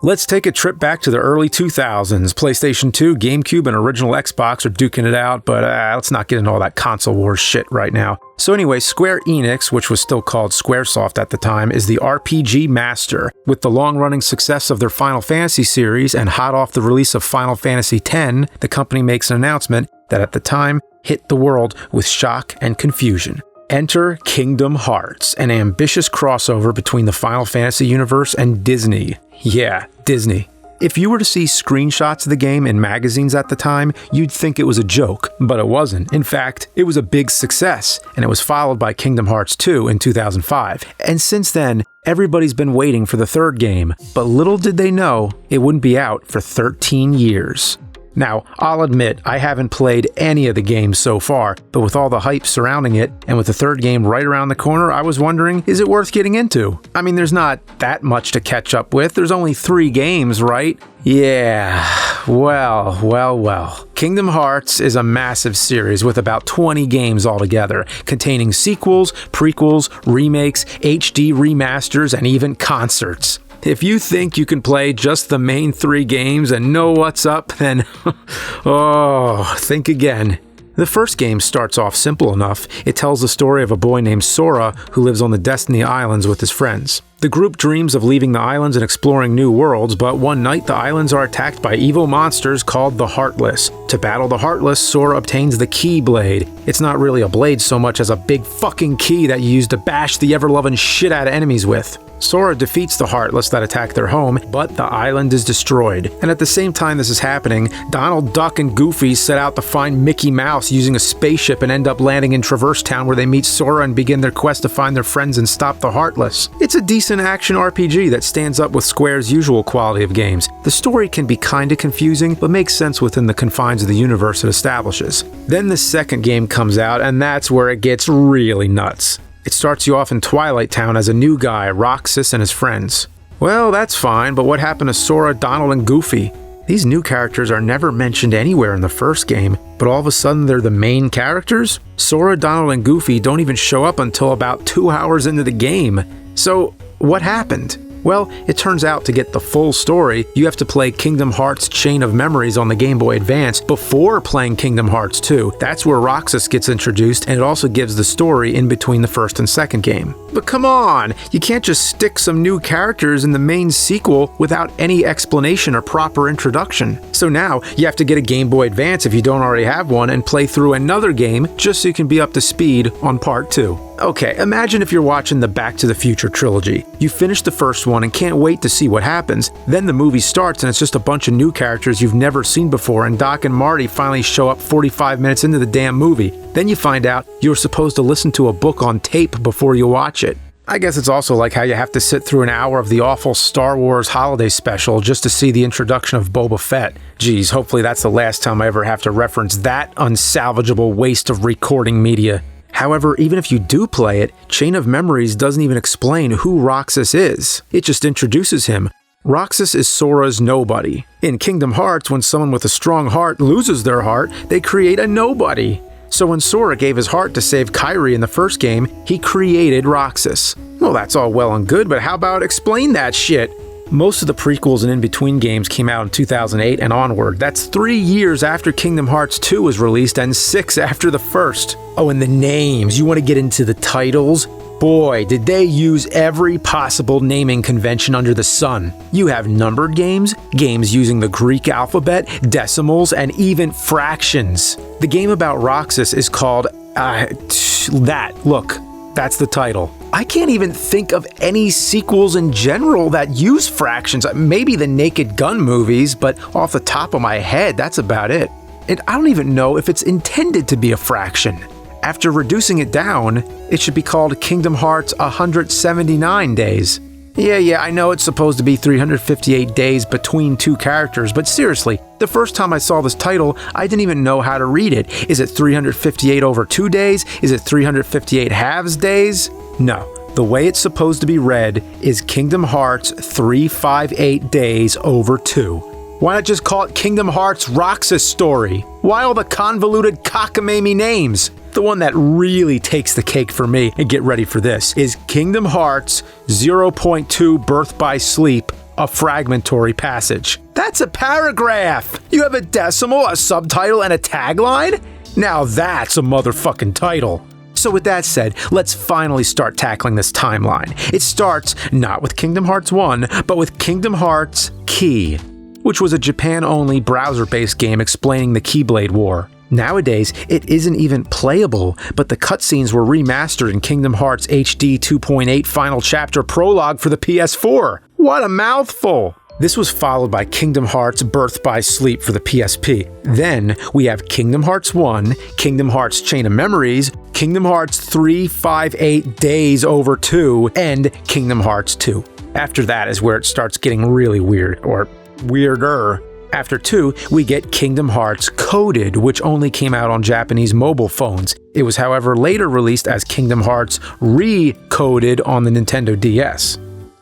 Let's take a trip back to the early 2000s. PlayStation 2, GameCube, and original Xbox are duking it out, but let's not get into all that console wars shit right now. So anyway, Square Enix, which was still called Squaresoft at the time, is the RPG master. With the long-running success of their Final Fantasy series and hot off the release of Final Fantasy X, the company makes an announcement that at the time hit the world with shock and confusion. Enter Kingdom Hearts, an ambitious crossover between the Final Fantasy universe and Disney. Yeah, Disney. If you were to see screenshots of the game in magazines at the time, you'd think it was a joke, but it wasn't. In fact, it was a big success, and it was followed by Kingdom Hearts 2 in 2005. And since then, everybody's been waiting for the third game, but little did they know it wouldn't be out for 13 years. Now, I'll admit, I haven't played any of the games so far, but with all the hype surrounding it, and with the third game right around the corner, I was wondering, is it worth getting into? I mean, there's not that much to catch up with. There's only 3 games, right? Yeah, well. Kingdom Hearts is a massive series with about 20 games altogether, containing sequels, prequels, remakes, HD remasters, and even concerts. If you think you can play just the main 3 games and know what's up, then think again. The first game starts off simple enough. It tells the story of a boy named Sora who lives on the Destiny Islands with his friends. The group dreams of leaving the islands and exploring new worlds, but one night the islands are attacked by evil monsters called the Heartless. To battle the Heartless, Sora obtains the Keyblade. It's not really a blade so much as a big fucking key that you use to bash the ever-loving shit out of enemies with. Sora defeats the Heartless that attack their home, but the island is destroyed. And at the same time this is happening, Donald Duck and Goofy set out to find Mickey Mouse using a spaceship and end up landing in Traverse Town where they meet Sora and begin their quest to find their friends and stop the Heartless. It's a decent action RPG that stands up with Square's usual quality of games. The story can be kinda confusing, but makes sense within the confines of the universe it establishes. Then the second game comes out, and that's where it gets really nuts. It starts you off in Twilight Town as a new guy, Roxas and his friends. Well, that's fine, but what happened to Sora, Donald, and Goofy? These new characters are never mentioned anywhere in the first game, but all of a sudden they're the main characters? Sora, Donald, and Goofy don't even show up until about 2 hours into the game. So, what happened? Well, it turns out to get the full story, you have to play Kingdom Hearts Chain of Memories on the Game Boy Advance before playing Kingdom Hearts 2. That's where Roxas gets introduced, and it also gives the story in between the first and second game. But come on! You can't just stick some new characters in the main sequel without any explanation or proper introduction. So now, you have to get a Game Boy Advance if you don't already have one and play through another game just so you can be up to speed on Part 2. Okay, imagine if you're watching the Back to the Future trilogy. You finish the first one and can't wait to see what happens. Then the movie starts and it's just a bunch of new characters you've never seen before, and Doc and Marty finally show up 45 minutes into the damn movie. Then you find out you're supposed to listen to a book on tape before you watch it. I guess it's also like how you have to sit through an hour of the awful Star Wars holiday special just to see the introduction of Boba Fett. Geez, hopefully that's the last time I ever have to reference that unsalvageable waste of recording media. However, even if you do play it, Chain of Memories doesn't even explain who Roxas is. It just introduces him. Roxas is Sora's nobody. In Kingdom Hearts, when someone with a strong heart loses their heart, they create a nobody. So when Sora gave his heart to save Kairi in the first game, he created Roxas. Well, that's all well and good, but how about explain that shit? Most of the prequels and in-between games came out in 2008 and onward. That's 3 years after Kingdom Hearts 2 was released and 6 after the first. Oh, and the names. You want to get into the titles? Boy, did they use every possible naming convention under the sun. You have numbered games, games using the Greek alphabet, decimals, and even fractions. The game about Roxas is called, Look, that's the title. I can't even think of any sequels in general that use fractions. Maybe the Naked Gun movies, but off the top of my head, that's about it. And I don't even know if it's intended to be a fraction. After reducing it down, it should be called Kingdom Hearts 179 Days. Yeah, I know it's supposed to be 358 days between two characters, but seriously, the first time I saw this title, I didn't even know how to read it. Is it 358 over 2 days? Is it 358 halves days? No, the way it's supposed to be read is Kingdom Hearts 358 days over 2. Why not just call it Kingdom Hearts Roxas Story? Why all the convoluted cockamamie names? The one that really takes the cake for me, and get ready for this, is Kingdom Hearts 0.2 Birth by Sleep a fragmentary passage. That's a paragraph! You have a decimal, a subtitle, and a tagline? Now that's a motherfucking title. So with that said, let's finally start tackling this timeline. It starts not with Kingdom Hearts 1, but with Kingdom Hearts Key, which was a Japan-only browser-based game explaining the Keyblade War. Nowadays, it isn't even playable, but the cutscenes were remastered in Kingdom Hearts HD 2.8 Final Chapter Prologue for the PS4. What a mouthful! This was followed by Kingdom Hearts Birth by Sleep for the PSP. Then, we have Kingdom Hearts 1, Kingdom Hearts Chain of Memories, Kingdom Hearts 358 Days Over 2, and Kingdom Hearts 2. After that is where it starts getting really weird, or weirder. After 2, we get Kingdom Hearts Coded, which only came out on Japanese mobile phones. It was however later released as Kingdom Hearts Recoded on the Nintendo DS.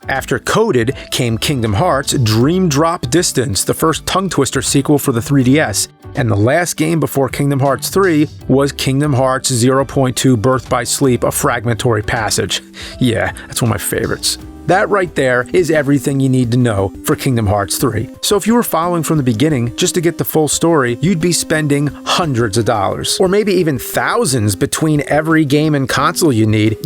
After Coded came Kingdom Hearts Dream Drop Distance, the first tongue twister sequel for the 3DS, and the last game before Kingdom Hearts 3 was Kingdom Hearts 0.2 Birth by Sleep, a fragmentary passage. Yeah, that's one of my favorites. That right there is everything you need to know for Kingdom Hearts 3. So if you were following from the beginning, just to get the full story, you'd be spending hundreds of dollars, or maybe even thousands between every game and console you need,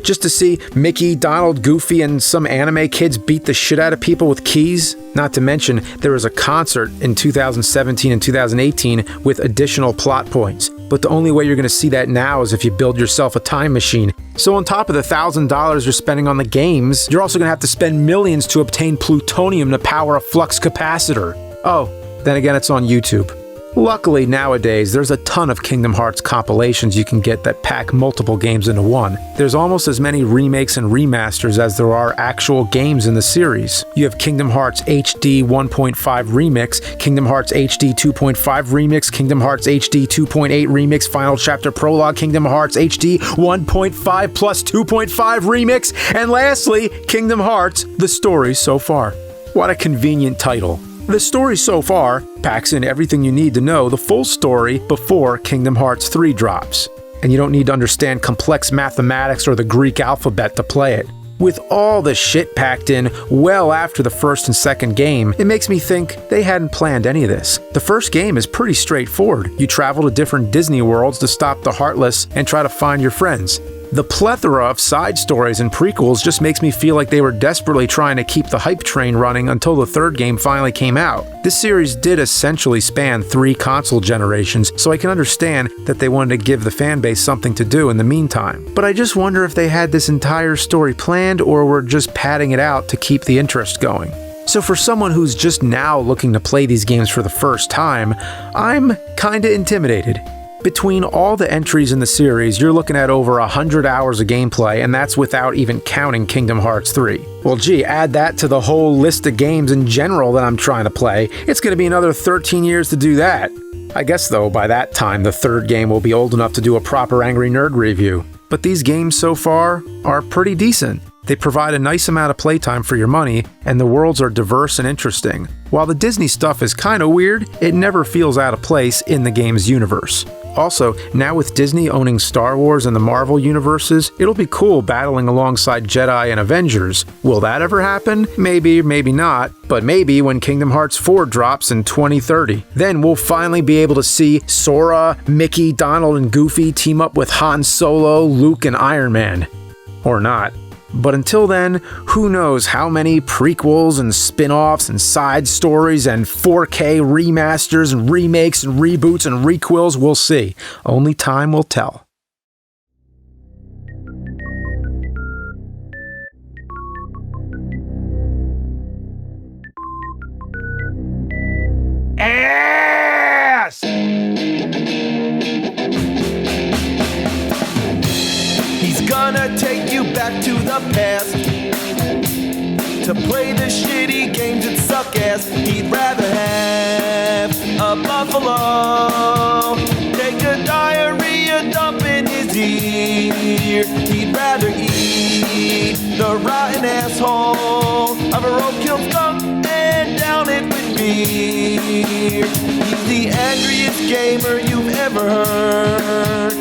just to see Mickey, Donald, Goofy, and some anime kids beat the shit out of people with keys. Not to mention, there was a concert in 2017 and 2018 with additional plot points. But the only way you're going to see that now is if you build yourself a time machine. So on top of the $1,000 you're spending on the games, you're also going to have to spend millions to obtain plutonium to power a flux capacitor. Oh, then again, it's on YouTube. Luckily, nowadays, there's a ton of Kingdom Hearts compilations you can get that pack multiple games into one. There's almost as many remakes and remasters as there are actual games in the series. You have Kingdom Hearts HD 1.5 Remix, Kingdom Hearts HD 2.5 Remix, Kingdom Hearts HD 2.8 Remix, Final Chapter Prologue, Kingdom Hearts HD 1.5 plus 2.5 Remix, and lastly, Kingdom Hearts The Story So Far. What a convenient title. The Story So Far packs in everything you need to know the full story before Kingdom Hearts 3 drops. And you don't need to understand complex mathematics or the Greek alphabet to play it. With all the shit packed in well after the first and second game, it makes me think they hadn't planned any of this. The first game is pretty straightforward. You travel to different Disney worlds to stop the Heartless and try to find your friends. The plethora of side stories and prequels just makes me feel like they were desperately trying to keep the hype train running until the third game finally came out. This series did essentially span 3 console generations, so I can understand that they wanted to give the fanbase something to do in the meantime. But I just wonder if they had this entire story planned or were just padding it out to keep the interest going. So for someone who's just now looking to play these games for the first time, I'm kinda intimidated. Between all the entries in the series, you're looking at over 100 hours of gameplay, and that's without even counting Kingdom Hearts 3. Well gee, add that to the whole list of games in general that I'm trying to play, it's going to be another 13 years to do that. I guess though, by that time, the third game will be old enough to do a proper Angry Nerd review. But these games so far are pretty decent. They provide a nice amount of playtime for your money, and the worlds are diverse and interesting. While the Disney stuff is kinda weird, it never feels out of place in the game's universe. Also, now with Disney owning Star Wars and the Marvel universes, it'll be cool battling alongside Jedi and Avengers. Will that ever happen? Maybe, maybe not, but maybe when Kingdom Hearts 4 drops in 2030. Then we'll finally be able to see Sora, Mickey, Donald, and Goofy team up with Han Solo, Luke, and Iron Man. Or not. But until then, who knows how many prequels and spin-offs and side stories and 4K remasters and remakes and reboots and requels we'll see. Only time will tell. Ass! He's gonna take you back to the past to play the shitty games that suck ass. He'd rather have a buffalo take a diarrhea dump in his ear. He'd rather eat the rotten asshole of a roadkill skunk and down it with beer. He's the angriest gamer you've ever heard.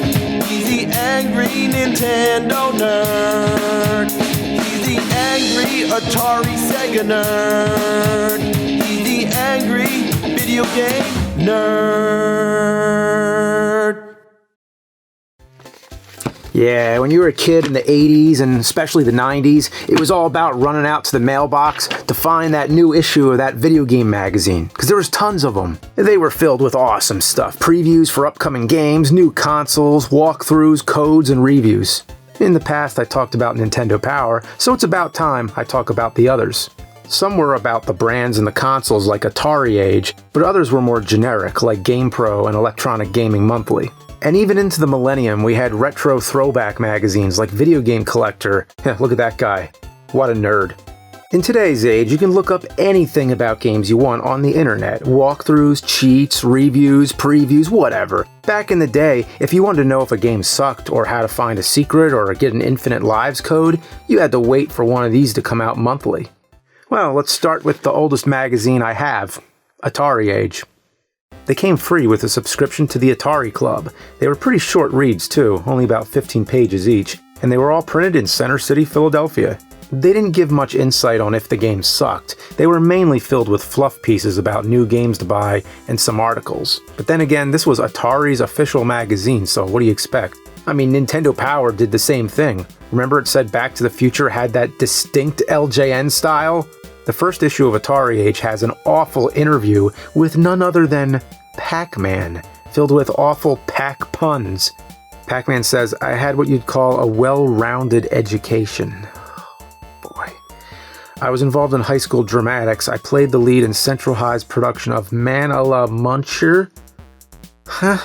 He's the angry Nintendo nerd. He's the angry Atari Sega nerd. He's the angry video game nerd. Yeah, when you were a kid in the 80s and especially the 90s, it was all about running out to the mailbox to find that new issue of that video game magazine, because there was tons of them. They were filled with awesome stuff, previews for upcoming games, new consoles, walkthroughs, codes, and reviews. In the past, I talked about Nintendo Power, so it's about time I talk about the others. Some were about the brands and the consoles like Atari Age, but others were more generic like GamePro and Electronic Gaming Monthly. And even into the millennium, we had retro throwback magazines like Video Game Collector. Look at that guy. What a nerd. In today's age, you can look up anything about games you want on the internet. Walkthroughs, cheats, reviews, previews, whatever. Back in the day, if you wanted to know if a game sucked or how to find a secret or get an infinite lives code, you had to wait for one of these to come out monthly. Well, let's start with the oldest magazine I have, Atari Age. They came free with a subscription to the Atari Club. They were pretty short reads too, only about 15 pages each, and they were all printed in Center City, Philadelphia. They didn't give much insight on if the game sucked. They were mainly filled with fluff pieces about new games to buy and some articles. But then again, this was Atari's official magazine, so what do you expect? I mean, Nintendo Power did the same thing. Remember it said Back to the Future had that distinct LJN style? The first issue of Atari Age has an awful interview with none other than Pac-Man, filled with awful Pac puns. Pac-Man says, "I had what you'd call a well-rounded education." Oh, boy. I was involved in high school dramatics. I played the lead in Central High's production of Man a la Muncher. Huh.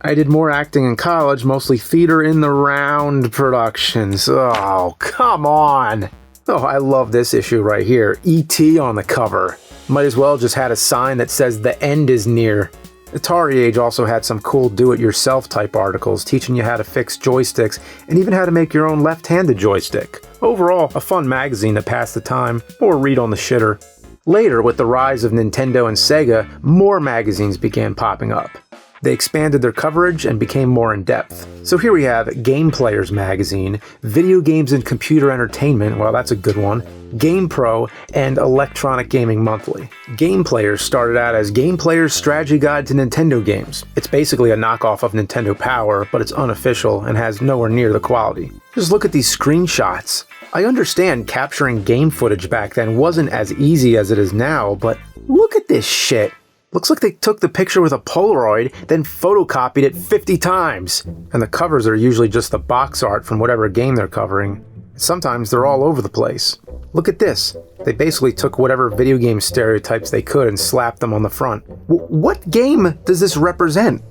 I did more acting in college, mostly theater in the round productions. Oh, come on. Oh, I love this issue right here. E.T. on the cover. Might as well just had a sign that says the end is near. Atari Age also had some cool do-it-yourself type articles teaching you how to fix joysticks and even how to make your own left-handed joystick. Overall, a fun magazine to pass the time or read on the shitter. Later, with the rise of Nintendo and Sega, more magazines began popping up. They expanded their coverage and became more in-depth. So here we have Game Players Magazine, Video Games and Computer Entertainment, well that's a good one, GamePro, and Electronic Gaming Monthly. Game Players started out as Game Players' Strategy Guide to Nintendo Games. It's basically a knockoff of Nintendo Power, but it's unofficial and has nowhere near the quality. Just look at these screenshots. I understand capturing game footage back then wasn't as easy as it is now, but look at this shit. Looks like they took the picture with a Polaroid, then photocopied it 50 times. And the covers are usually just the box art from whatever game they're covering. Sometimes they're all over the place. Look at this. They basically took whatever video game stereotypes they could and slapped them on the front. What game does this represent?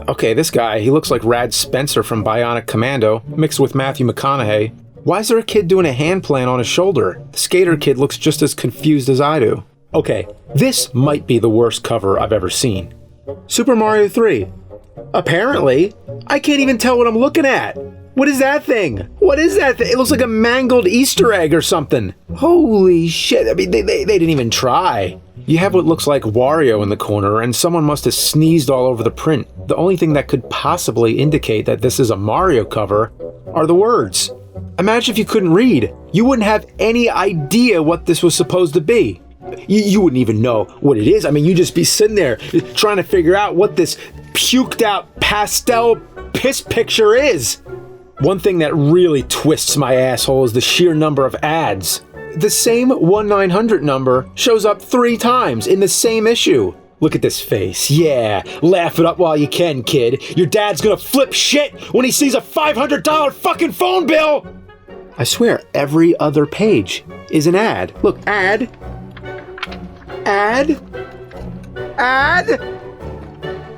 Okay, this guy, he looks like Rad Spencer from Bionic Commando, mixed with Matthew McConaughey. Why is there a kid doing a hand plant on his shoulder? The skater kid looks just as confused as I do. Okay, this might be the worst cover I've ever seen. Super Mario 3. Apparently, I can't even tell what I'm looking at. What is that thing? What is that thing? It looks like a mangled Easter egg or something. Holy shit, I mean, they didn't even try. You have what looks like Wario in the corner, and someone must have sneezed all over the print. The only thing that could possibly indicate that this is a Mario cover are the words. Imagine if you couldn't read. You wouldn't have any idea what this was supposed to be. You wouldn't even know what it is. I mean, you'd just be sitting there trying to figure out what this puked out pastel piss picture is. One thing that really twists my asshole is the sheer number of ads. The same 1-900 number shows up 3 times in the same issue. Look at this face. Yeah, laugh it up while you can, kid. Your dad's gonna flip shit when he sees a $500 fucking phone bill! I swear, every other page is an ad. Look, ad. Ad? Ad?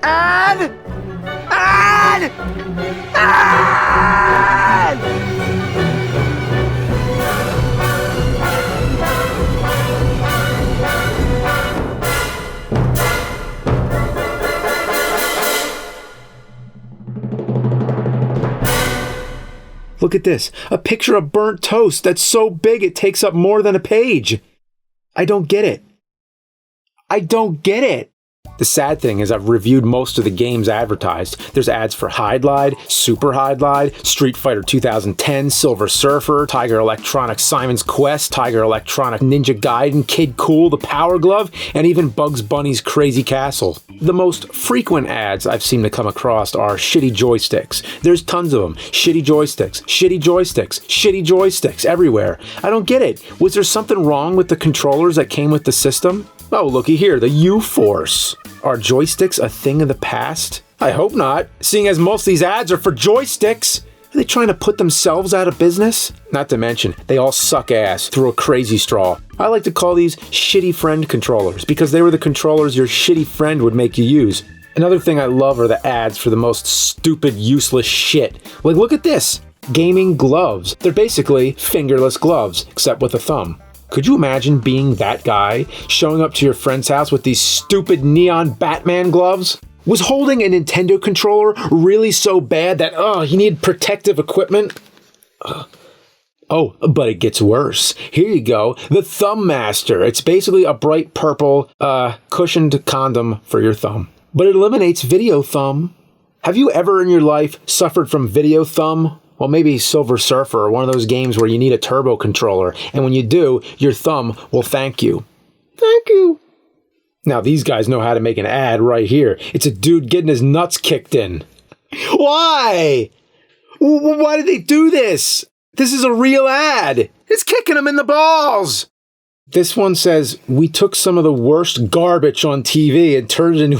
Ad? Ad? Ad? Look at this. A picture of burnt toast that's so big it takes up more than a page. I don't get it. I don't get it. The sad thing is I've reviewed most of the games advertised. There's ads for Hydlide, Super Hydlide, Street Fighter 2010, Silver Surfer, Tiger Electronic Simon's Quest, Tiger Electronic Ninja Gaiden, Kid Cool, The Power Glove, and even Bugs Bunny's Crazy Castle. The most frequent ads I've seen to come across are shitty joysticks. There's tons of them. Shitty joysticks, shitty joysticks, shitty joysticks everywhere. I don't get it. Was there something wrong with the controllers that came with the system? Oh, looky here, the U-Force. Are joysticks a thing of the past? I hope not, seeing as most of these ads are for joysticks. Are they trying to put themselves out of business? Not to mention, they all suck ass through a crazy straw. I like to call these shitty friend controllers because they were the controllers your shitty friend would make you use. Another thing I love are the ads for the most stupid, useless shit. Like, look at this. Gaming gloves. They're basically fingerless gloves, except with a thumb. Could you imagine being that guy, showing up to your friend's house with these stupid neon Batman gloves? Was holding a Nintendo controller really so bad that, he needed protective equipment? Oh, but it gets worse. Here you go, the Thumb Master. It's basically a bright purple, cushioned condom for your thumb. But it eliminates video thumb. Have you ever in your life suffered from video thumb? Well, maybe Silver Surfer or one of those games where you need a turbo controller, and when you do, your thumb will thank you. Thank you. Now, these guys know how to make an ad right here. It's a dude getting his nuts kicked in. Why? Why did they do this? This is a real ad. It's kicking him in the balls. This one says, we took some of the worst garbage on TV and turned it into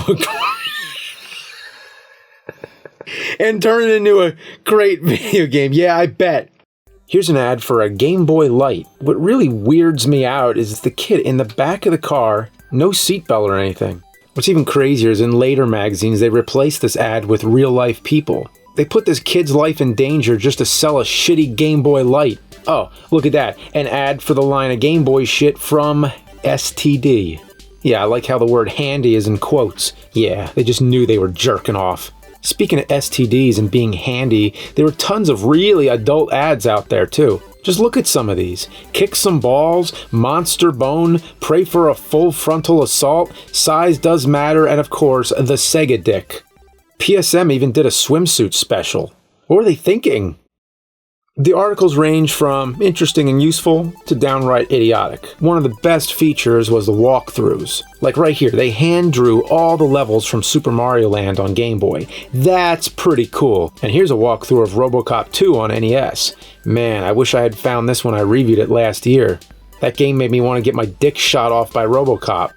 a great video game. Yeah, I bet. Here's an ad for a Game Boy Light. What really weirds me out is the kid in the back of the car, no seatbelt or anything. What's even crazier is in later magazines, they replaced this ad with real-life people. They put this kid's life in danger just to sell a shitty Game Boy Light. Oh, look at that. An ad for the line of Game Boy shit from STD. Yeah, I like how the word handy is in quotes. Yeah, they just knew they were jerking off. Speaking of STDs and being handy, there were tons of really adult ads out there too. Just look at some of these. Kick some balls, monster bone, pray for a full frontal assault, size does matter, and of course, the Sega dick. PSM even did a swimsuit special. What were they thinking? The articles range from interesting and useful to downright idiotic. One of the best features was the walkthroughs. Like right here, they hand drew all the levels from Super Mario Land on Game Boy. That's pretty cool. And here's a walkthrough of RoboCop 2 on NES. Man, I wish I had found this when I reviewed it last year. That game made me want to get my dick shot off by RoboCop.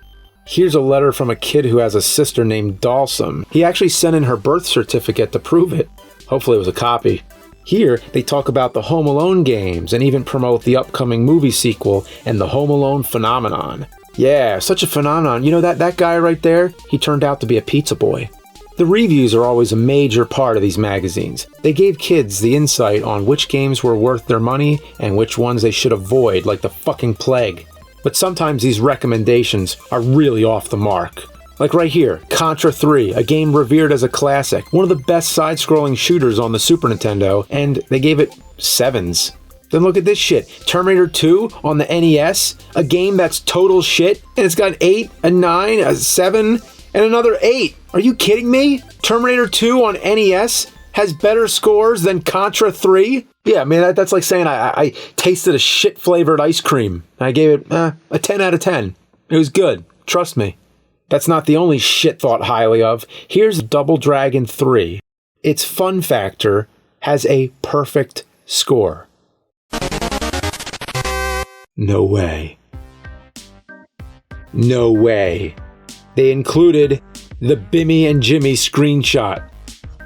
Here's a letter from a kid who has a sister named Dalsum. He actually sent in her birth certificate to prove it. Hopefully it was a copy. Here, they talk about the Home Alone games and even promote the upcoming movie sequel and the Home Alone phenomenon. Yeah, such a phenomenon. You know that guy right there? He turned out to be a pizza boy. The reviews are always a major part of these magazines. They gave kids the insight on which games were worth their money and which ones they should avoid like the fucking plague. But sometimes these recommendations are really off the mark. Like right here, Contra 3, a game revered as a classic, one of the best side-scrolling shooters on the Super Nintendo, and they gave it 7s. Then look at this shit, Terminator 2 on the NES, a game that's total shit, and it's got an 8, a 9, a 7, and another 8. Are you kidding me? Terminator 2 on NES has better scores than Contra 3? Yeah, I mean, that's like saying I tasted a shit-flavored ice cream. I gave it a 10 out of 10. It was good. Trust me. That's not the only shit thought highly of. Here's Double Dragon 3. Its fun factor has a perfect score. No way. No way. They included the Bimmy and Jimmy screenshot.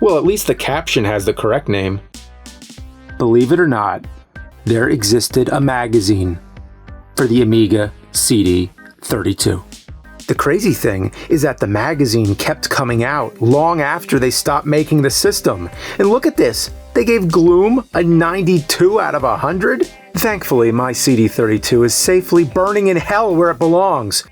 Well, at least the caption has the correct name. Believe it or not, there existed a magazine for the Amiga CD32. The crazy thing is that the magazine kept coming out long after they stopped making the system. And look at this, they gave Gloom a 92 out of 100? Thankfully, my CD32 is safely burning in hell where it belongs.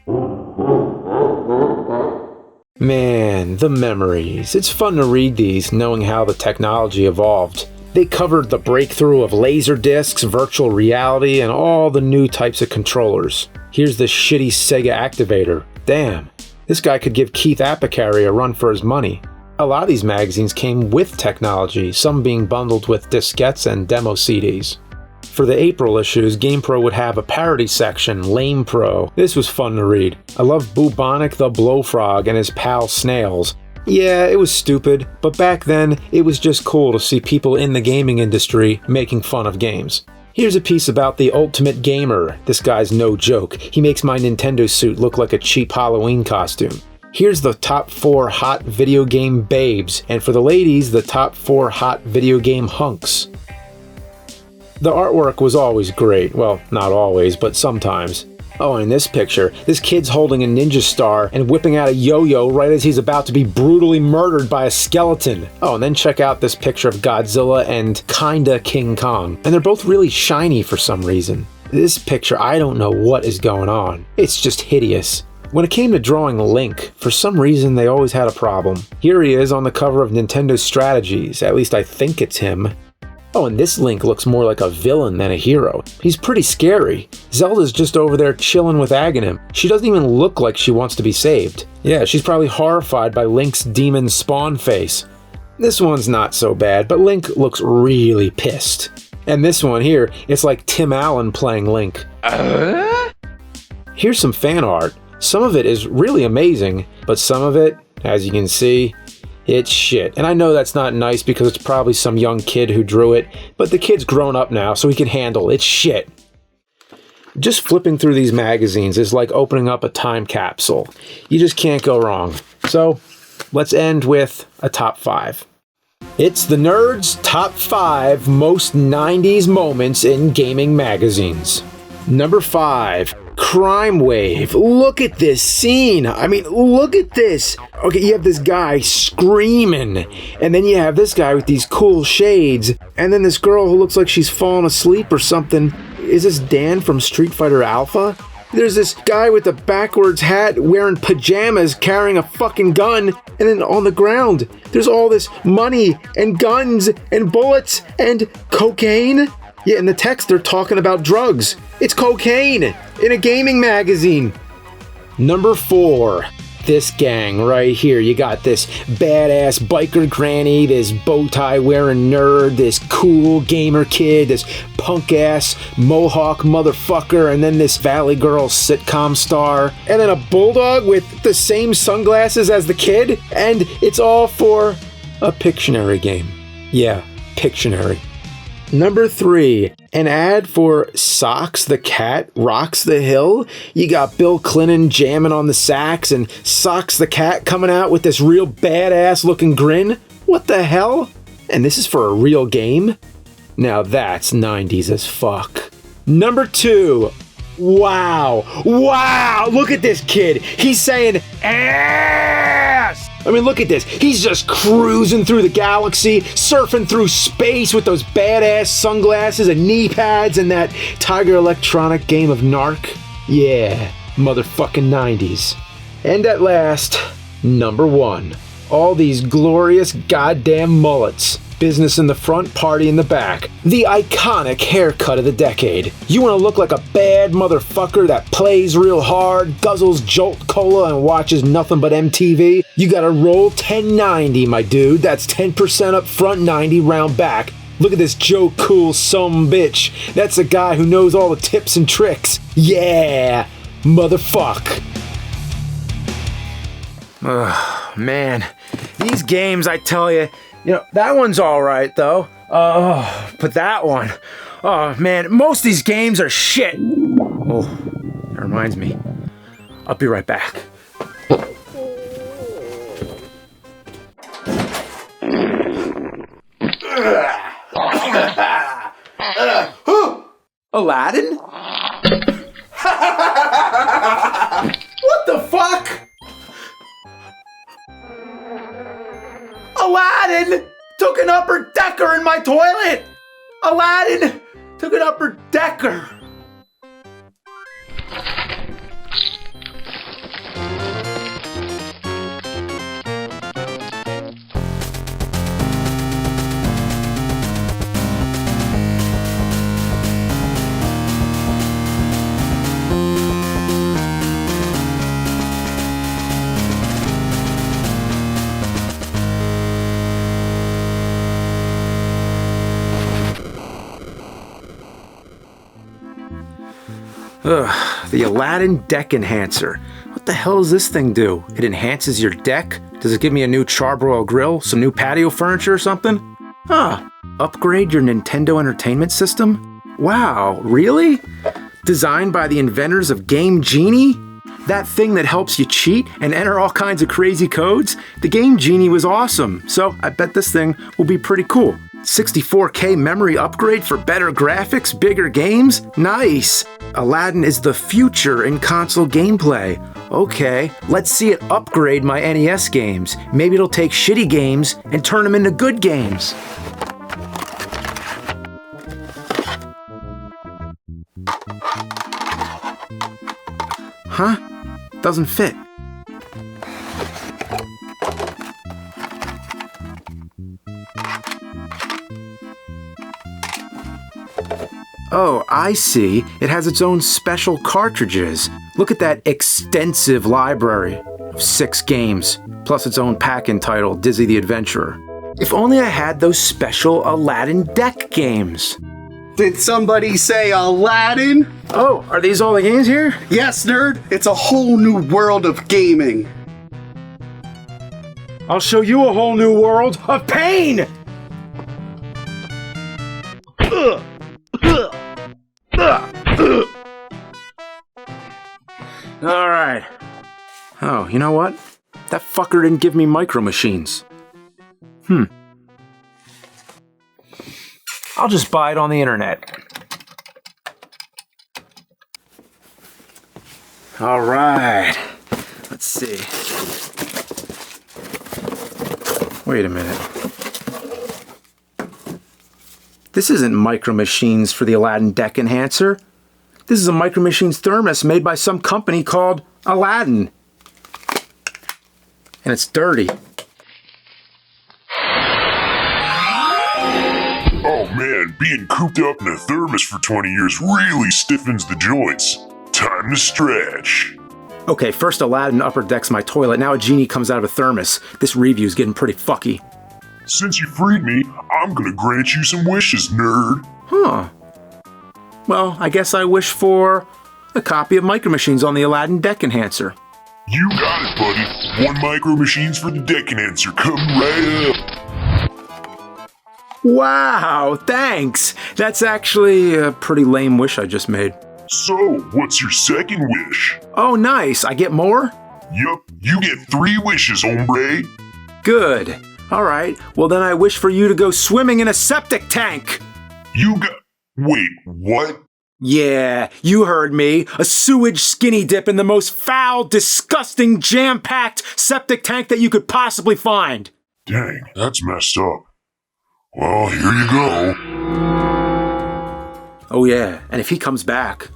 Man, the memories. It's fun to read these, knowing how the technology evolved. They covered the breakthrough of laser discs, virtual reality, and all the new types of controllers. Here's the shitty Sega activator. Damn, This guy could give Keith Apicary a run for his money. A lot of these magazines came with technology, some being bundled with diskettes and demo CDs. For the April issues, GamePro would have a parody section, Lame Pro. This was fun to read. I loved Bubonic the Blowfrog and his pal Snails. Yeah, it was stupid, but back then, it was just cool to see people in the gaming industry making fun of games. Here's a piece about the Ultimate Gamer. This guy's no joke. He makes my Nintendo suit look like a cheap Halloween costume. Here's the top 4 hot video game babes, and for the ladies, the top 4 hot video game hunks. The artwork was always great. Well, not always, but sometimes. Oh, and in this picture, this kid's holding a ninja star and whipping out a yo-yo right as he's about to be brutally murdered by a skeleton. Oh, and then check out this picture of Godzilla and kinda King Kong. And they're both really shiny for some reason. This picture, I don't know what is going on. It's just hideous. When it came to drawing Link, for some reason they always had a problem. Here he is on the cover of Nintendo Strategies, at least I think it's him. Oh, and this Link looks more like a villain than a hero. He's pretty scary. Zelda's just over there chilling with Aghanim. She doesn't even look like she wants to be saved. Yeah, she's probably horrified by Link's demon spawn face. This one's not so bad, but Link looks really pissed. And this one here, it's like Tim Allen playing Link. Here's some fan art. Some of it is really amazing, but some of it, as you can see, it's shit. And I know that's not nice because it's probably some young kid who drew it, but the kid's grown up now, so he can handle it's shit. Just flipping through these magazines is like opening up a time capsule. You just can't go wrong. So, let's end with a top 5. It's the Nerd's Top 5 Most 90s Moments in Gaming Magazines. Number 5. Crime Wave. Look at this scene. I mean, look at this. Okay, you have this guy screaming, and then you have this guy with these cool shades, and then this girl who looks like she's fallen asleep or something. Is this Dan from Street Fighter Alpha? There's this guy with a backwards hat wearing pajamas carrying a fucking gun, and then on the ground, there's all this money and guns and bullets and cocaine. Yeah, in the text, they're talking about drugs. It's cocaine in a gaming magazine. Number 4. This gang right here. You got this badass biker granny, this bow tie wearing nerd, this cool gamer kid, this punk ass mohawk motherfucker, and then this Valley Girl sitcom star, and then a bulldog with the same sunglasses as the kid, and it's all for a Pictionary game. Yeah, Pictionary. Number 3, an ad for Socks the Cat Rocks the Hill. You got Bill Clinton jamming on the sax and Socks the Cat coming out with this real badass looking grin. What the hell? And this is for a real game? Now that's 90s as fuck. Number 2. Wow, look at this kid. He's saying ass. I mean, look at this. He's just cruising through the galaxy, surfing through space with those badass sunglasses and knee pads and that Tiger Electronic game of Narc. Yeah, motherfucking 90s. And at last, number 1. All these glorious goddamn mullets. Business in the front, party in the back. The iconic haircut of the decade. You want to look like a bad motherfucker that plays real hard, guzzles Jolt Cola, and watches nothing but MTV? You gotta roll 1090, my dude. That's 10% up front, 90 round back. Look at this Joe Cool sumbitch. That's a guy who knows all the tips and tricks. Yeah, motherfuck. Oh, man. These games, I tell you, that one's alright, though. But that one, oh man, most of these games are shit. Oh, that reminds me. I'll be right back. Aladdin? What the fuck? Aladdin took an upper decker in my toilet! Aladdin took an upper decker! Ugh, the Aladdin Deck Enhancer. What the hell does this thing do? It enhances your deck? Does it give me a new charbroil grill? Some new patio furniture or something? Huh. Upgrade your Nintendo Entertainment System? Wow, really? Designed by the inventors of Game Genie? That thing that helps you cheat and enter all kinds of crazy codes? The Game Genie was awesome, so I bet this thing will be pretty cool. 64K memory upgrade for better graphics, bigger games? Nice! Aladdin is the future in console gameplay. Okay, let's see it upgrade my NES games. Maybe it'll take shitty games and turn them into good games. Huh? Doesn't fit. Oh, I see. It has its own special cartridges. Look at that extensive library of 6 games, plus its own pack entitled Dizzy the Adventurer. If only I had those special Aladdin deck games. Did somebody say Aladdin? Oh, are these all the games here? Yes, nerd. It's a whole new world of gaming. I'll show you a whole new world of pain! Alright. Oh, you know what? That fucker didn't give me micro machines. I'll just buy it on the internet. Alright. Let's see. Wait a minute. This isn't Micro Machines for the Aladdin Deck Enhancer. This is a Micro Machines thermos made by some company called Aladdin. And it's dirty. Oh man, being cooped up in a thermos for 20 years really stiffens the joints. Time to stretch. Okay, first Aladdin upper decks my toilet, now a genie comes out of a thermos. This review's getting pretty fucky. Since you freed me, I'm gonna grant you some wishes, nerd. Huh. Well, I guess I wish for a copy of Micro Machines on the Aladdin Deck Enhancer. You got it, buddy. 1 Micro Machines for the Deck Enhancer coming right up. Wow, thanks! That's actually a pretty lame wish I just made. So, what's your second wish? Oh, nice. I get more? Yup, you get 3 wishes, hombre. Good. All right. Well, then I wish for you to go swimming in a septic tank. You got... Wait, what? Yeah, you heard me. A sewage skinny dip in the most foul, disgusting, jam-packed septic tank that you could possibly find. Dang, that's messed up. Well, here you go. Oh yeah, and if he comes back,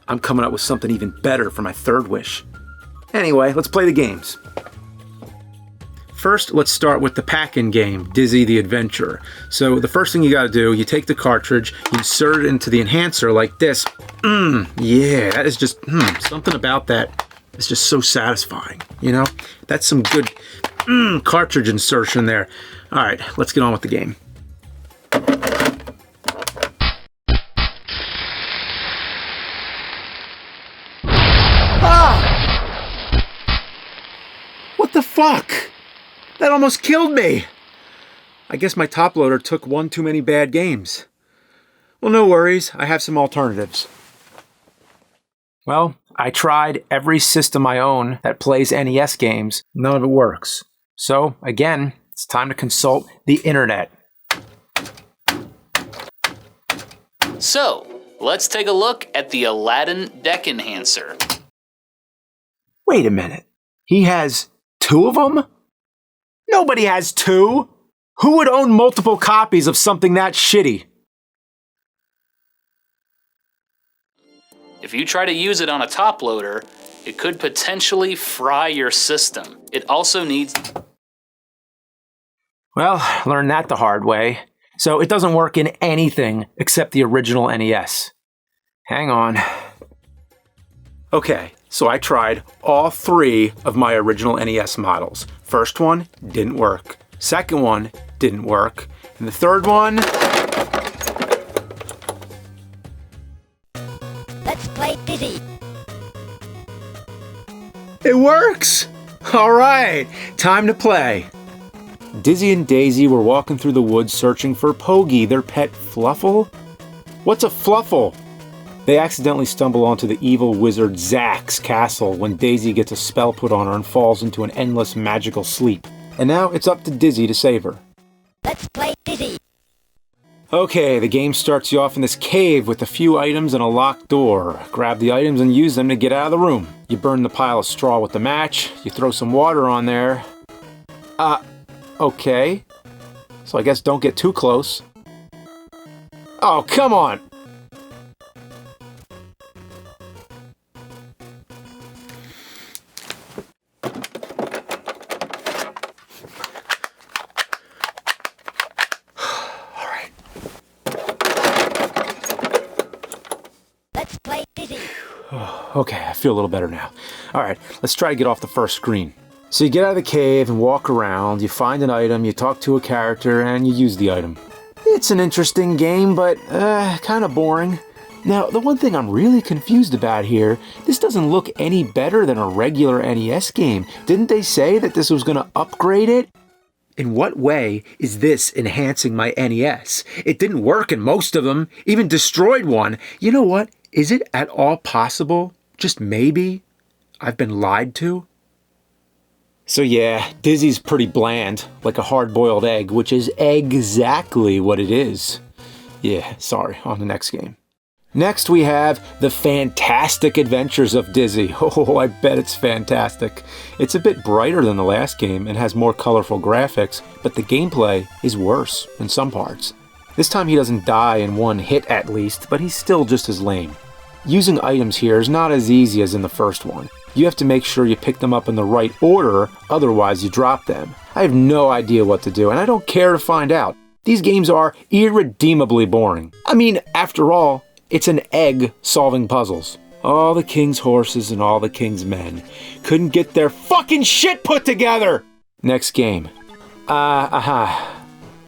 I'm coming up with something even better for my third wish. Anyway, let's play the games. First, let's start with the pack-in game, Dizzy the Adventurer. So the first thing you gotta do, you take the cartridge, you insert it into the enhancer like this. Yeah, that is just, something about that is just so satisfying, you know? That's some good, cartridge insertion there. All right, let's get on with the game. What the fuck? That almost killed me. I guess my top loader took one too many bad games. Well, no worries. I have some alternatives. Well, I tried every system I own that plays NES games. None of it works. So, again, it's time to consult the internet. So, let's take a look at the Aladdin Deck Enhancer. Wait a minute. He has 2 of them? Nobody has 2. Who would own multiple copies of something that shitty? If you try to use it on a top loader, it could potentially fry your system. It also needs... Well, learned that the hard way. So it doesn't work in anything except the original NES. Hang on. Okay, so I tried all 3 of my original NES models. First one didn't work. Second one didn't work. And the third one... Let's play this It works! Alright, time to play. Dizzy and Daisy were walking through the woods searching for Pogi, their pet Fluffle. What's a Fluffle? They accidentally stumble onto the evil wizard Zack's castle when Daisy gets a spell put on her and falls into an endless magical sleep. And now it's up to Dizzy to save her. Let's play Dizzy. Okay, the game starts you off in this cave with a few items and a locked door. Grab the items and use them to get out of the room. You burn the pile of straw with the match, you throw some water on there. Okay. So I guess don't get too close. Oh, come on! Okay, I feel a little better now. Alright, let's try to get off the first screen. So you get out of the cave and walk around, you find an item, you talk to a character, and you use the item. It's an interesting game, but kind of boring. Now, the one thing I'm really confused about here, this doesn't look any better than a regular NES game. Didn't they say that this was going to upgrade it? In what way is this enhancing my NES? It didn't work in most of them, even destroyed one. You know what? Is it at all possible, just maybe, I've been lied to? So yeah, Dizzy's pretty bland, like a hard-boiled egg, which is exactly what it is. Yeah, sorry, on the next game. Next we have The Fantastic Adventures of Dizzy. Oh, I bet it's fantastic. It's a bit brighter than the last game and has more colorful graphics, but the gameplay is worse in some parts. This time he doesn't die in one hit at least, but he's still just as lame. Using items here is not as easy as in the first one. You have to make sure you pick them up in the right order, otherwise you drop them. I have no idea what to do, and I don't care to find out. These games are irredeemably boring. I mean, after all, it's an egg solving puzzles. All the king's horses and all the king's men couldn't get their fucking shit put together! Next game.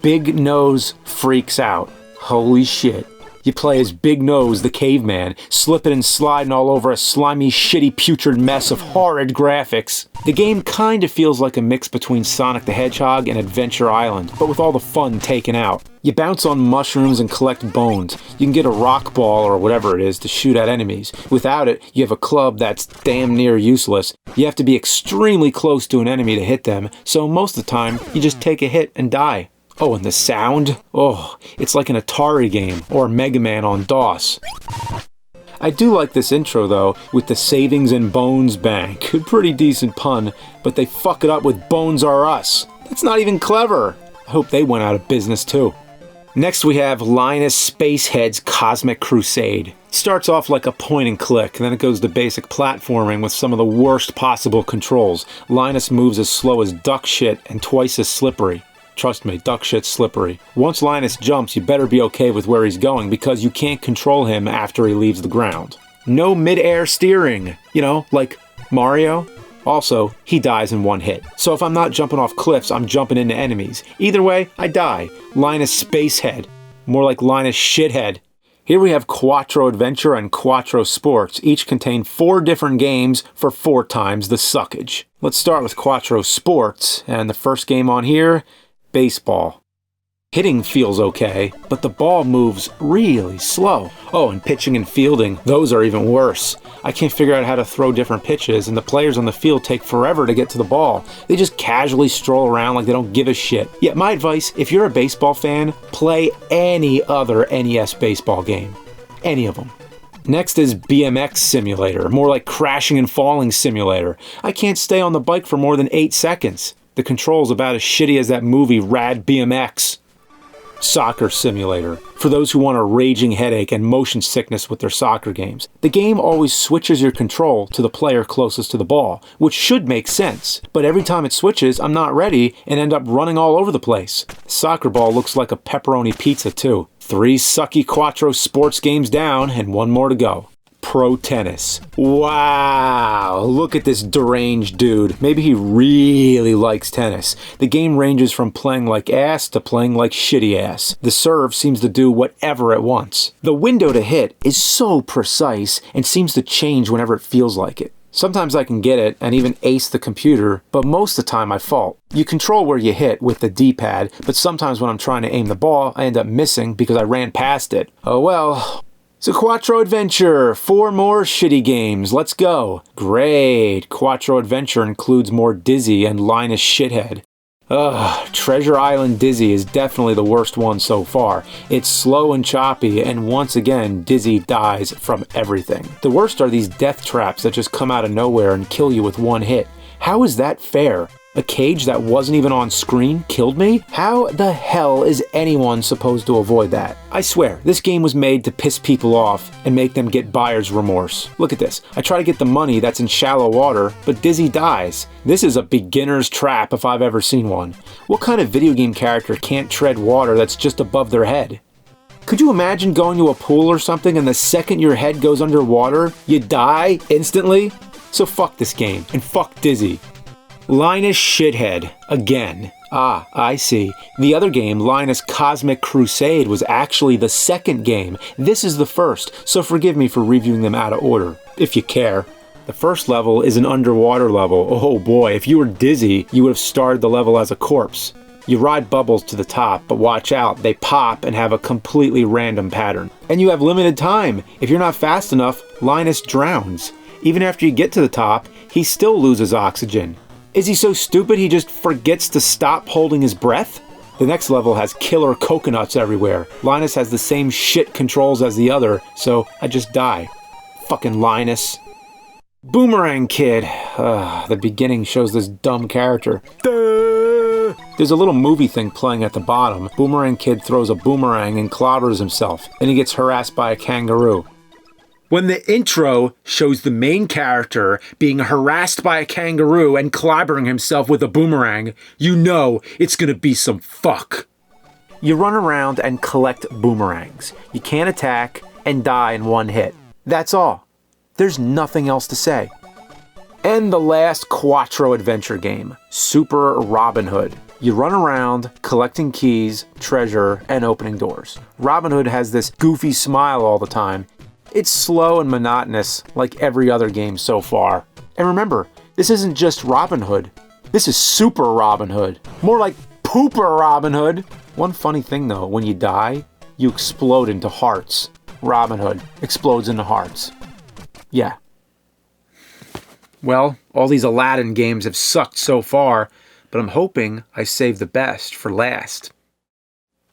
Big Nose Freaks Out. Holy shit. You play as Big Nose, the caveman, slipping and sliding all over a slimy, shitty, putrid mess of horrid graphics. The game kinda feels like a mix between Sonic the Hedgehog and Adventure Island, but with all the fun taken out. You bounce on mushrooms and collect bones. You can get a rock ball or whatever it is to shoot at enemies. Without it, you have a club that's damn near useless. You have to be extremely close to an enemy to hit them, so most of the time, you just take a hit and die. Oh, and the sound? Oh, it's like an Atari game, or Mega Man on DOS. I do like this intro though, with the Savings and Bones Bank. Pretty decent pun, but they fuck it up with Bones Are Us. That's not even clever. I hope they went out of business too. Next we have Linus Spacehead's Cosmic Crusade. Starts off like a point and click, and then it goes to basic platforming with some of the worst possible controls. Linus moves as slow as duck shit and twice as slippery. Trust me, duck shit's slippery. Once Linus jumps, you better be okay with where he's going because you can't control him after he leaves the ground. No mid-air steering, you know, like Mario. Also, he dies in one hit. So if I'm not jumping off cliffs, I'm jumping into enemies. Either way, I die. Linus Spacehead. More like Linus Shithead. Here we have Quattro Adventure and Quattro Sports. Each contain 4 different games for 4 times the suckage. Let's start with Quattro Sports, and the first game on here, baseball. Hitting feels okay, but the ball moves really slow. Oh, and pitching and fielding, those are even worse. I can't figure out how to throw different pitches, and the players on the field take forever to get to the ball. They just casually stroll around like they don't give a shit. Yet my advice, if you're a baseball fan, play any other NES baseball game. Any of them. Next is BMX Simulator, more like crashing and falling simulator. I can't stay on the bike for more than 8 seconds. The control's about as shitty as that movie Rad BMX. Soccer Simulator, for those who want a raging headache and motion sickness with their soccer games. The game always switches your control to the player closest to the ball, which should make sense. But every time it switches, I'm not ready and end up running all over the place. Soccer ball looks like a pepperoni pizza too. 3 sucky Quattro Sports games down and 1 more to go. Pro Tennis. Wow, look at this deranged dude. Maybe he really likes tennis. The game ranges from playing like ass to playing like shitty ass. The serve seems to do whatever it wants. The window to hit is so precise and seems to change whenever it feels like it. Sometimes I can get it and even ace the computer, but most of the time I fault. You control where you hit with the D-pad, but sometimes when I'm trying to aim the ball, I end up missing because I ran past it. Oh well. So Quattro Adventure, 4 more shitty games, let's go. Great, Quattro Adventure includes more Dizzy and Linus Shithead. Ugh, Treasure Island Dizzy is definitely the worst one so far. It's slow and choppy, and once again, Dizzy dies from everything. The worst are these death traps that just come out of nowhere and kill you with one hit. How is that fair? A cage that wasn't even on screen killed me? How the hell is anyone supposed to avoid that? I swear, this game was made to piss people off and make them get buyer's remorse. Look at this. I try to get the money that's in shallow water, but Dizzy dies. This is a beginner's trap if I've ever seen one. What kind of video game character can't tread water that's just above their head? Could you imagine going to a pool or something and the second your head goes underwater, you die instantly? So fuck this game, and fuck Dizzy. Linus Shithead, again. Ah, I see. The other game, Linus Cosmic Crusade, was actually the second game. This is the first, so forgive me for reviewing them out of order, if you care. The first level is an underwater level. Oh boy, if you were Dizzy, you would have started the level as a corpse. You ride bubbles to the top, but watch out, they pop and have a completely random pattern. And you have limited time. If you're not fast enough, Linus drowns. Even after you get to the top, he still loses oxygen. Is he so stupid he just forgets to stop holding his breath? The next level has killer coconuts everywhere. Linus has the same shit controls as the other, so I just die. Fucking Linus. Boomerang Kid. The beginning shows this dumb character. There's a little movie thing playing at the bottom. Boomerang Kid throws a boomerang and clobbers himself. Then he gets harassed by a kangaroo. When the intro shows the main character being harassed by a kangaroo and clobbering himself with a boomerang, you know it's gonna be some fuck. You run around and collect boomerangs. You can't attack and die in one hit. That's all. There's nothing else to say. And the last Quattro Adventure game, Super Robin Hood. You run around collecting keys, treasure, and opening doors. Robin Hood has this goofy smile all the time. It's slow and monotonous, like every other game so far. And remember, this isn't just Robin Hood. This is Super Robin Hood. More like Pooper Robin Hood. One funny thing though, when you die, you explode into hearts. Robin Hood explodes into hearts. Yeah. Well, all these Aladdin games have sucked so far, but I'm hoping I save the best for last.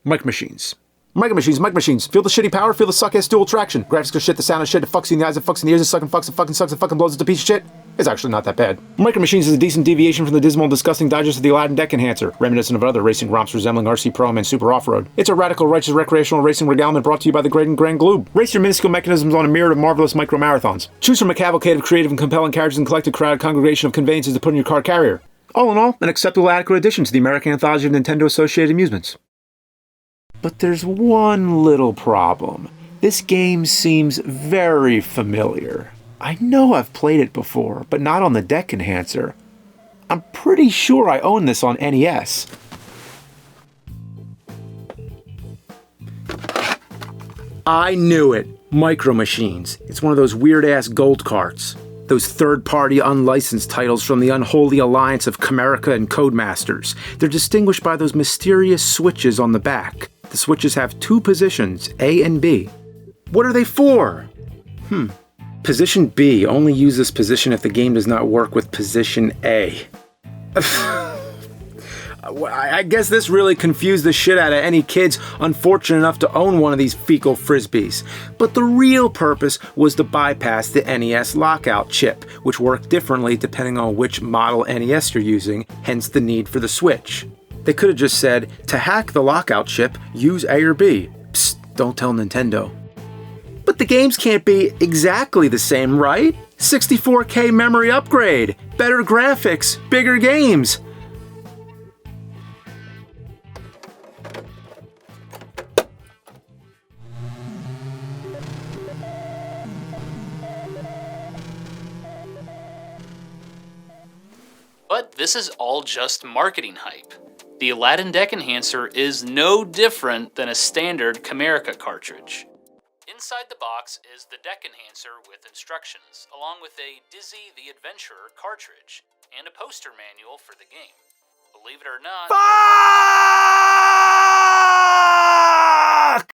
Micro Machines. Micro Machines. Feel the shitty power, feel the suck-ass dual traction. Graphics are shit, the sound is shit, it fucks you in the eyes, it fucks in the ears, it sucks, it fucking blows, it's a piece of shit. It's actually not that bad. Micro Machines is a decent deviation from the dismal and disgusting digest of the Aladdin Deck Enhancer, reminiscent of other racing romps resembling RC Pro-Am and Super Off-Road. It's a radical, righteous, recreational racing regalement brought to you by the Great and Grand Gloob. Race your minuscule mechanisms on a myriad of marvelous micro-marathons. Choose from a cavalcade of creative and compelling carriages and collected crowd congregation of conveyances to put in your car carrier. All in all, an acceptable adequate addition to the American anthology of Nintendo Associated Amusements. But there's one little problem. This game seems very familiar. I know I've played it before, but not on the Deck Enhancer. I'm pretty sure I own this on NES. I knew it! Micro Machines. It's one of those weird-ass gold carts. Those third-party unlicensed titles from the unholy alliance of Chimerica and Codemasters. They're distinguished by those mysterious switches on the back. The switches have 2 positions, A and B. What are they for? Position B. Only use this position if the game does not work with position A. I guess this really confused the shit out of any kids unfortunate enough to own one of these fecal frisbees. But the real purpose was to bypass the NES lockout chip, which worked differently depending on which model NES you're using, hence the need for the switch. They could have just said, to hack the lockout chip, use A or B. Psst, don't tell Nintendo. But the games can't be exactly the same, right? 64K memory upgrade, better graphics, bigger games. But this is all just marketing hype. The Aladdin Deck Enhancer is no different than a standard Chimerica cartridge. Inside the box is the Deck Enhancer with instructions, along with a Dizzy the Adventurer cartridge, and a poster manual for the game. Believe it or not... Fuck!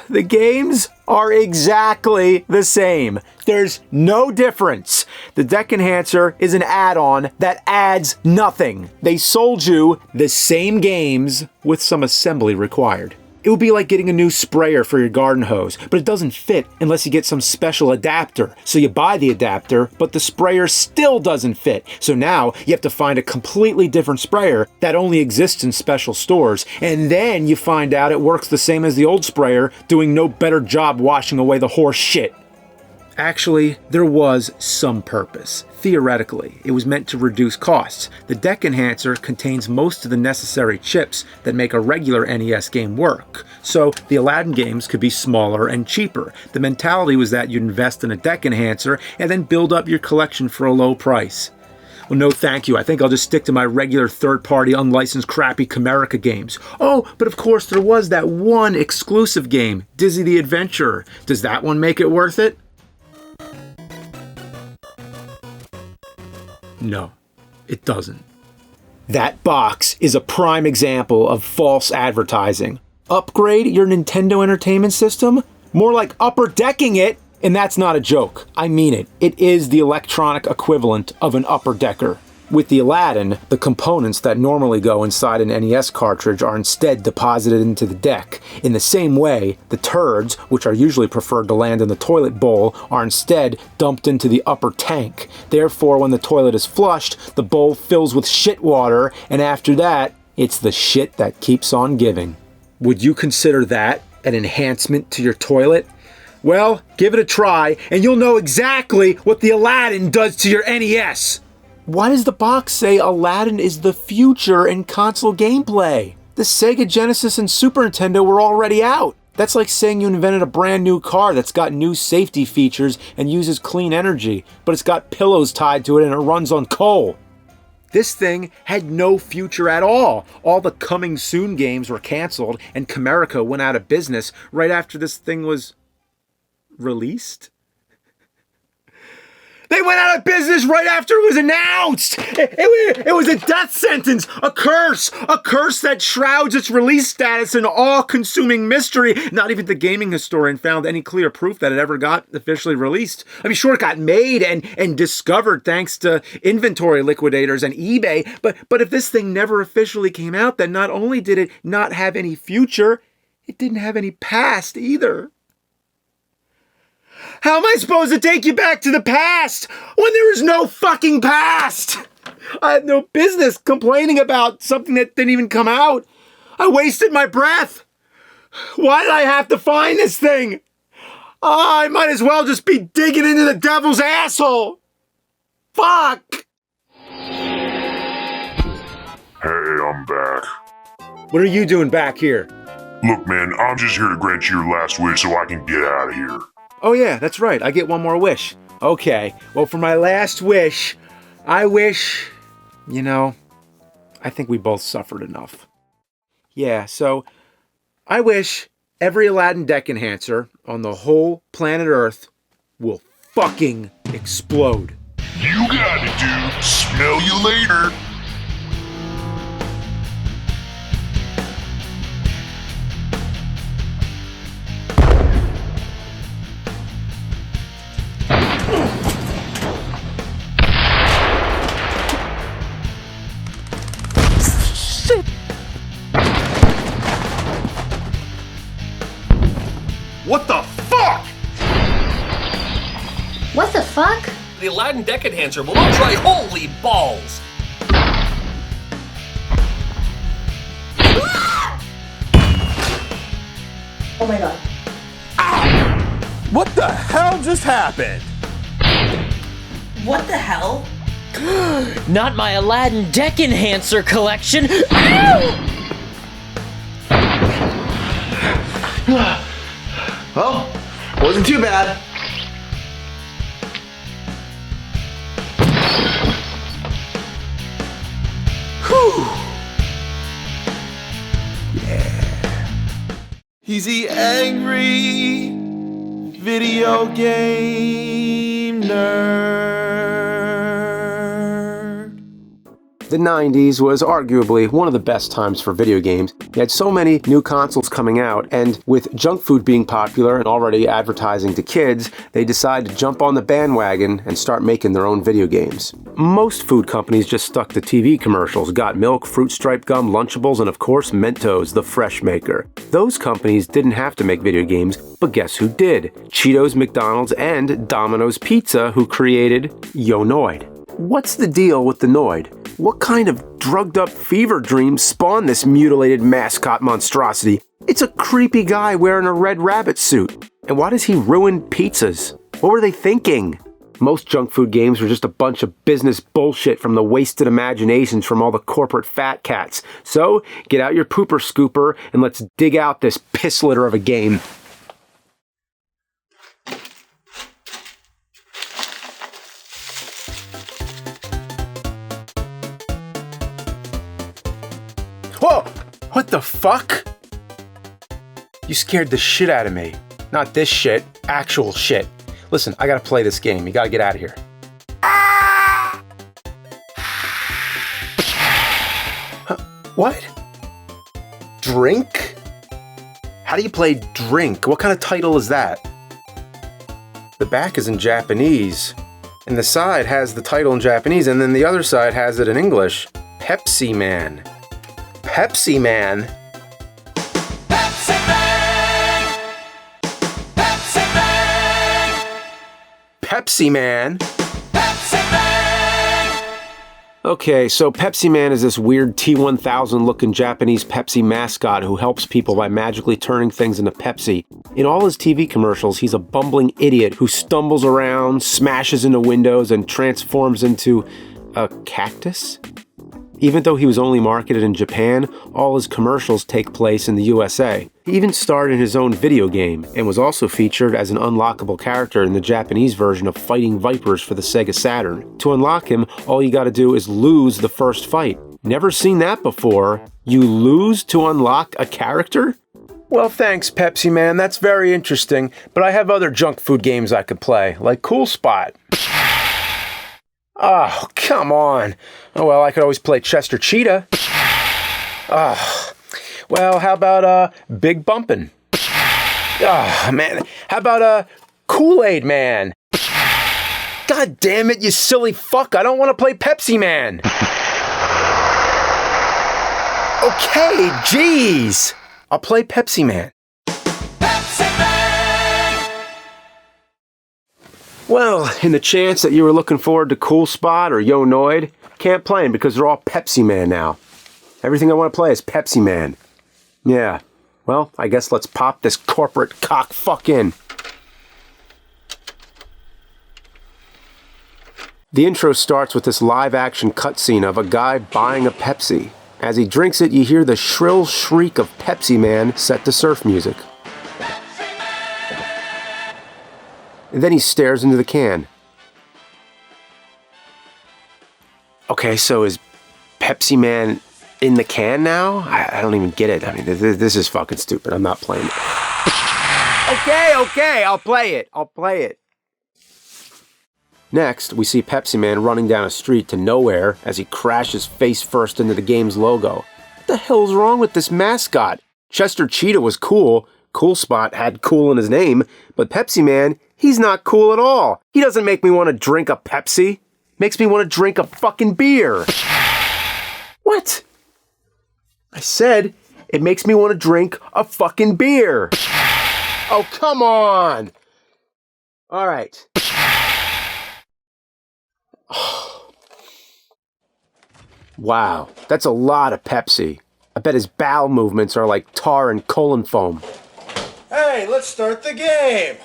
The games are exactly the same. There's no difference. The Deck Enhancer is an add-on that adds nothing. They sold you the same games with some assembly required. It would be like getting a new sprayer for your garden hose, but it doesn't fit unless you get some special adapter. So you buy the adapter, but the sprayer still doesn't fit. So now you have to find a completely different sprayer that only exists in special stores, and then you find out it works the same as the old sprayer, doing no better job washing away the horse shit. Actually, there was some purpose. Theoretically, it was meant to reduce costs. The Deck Enhancer contains most of the necessary chips that make a regular NES game work, so the Aladdin games could be smaller and cheaper. The mentality was that you'd invest in a Deck Enhancer and then build up your collection for a low price. Well, no thank you. I think I'll just stick to my regular third-party, unlicensed, crappy Chimerica games. Oh, but of course there was that one exclusive game, Dizzy the Adventurer. Does that one make it worth it? No, it doesn't. That box is a prime example of false advertising. Upgrade your Nintendo Entertainment System? More like upper decking it, and that's not a joke. I mean it. It is the electronic equivalent of an upper decker. With the Aladdin, the components that normally go inside an NES cartridge are instead deposited into the deck. In the same way, the turds, which are usually preferred to land in the toilet bowl, are instead dumped into the upper tank. Therefore, when the toilet is flushed, the bowl fills with shit water, and after that, it's the shit that keeps on giving. Would you consider that an enhancement to your toilet? Well, give it a try, and you'll know exactly what the Aladdin does to your NES! Why does the box say Aladdin is the future in console gameplay? The Sega Genesis and Super Nintendo were already out. That's like saying you invented a brand new car that's got new safety features and uses clean energy, but it's got pillows tied to it and it runs on coal. This thing had no future at all. All the coming soon games were canceled and Chimerica went out of business right after this thing was released. They went out of business right after it was announced! It was a death sentence, a curse that shrouds its release status in all-consuming mystery. Not even the gaming historian found any clear proof that it ever got officially released. I mean, sure, it got made and discovered thanks to inventory liquidators and eBay, but if this thing never officially came out, then not only did it not have any future, it didn't have any past either. How am I supposed to take you back to the past when there is no fucking past? I had no business complaining about something that didn't even come out. I wasted my breath. Why did I have to find this thing? I might as well just be digging into the devil's asshole. Fuck. Hey, I'm back. What are you doing back here? Look, man, I'm just here to grant you your last wish so I can get out of here. Oh yeah, that's right. I get one more wish. Okay, well for my last wish, I wish, I think we both suffered enough. Yeah, so I wish every Aladdin Deck Enhancer on the whole planet Earth will fucking explode. You got it, dude. Smell you later. What the fuck? What the fuck? The Aladdin Deck Enhancer will not try. Holy balls! Oh my god. What the hell just happened? What the hell? Not my Aladdin Deck Enhancer collection! Ow! Well, wasn't too bad. He's the angry video game nerd. The 90s was arguably one of the best times for video games. You had so many new consoles coming out, and with junk food being popular and already advertising to kids, they decided to jump on the bandwagon and start making their own video games. Most food companies just stuck to TV commercials, Got Milk, Fruit Stripe Gum, Lunchables, and of course Mentos, the fresh maker. Those companies didn't have to make video games, but guess who did? Cheetos, McDonald's, and Domino's Pizza, who created Yo-Noid. What's the deal with the Noid? What kind of drugged-up fever dream spawned this mutilated mascot monstrosity? It's a creepy guy wearing a red rabbit suit. And why does he ruin pizzas? What were they thinking? Most junk food games were just a bunch of business bullshit from the wasted imaginations from all the corporate fat cats. So, get out your pooper scooper and let's dig out this piss litter of a game. Whoa! What the fuck? You scared the shit out of me. Not this shit, actual shit. Listen, I gotta play this game. You gotta get out of here. Huh? What? Drink? How do you play Drink? What kind of title is that? The back is in Japanese, and the side has the title in Japanese, and then the other side has it in English. Pepsiman. Pepsiman? Pepsiman! Pepsiman! Pepsiman? Pepsiman! Okay, so Pepsiman is this weird T-1000 looking Japanese Pepsi mascot who helps people by magically turning things into Pepsi. In all his TV commercials, he's a bumbling idiot who stumbles around, smashes into windows, and transforms into a cactus? Even though he was only marketed in Japan, all his commercials take place in the USA. He even starred in his own video game, and was also featured as an unlockable character in the Japanese version of Fighting Vipers for the Sega Saturn. To unlock him, all you gotta do is lose the first fight. Never seen that before. You lose to unlock a character? Well, thanks, Pepsi Man. That's very interesting, but I have other junk food games I could play, like Cool Spot. Oh, come on. Oh, well, I could always play Chester Cheetah. Oh, well, how about, Big Bumpin'? Oh, man. How about, Kool-Aid Man? God damn it, you silly fuck. I don't want to play Pepsi Man. Okay, jeez. I'll play Pepsi Man. Well, in the chance that you were looking forward to Cool Spot or Yo-Noid, can't play them because they're all Pepsi Man now. Everything I want to play is Pepsi Man. Yeah, well, I guess let's pop this corporate cock fuck in. The intro starts with this live-action cutscene of a guy buying a Pepsi. As he drinks it, you hear the shrill shriek of Pepsi Man set to surf music. And then he stares into the can. Okay, so is Pepsi Man in the can now? I don't even get it. I mean, this is fucking stupid. I'm not playing it. Okay, I'll play it. Next, we see Pepsi Man running down a street to nowhere as he crashes face first into the game's logo. What the hell's wrong with this mascot? Chester Cheetah was cool. Cool Spot had cool in his name, but Pepsi Man, he's not cool at all. He doesn't make me want to drink a Pepsi. Makes me want to drink a fucking beer. What? I said it makes me want to drink a fucking beer. Oh, come on. All right. Wow, that's a lot of Pepsi. I bet his bowel movements are like tar and colon foam. Hey, let's start the game!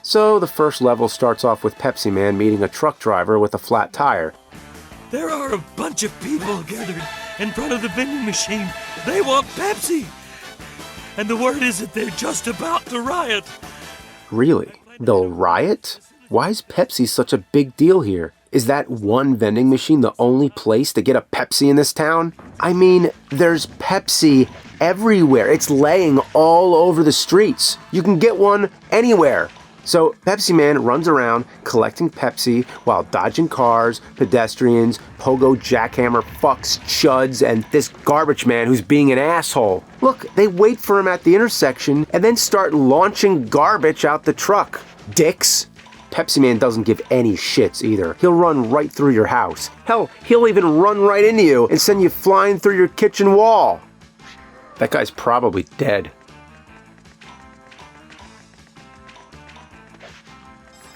So the first level starts off with Pepsi Man meeting a truck driver with a flat tire. There are a bunch of people gathered in front of the vending machine. They want Pepsi! And the word is that they're just about to riot. Really? They'll riot? Why is Pepsi such a big deal here? Is that one vending machine the only place to get a Pepsi in this town? I mean, there's Pepsi everywhere. It's laying all over the streets. You can get one anywhere. So Pepsi Man runs around collecting Pepsi while dodging cars, pedestrians, pogo jackhammer fucks, chuds, and this garbage man who's being an asshole. Look, they wait for him at the intersection and then start launching garbage out the truck. Dicks. Pepsi Man doesn't give any shits either. He'll run right through your house. Hell, he'll even run right into you and send you flying through your kitchen wall. That guy's probably dead.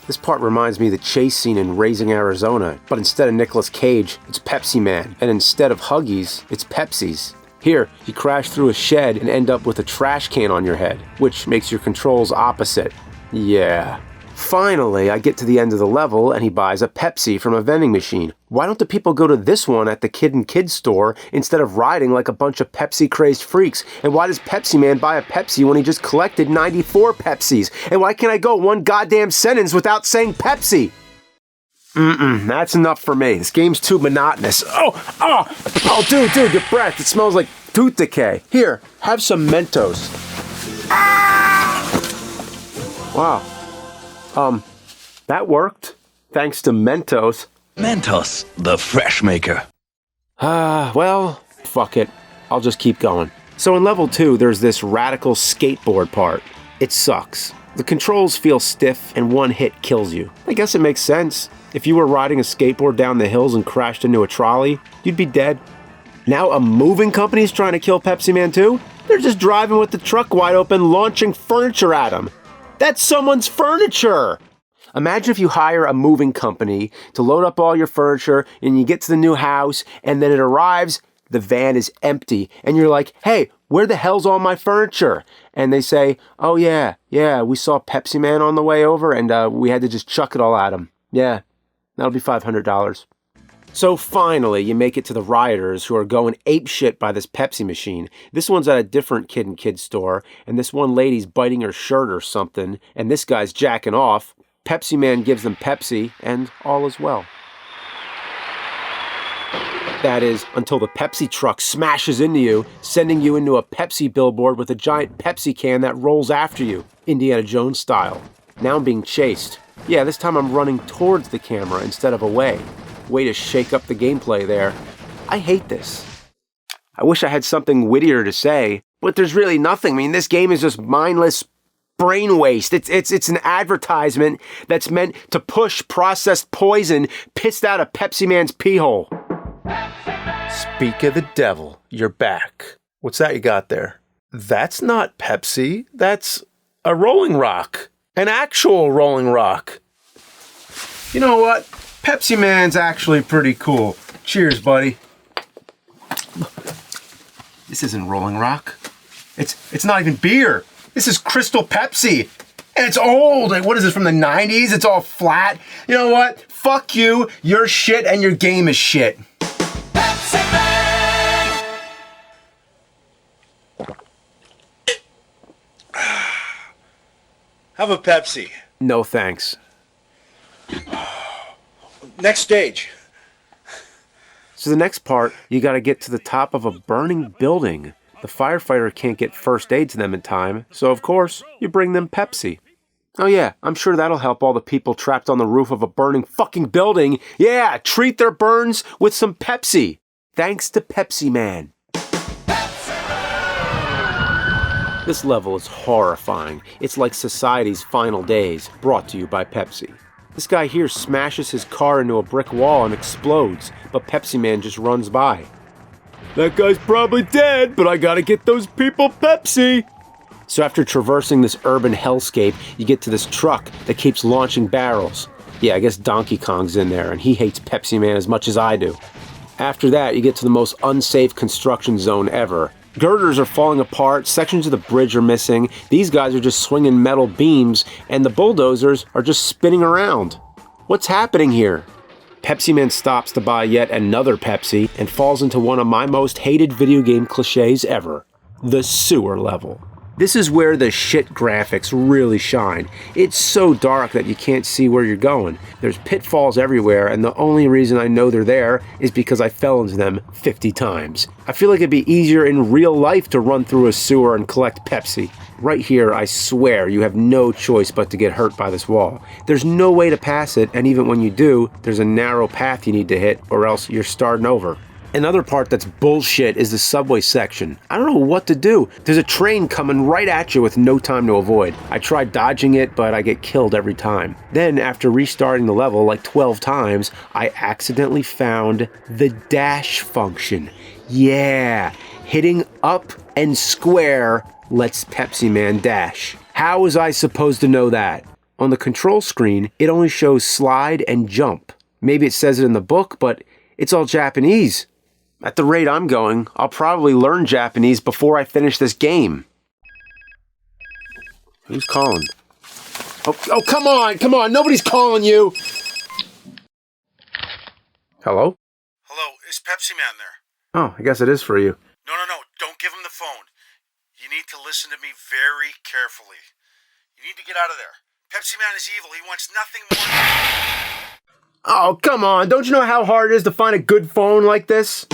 This part reminds me of the chase scene in Raising Arizona, but instead of Nicolas Cage, it's Pepsi Man, and instead of Huggies, it's Pepsi's. Here, you crash through a shed and end up with a trash can on your head, which makes your controls opposite. Yeah. Finally, I get to the end of the level and he buys a Pepsi from a vending machine. Why don't the people go to this one at the Kid and Kid store instead of riding like a bunch of Pepsi-crazed freaks? And why does Pepsi Man buy a Pepsi when he just collected 94 Pepsis? And why can't I go one goddamn sentence without saying Pepsi? That's enough for me. This game's too monotonous. Oh, dude, your breath. It smells like tooth decay. Here, have some Mentos. Wow. That worked. Thanks to Mentos. Mentos, the fresh maker. Well, fuck it. I'll just keep going. So in level 2, there's this radical skateboard part. It sucks. The controls feel stiff and one hit kills you. I guess it makes sense. If you were riding a skateboard down the hills and crashed into a trolley, you'd be dead. Now a moving company's trying to kill Pepsi Man too? They're just driving with the truck wide open, launching furniture at him. That's someone's furniture! Imagine if you hire a moving company to load up all your furniture and you get to the new house and then it arrives, the van is empty and you're like, hey, where the hell's all my furniture? And they say, oh yeah, we saw Pepsi Man on the way over and we had to just chuck it all at him. Yeah, that'll be $500. So finally, you make it to the rioters who are going apeshit by this Pepsi machine. This one's at a different Kid and Kid store, and this one lady's biting her shirt or something, and this guy's jacking off. Pepsi Man gives them Pepsi, and all is well. That is, until the Pepsi truck smashes into you, sending you into a Pepsi billboard with a giant Pepsi can that rolls after you, Indiana Jones style. Now I'm being chased. Yeah, this time I'm running towards the camera instead of away. Way to shake up the gameplay there. I hate this. I wish I had something wittier to say, but there's really nothing. I mean, this game is just mindless brain waste. It's an advertisement that's meant to push processed poison pissed out of Pepsi Man's pee hole. Speak of the devil, you're back. What's that you got there? That's not Pepsi. That's a Rolling Rock. An actual Rolling Rock. You know what? Pepsi Man's actually pretty cool. Cheers, buddy. This isn't Rolling Rock. It's not even beer. This is Crystal Pepsi. And it's old. Like, what is this, from the 90s? It's all flat. You know what? Fuck you. You're shit and your game is shit. Pepsi Man! Have a Pepsi. No thanks. Next stage. So the next part, you gotta get to the top of a burning building. The firefighter can't get first aid to them in time, so of course, you bring them Pepsi. Oh yeah, I'm sure that'll help all the people trapped on the roof of a burning fucking building. Yeah, treat their burns with some Pepsi. Thanks to Pepsi Man. This level is horrifying. It's like society's final days, brought to you by Pepsi. This guy here smashes his car into a brick wall and explodes, but Pepsi Man just runs by. That guy's probably dead, but I gotta get those people Pepsi! So after traversing this urban hellscape, you get to this truck that keeps launching barrels. Yeah, I guess Donkey Kong's in there, and he hates Pepsi Man as much as I do. After that, you get to the most unsafe construction zone ever. Girders are falling apart, sections of the bridge are missing, these guys are just swinging metal beams, and the bulldozers are just spinning around. What's happening here? Pepsi Man stops to buy yet another Pepsi and falls into one of my most hated video game cliches ever. The sewer level. This is where the shit graphics really shine. It's so dark that you can't see where you're going. There's pitfalls everywhere, and the only reason I know they're there is because I fell into them 50 times. I feel like it'd be easier in real life to run through a sewer and collect Pepsi. Right here, I swear, you have no choice but to get hurt by this wall. There's no way to pass it, and even when you do, there's a narrow path you need to hit, or else you're starting over. Another part that's bullshit is the subway section. I don't know what to do. There's a train coming right at you with no time to avoid. I tried dodging it, but I get killed every time. Then, after restarting the level like 12 times, I accidentally found the dash function. Yeah, hitting up and square lets Pepsiman dash. How was I supposed to know that? On the control screen, it only shows slide and jump. Maybe it says it in the book, but it's all Japanese. At the rate I'm going, I'll probably learn Japanese before I finish this game. Who's calling? Oh, come on, nobody's calling you! Hello? Hello, is Pepsiman there? Oh, I guess it is for you. No, don't give him the phone. You need to listen to me very carefully. You need to get out of there. Pepsiman is evil. He wants nothing more. Oh, come on, don't you know how hard it is to find a good phone like this?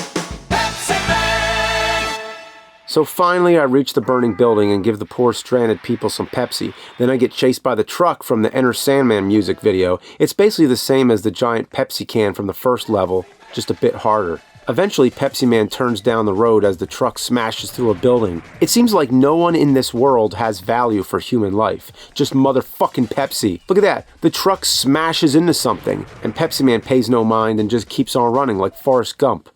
So finally I reach the burning building and give the poor stranded people some Pepsi. Then I get chased by the truck from the Enter Sandman music video. It's basically the same as the giant Pepsi can from the first level, just a bit harder. Eventually Pepsiman turns down the road as the truck smashes through a building. It seems like no one in this world has value for human life. Just motherfucking Pepsi. Look at that. The truck smashes into something, and Pepsiman pays no mind and just keeps on running like Forrest Gump.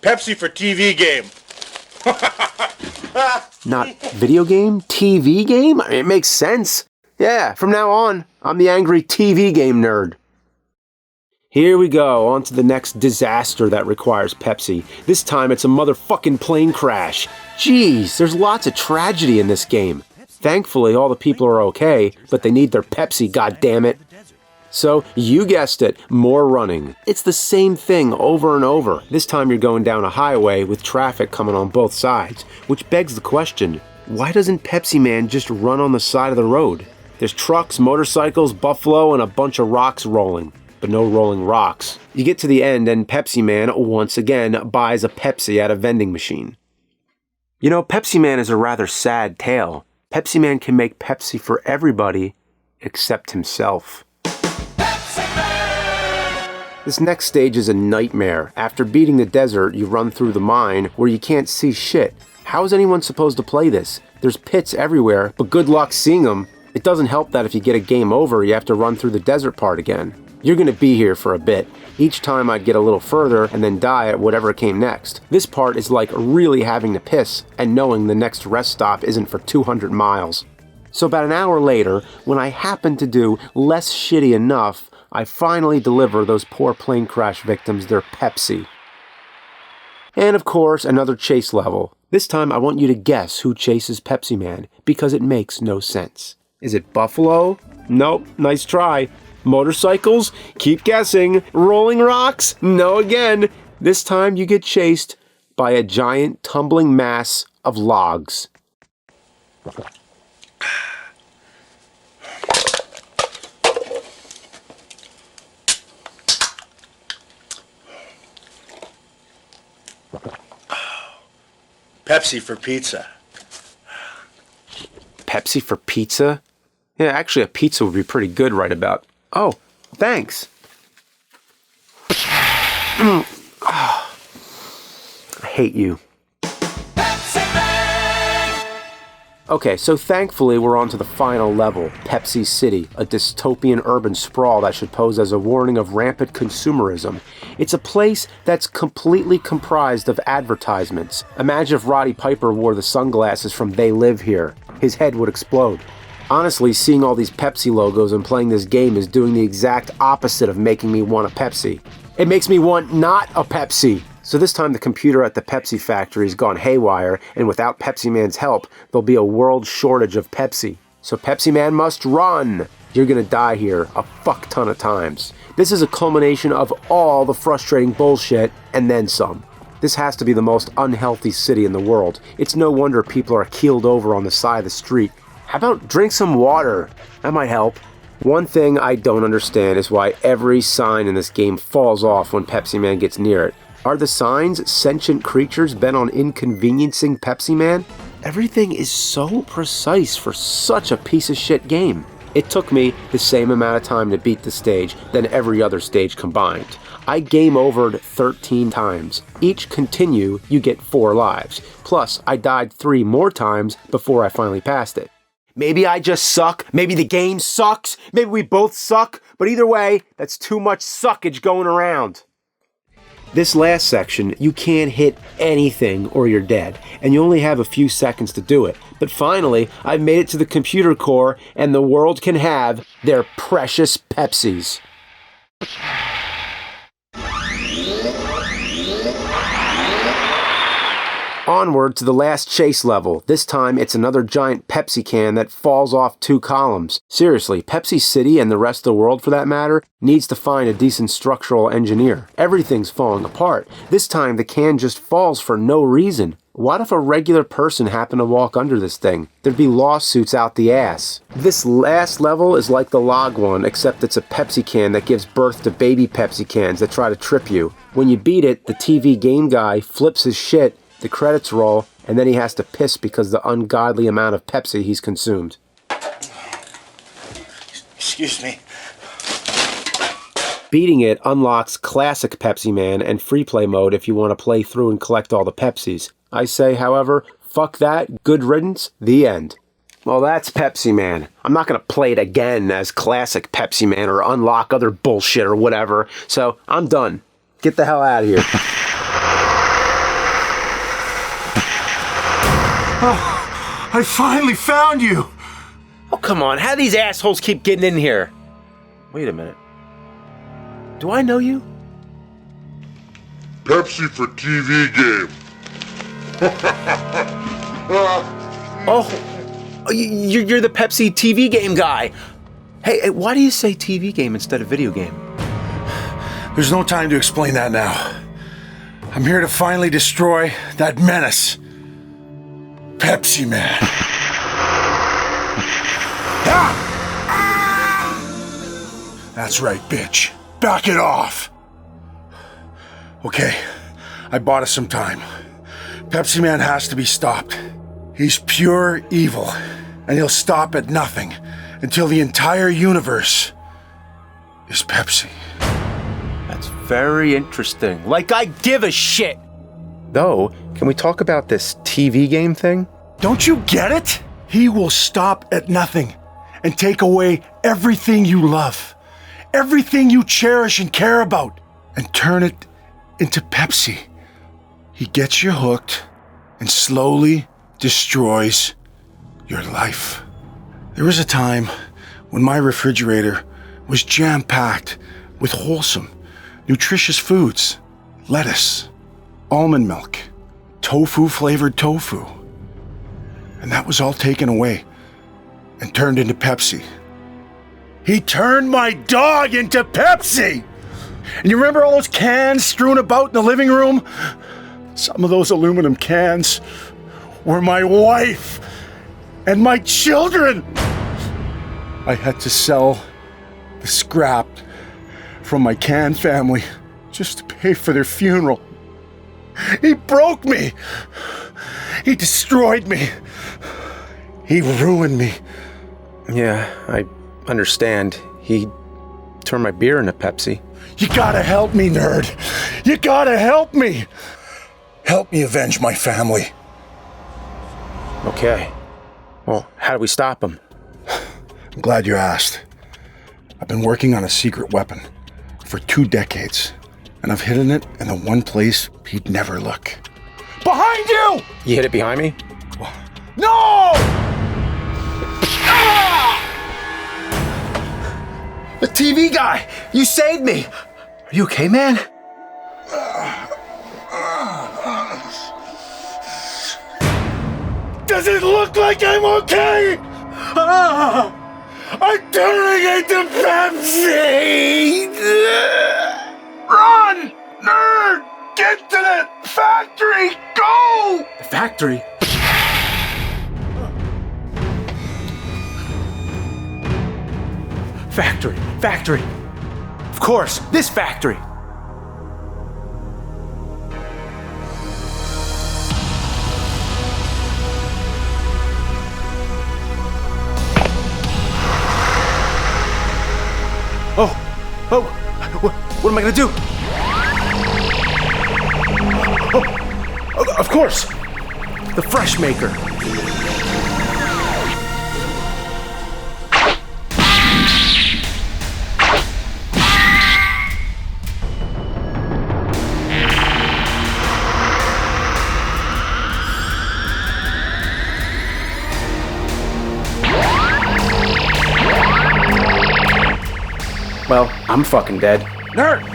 Pepsi for TV game. Not video game? TV game? It makes sense. Yeah, from now on, I'm the angry TV game nerd. Here we go, on to the next disaster that requires Pepsi. This time it's a motherfucking plane crash. Jeez, there's lots of tragedy in this game. Thankfully, all the people are okay, but they need their Pepsi, goddammit. So, you guessed it, more running. It's the same thing over and over. This time you're going down a highway with traffic coming on both sides, which begs the question, why doesn't Pepsiman just run on the side of the road? There's trucks, motorcycles, buffalo, and a bunch of rocks rolling, but no rolling rocks. You get to the end and Pepsiman, once again, buys a Pepsi at a vending machine. You know, Pepsiman is a rather sad tale. Pepsiman can make Pepsi for everybody except himself. This next stage is a nightmare. After beating the desert, you run through the mine where you can't see shit. How is anyone supposed to play this? There's pits everywhere, but good luck seeing them. It doesn't help that if you get a game over, you have to run through the desert part again. You're gonna be here for a bit. Each time I'd get a little further and then die at whatever came next. This part is like really having to piss and knowing the next rest stop isn't for 200 miles. So about an hour later, when I happen to do less shitty enough, I finally deliver those poor plane crash victims their Pepsi. And of course, another chase level. This time I want you to guess who chases Pepsiman, because it makes no sense. Is it Buffalo? Nope, nice try. Motorcycles? Keep guessing. Rolling rocks? No again. This time you get chased by a giant tumbling mass of logs. Pepsi for pizza. Pepsi for pizza? Yeah, actually a pizza would be pretty good right about. Oh, thanks. I hate you. Okay, so thankfully we're on to the final level, Pepsi City, a dystopian urban sprawl that should pose as a warning of rampant consumerism. It's a place that's completely comprised of advertisements. Imagine if Roddy Piper wore the sunglasses from They Live Here. His head would explode. Honestly, seeing all these Pepsi logos and playing this game is doing the exact opposite of making me want a Pepsi. It makes me want not a Pepsi. So this time the computer at the Pepsi factory has gone haywire, and without Pepsiman's help, there'll be a world shortage of Pepsi. So Pepsiman must run. You're gonna die here a fuck ton of times. This is a culmination of all the frustrating bullshit and then some. This has to be the most unhealthy city in the world. It's no wonder people are keeled over on the side of the street. How about drink some water? That might help. One thing I don't understand is why every sign in this game falls off when Pepsi Man gets near it. Are the signs sentient creatures bent on inconveniencing Pepsi Man? Everything is so precise for such a piece of shit game. It took me the same amount of time to beat the stage than every other stage combined. I game overed 13 times. Each continue, you get 4 lives. Plus, I died 3 more times before I finally passed it. Maybe I just suck, maybe the game sucks, maybe we both suck, but either way, that's too much suckage going around. This last section, you can't hit anything or you're dead, and you only have a few seconds to do it. But finally, I've made it to the computer core, and the world can have their precious Pepsis. Onward to the last chase level. This time, it's another giant Pepsi can that falls off 2 columns. Seriously, Pepsi City, and the rest of the world for that matter, needs to find a decent structural engineer. Everything's falling apart. This time, the can just falls for no reason. What if a regular person happened to walk under this thing? There'd be lawsuits out the ass. This last level is like the log one, except it's a Pepsi can that gives birth to baby Pepsi cans that try to trip you. When you beat it, the TV game guy flips his shit, the credits roll, and then he has to piss because of the ungodly amount of Pepsi he's consumed. Excuse me. Beating it unlocks Classic Pepsi Man and Free Play mode if you want to play through and collect all the Pepsis. I say, however, fuck that, good riddance, the end. Well, that's Pepsi Man. I'm not going to play it again as Classic Pepsi Man or unlock other bullshit or whatever, so I'm done. Get the hell out of here. Oh, I finally found you! Oh, come on. How do these assholes keep getting in here? Wait a minute. Do I know you? Pepsi for TV game. Oh, you're the Pepsi TV game guy. Hey, why do you say TV game instead of video game? There's no time to explain that now. I'm here to finally destroy that menace. Pepsi Man. That's right, bitch. Back it off. Okay, I bought us some time. Pepsi Man has to be stopped. He's pure evil, and he'll stop at nothing until the entire universe is Pepsi. That's very interesting. Like I give a shit! Though, can we talk about this TV game thing? Don't you get it? He will stop at nothing and take away everything you love, everything you cherish and care about, and turn it into Pepsi. He gets you hooked and slowly destroys your life. There was a time when my refrigerator was jam-packed with wholesome, nutritious foods, lettuce, almond milk, tofu-flavored tofu. And that was all taken away and turned into Pepsi. He turned my dog into Pepsi! And you remember all those cans strewn about in the living room? Some of those aluminum cans were my wife and my children. I had to sell the scrap from my can family just to pay for their funeral. He broke me. He destroyed me. He ruined me. Yeah, I understand. He turned my beer into Pepsi. You gotta help me, nerd. You gotta help me. Help me avenge my family. Okay. Well, how do we stop him? I'm glad you asked. I've been working on a secret weapon for 2 decades, and I've hidden it in the one place he'd never look. Behind you! You hid it behind me? No! Ah! The TV guy! You saved me! Are you okay, man? Does it look like I'm okay? Ah! I'm turning into Pepsi! Run! Nerd! Get to the factory! Go! The factory? Factory. Of course, this factory. Oh, what am I gonna do? Oh, of course, the Fresh Maker. Well, I'm fucking dead. Nerd!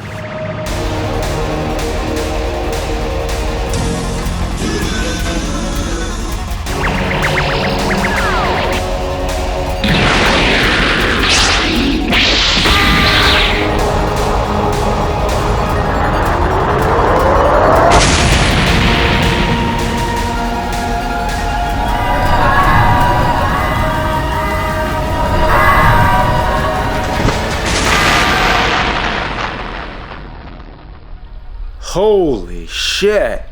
Holy shit.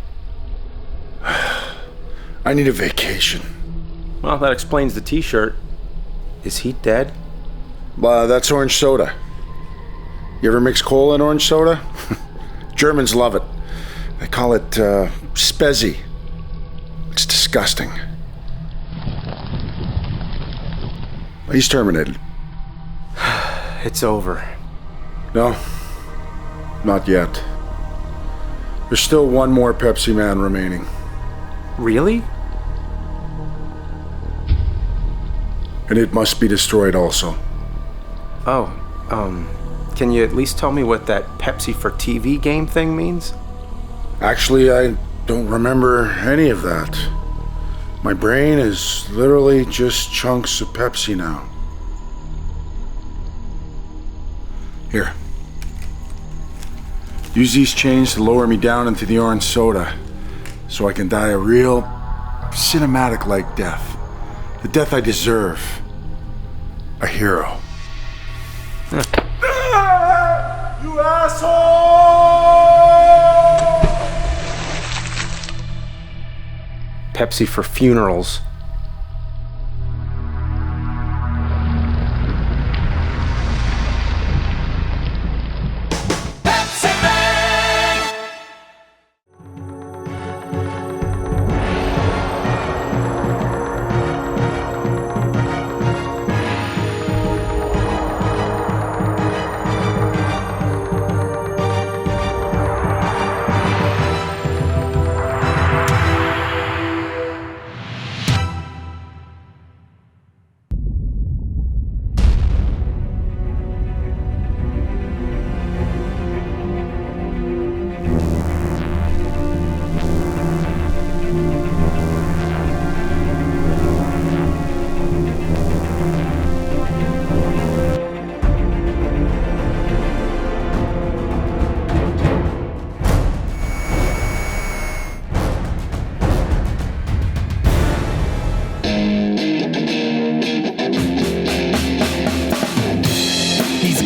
I need a vacation. Well, that explains the t-shirt. Is he dead? That's orange soda. You ever mix cola in orange soda? Germans love it. They call it spezi. It's disgusting. He's terminated. It's over. No, not yet. There's still one more Pepsi Man remaining. Really? And it must be destroyed also. Oh, can you at least tell me what that Pepsi for TV game thing means? Actually, I don't remember any of that. My brain is literally just chunks of Pepsi now. Here. Use these chains to lower me down into the orange soda so I can die a real cinematic-like death. The death I deserve. A hero. You asshole! Pepsi for funerals.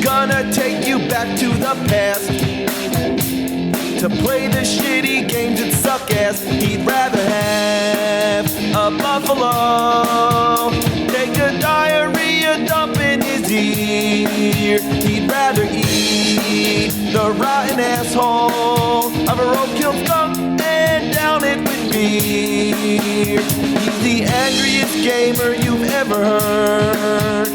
Gonna take you back to the past to play the shitty games that suck ass. He'd rather have a buffalo take a diarrhea dump in his ear. He'd rather eat the rotten asshole of a roadkill skunk and down it with beer. He's the angriest gamer you've ever heard.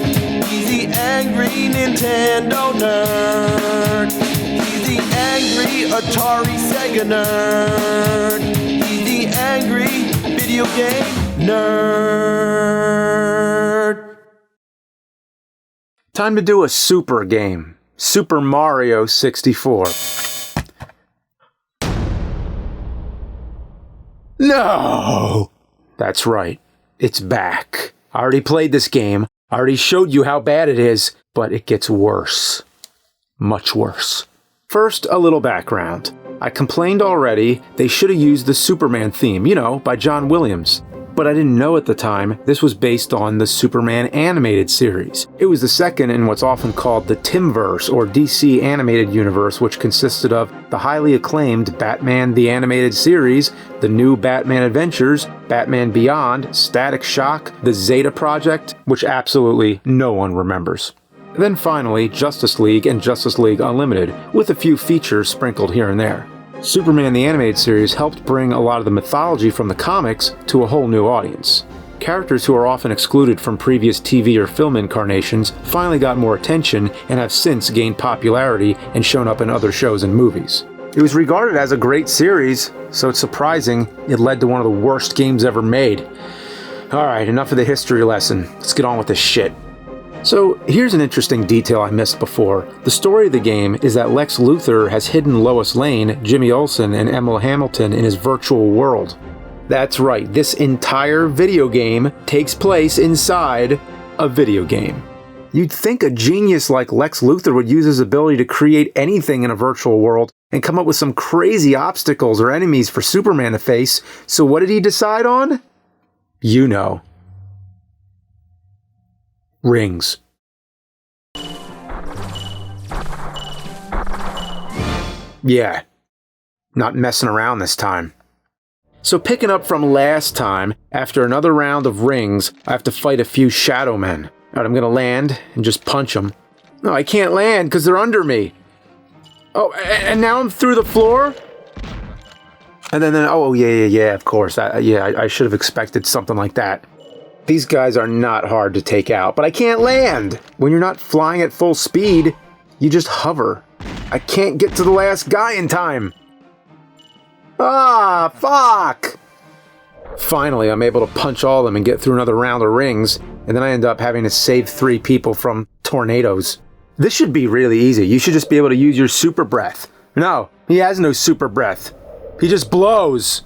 He's the angry Nintendo nerd. He's the angry Atari Sega nerd. He's the angry video game nerd. Time to do a super game. Super Mario 64. No! That's right. It's back. I already played this game. I already showed you how bad it is, but it gets worse. Much worse. First, a little background. I complained already they should have used the Superman theme, by John Williams. But I didn't know at the time this was based on the Superman animated series. It was the second in what's often called the Timverse, or DC animated universe, which consisted of the highly acclaimed Batman the Animated Series, the new Batman Adventures, Batman Beyond, Static Shock, the Zeta Project, which absolutely no one remembers. Then finally, Justice League and Justice League Unlimited, with a few features sprinkled here and there. Superman the Animated Series helped bring a lot of the mythology from the comics to a whole new audience. Characters who are often excluded from previous TV or film incarnations finally got more attention and have since gained popularity and shown up in other shows and movies. It was regarded as a great series, so it's surprising it led to one of the worst games ever made. Alright, enough of the history lesson. Let's get on with this shit. So, here's an interesting detail I missed before. The story of the game is that Lex Luthor has hidden Lois Lane, Jimmy Olsen, and Emma Hamilton in his virtual world. That's right, this entire video game takes place inside a video game. You'd think a genius like Lex Luthor would use his ability to create anything in a virtual world and come up with some crazy obstacles or enemies for Superman to face, so what did he decide on? You know. Rings. Yeah, not messing around this time. So picking up from last time, after another round of rings, I have to fight a few shadow men. Alright, I'm gonna land and just punch them. No, I can't land because they're under me. Oh, and now I'm through the floor? And then oh yeah, of course. I should have expected something like that. These guys are not hard to take out, but I can't land! When you're not flying at full speed, you just hover. I can't get to the last guy in time! Ah, fuck! Finally, I'm able to punch all of them and get through another round of rings, and then I end up having to save 3 people from tornadoes. This should be really easy. You should just be able to use your super breath. No, he has no super breath. He just blows.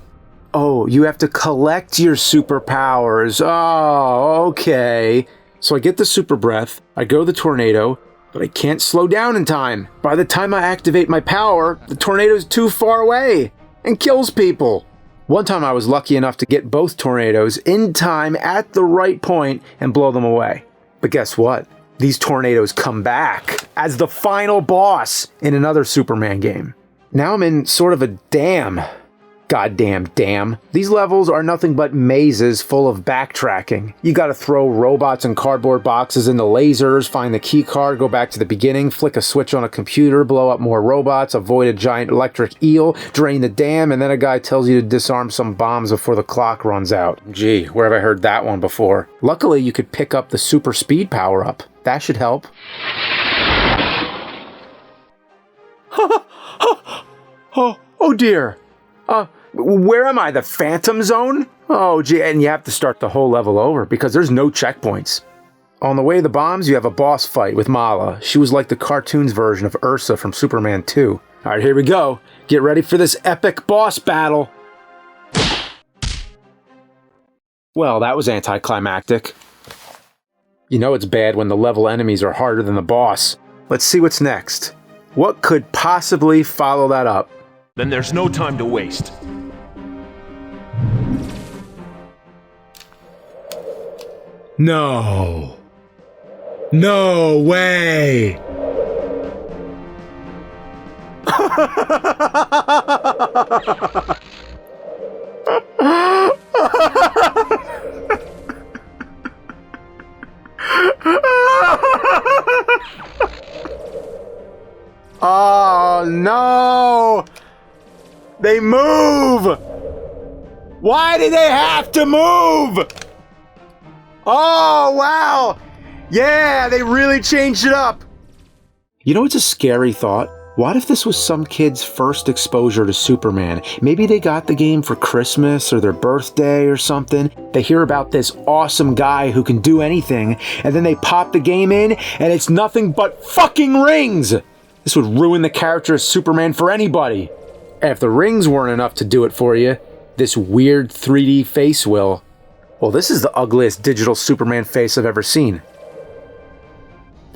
Oh, you have to collect your superpowers. Oh, okay. So I get the super breath, I go the tornado, but I can't slow down in time. By the time I activate my power, the tornado's too far away and kills people. One time I was lucky enough to get both tornadoes in time at the right point and blow them away. But guess what? These tornadoes come back as the final boss in another Superman game. Now I'm in sort of a dam. Goddamn dam. These levels are nothing but mazes full of backtracking. You gotta throw robots and cardboard boxes into lasers, find the key card, go back to the beginning, flick a switch on a computer, blow up more robots, avoid a giant electric eel, drain the dam, and then a guy tells you to disarm some bombs before the clock runs out. Gee, where have I heard that one before? Luckily, you could pick up the super speed power-up. That should help. Oh dear. Where am I? The Phantom Zone? Oh, gee, and you have to start the whole level over because there's no checkpoints. On the way to the bombs, you have a boss fight with Mala. She was like the cartoons version of Ursa from Superman 2. Alright, here we go. Get ready for this epic boss battle. Well, that was anticlimactic. You know it's bad when the level enemies are harder than the boss. Let's see what's next. What could possibly follow that up? Then there's no time to waste. No. No way. Oh no. They move! Why do they have to move? Oh, wow! Yeah, they really changed it up! You know, it's a scary thought. What if this was some kid's first exposure to Superman? Maybe they got the game for Christmas or their birthday or something. They hear about this awesome guy who can do anything, and then they pop the game in, and it's nothing but fucking rings! This would ruin the character of Superman for anybody. And if the rings weren't enough to do it for you, this weird 3D face will. Well, this is the ugliest digital Superman face I've ever seen.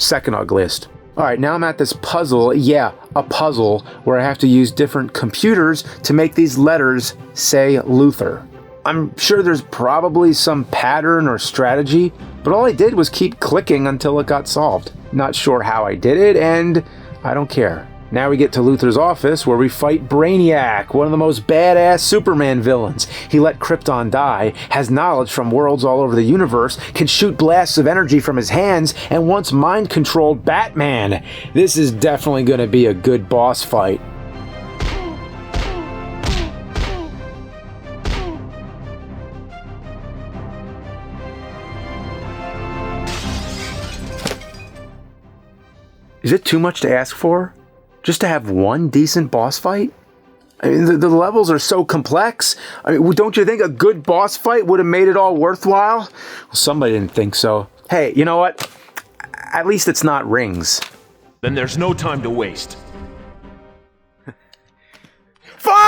second ugliest. Alright, now I'm at this puzzle. Yeah, a puzzle where I have to use different computers to make these letters say Luther. I'm sure there's probably some pattern or strategy, but all I did was keep clicking until it got solved. Not sure how I did it, and I don't care. Now we get to Luther's office where we fight Brainiac, one of the most badass Superman villains. He let Krypton die, has knowledge from worlds all over the universe, can shoot blasts of energy from his hands, and once mind-controlled Batman. This is definitely going to be a good boss fight. Is it too much to ask for? Just to have one decent boss fight? I mean, the levels are so complex. I mean, don't you think a good boss fight would have made it all worthwhile? Well, somebody didn't think so. Hey, you know what? At least it's not rings. Then there's no time to waste. Fuck!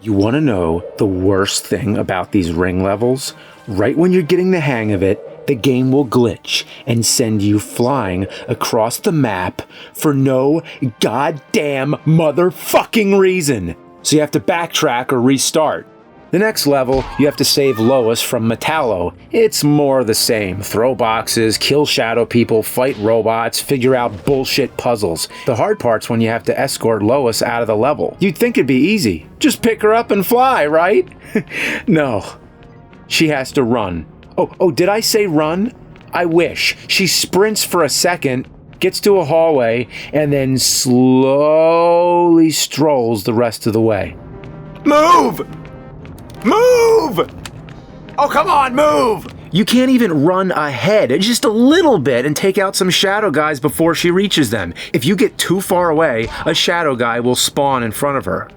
You want to know the worst thing about these ring levels? Right when you're getting the hang of it, the game will glitch and send you flying across the map for no goddamn motherfucking reason. So you have to backtrack or restart. The next level, you have to save Lois from Metallo. It's more the same. Throw boxes, kill shadow people, fight robots, figure out bullshit puzzles. The hard part's when you have to escort Lois out of the level. You'd think it'd be easy. Just pick her up and fly, right? No. She has to run. Oh, did I say run? I wish. She sprints for a second, gets to a hallway, and then slowly strolls the rest of the way. Move! Move! Oh, come on, move! You can't even run ahead just a little bit and take out some shadow guys before she reaches them. If you get too far away, a shadow guy will spawn in front of her.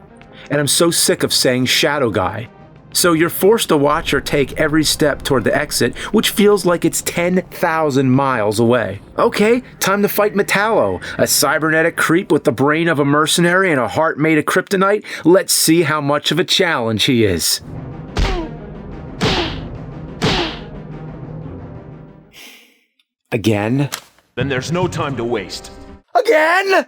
And I'm so sick of saying shadow guy. So you're forced to watch her take every step toward the exit, which feels like it's 10,000 miles away. Okay, time to fight Metallo, a cybernetic creep with the brain of a mercenary and a heart made of kryptonite. Let's see how much of a challenge he is. Again? Then there's no time to waste. Again?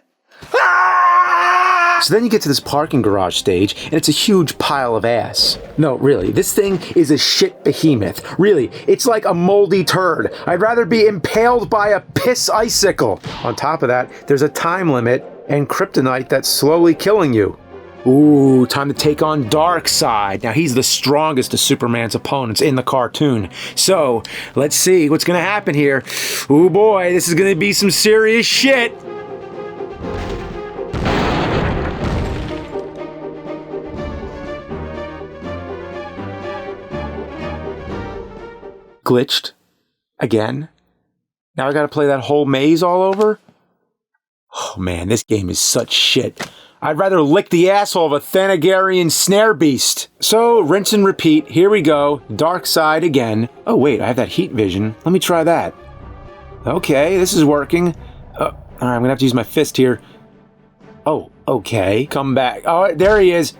So then you get to this parking garage stage, and it's a huge pile of ass. No, really, this thing is a shit behemoth. Really, it's like a moldy turd. I'd rather be impaled by a piss icicle. On top of that, there's a time limit and kryptonite that's slowly killing you. Ooh, time to take on Darkseid. Now, he's the strongest of Superman's opponents in the cartoon. So, let's see what's gonna happen here. Ooh boy, this is gonna be some serious shit. Glitched. Again. Now I gotta play that whole maze all over? Oh man, this game is such shit. I'd rather lick the asshole of a Thanagarian snare beast. So, rinse and repeat. Here we go. Darkseid again. Oh wait, I have that heat vision. Let me try that. Okay, this is working. Alright, I'm gonna have to use my fist here. Oh, okay. Come back. Oh, there he is.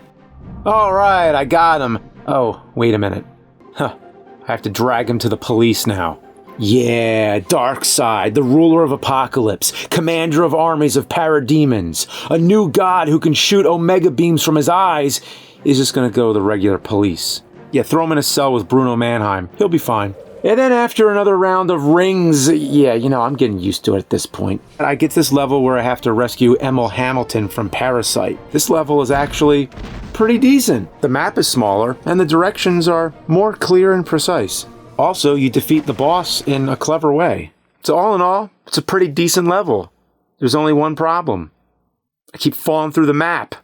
Alright, I got him. Oh, wait a minute. Huh. I have to drag him to the police now. Yeah, Darkseid, the ruler of Apocalypse, commander of armies of parademons, a new god who can shoot omega beams from his eyes, is just gonna go to the regular police. Yeah, throw him in a cell with Bruno Mannheim. He'll be fine. And then after another round of rings, yeah, you know, I'm getting used to it at this point. I get this level where I have to rescue Emil Hamilton from Parasite. This level is actually pretty decent. The map is smaller, and the directions are more clear and precise. Also, you defeat the boss in a clever way. So all in all, it's a pretty decent level. There's only one problem. I keep falling through the map.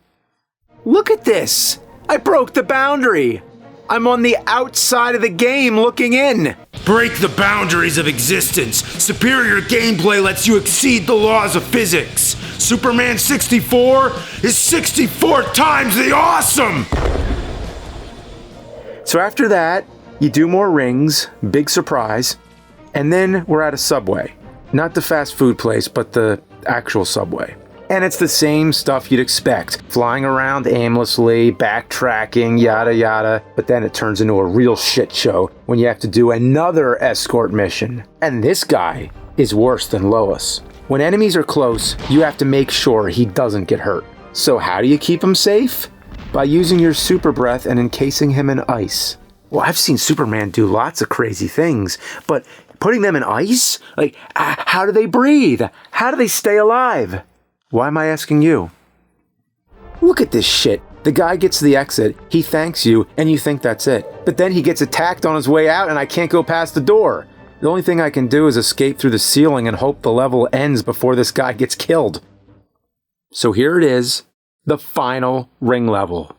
Look at this! I broke the boundary! I'm on the outside of the game looking in! Break the boundaries of existence! Superior gameplay lets you exceed the laws of physics! Superman 64 is 64 times the awesome! So after that, you do more rings, big surprise, and then we're at a Subway. Not the fast food place, but the actual Subway. And it's the same stuff you'd expect. Flying around aimlessly, backtracking, yada yada. But then it turns into a real shit show when you have to do another escort mission. And this guy is worse than Lois. When enemies are close, you have to make sure he doesn't get hurt. So how do you keep him safe? By using your super breath and encasing him in ice. Well, I've seen Superman do lots of crazy things, but putting them in ice? Like, how do they breathe? How do they stay alive? Why am I asking you? Look at this shit. The guy gets to the exit, he thanks you, and you think that's it. But then he gets attacked on his way out and I can't go past the door. The only thing I can do is escape through the ceiling and hope the level ends before this guy gets killed. So here it is, the final ring level.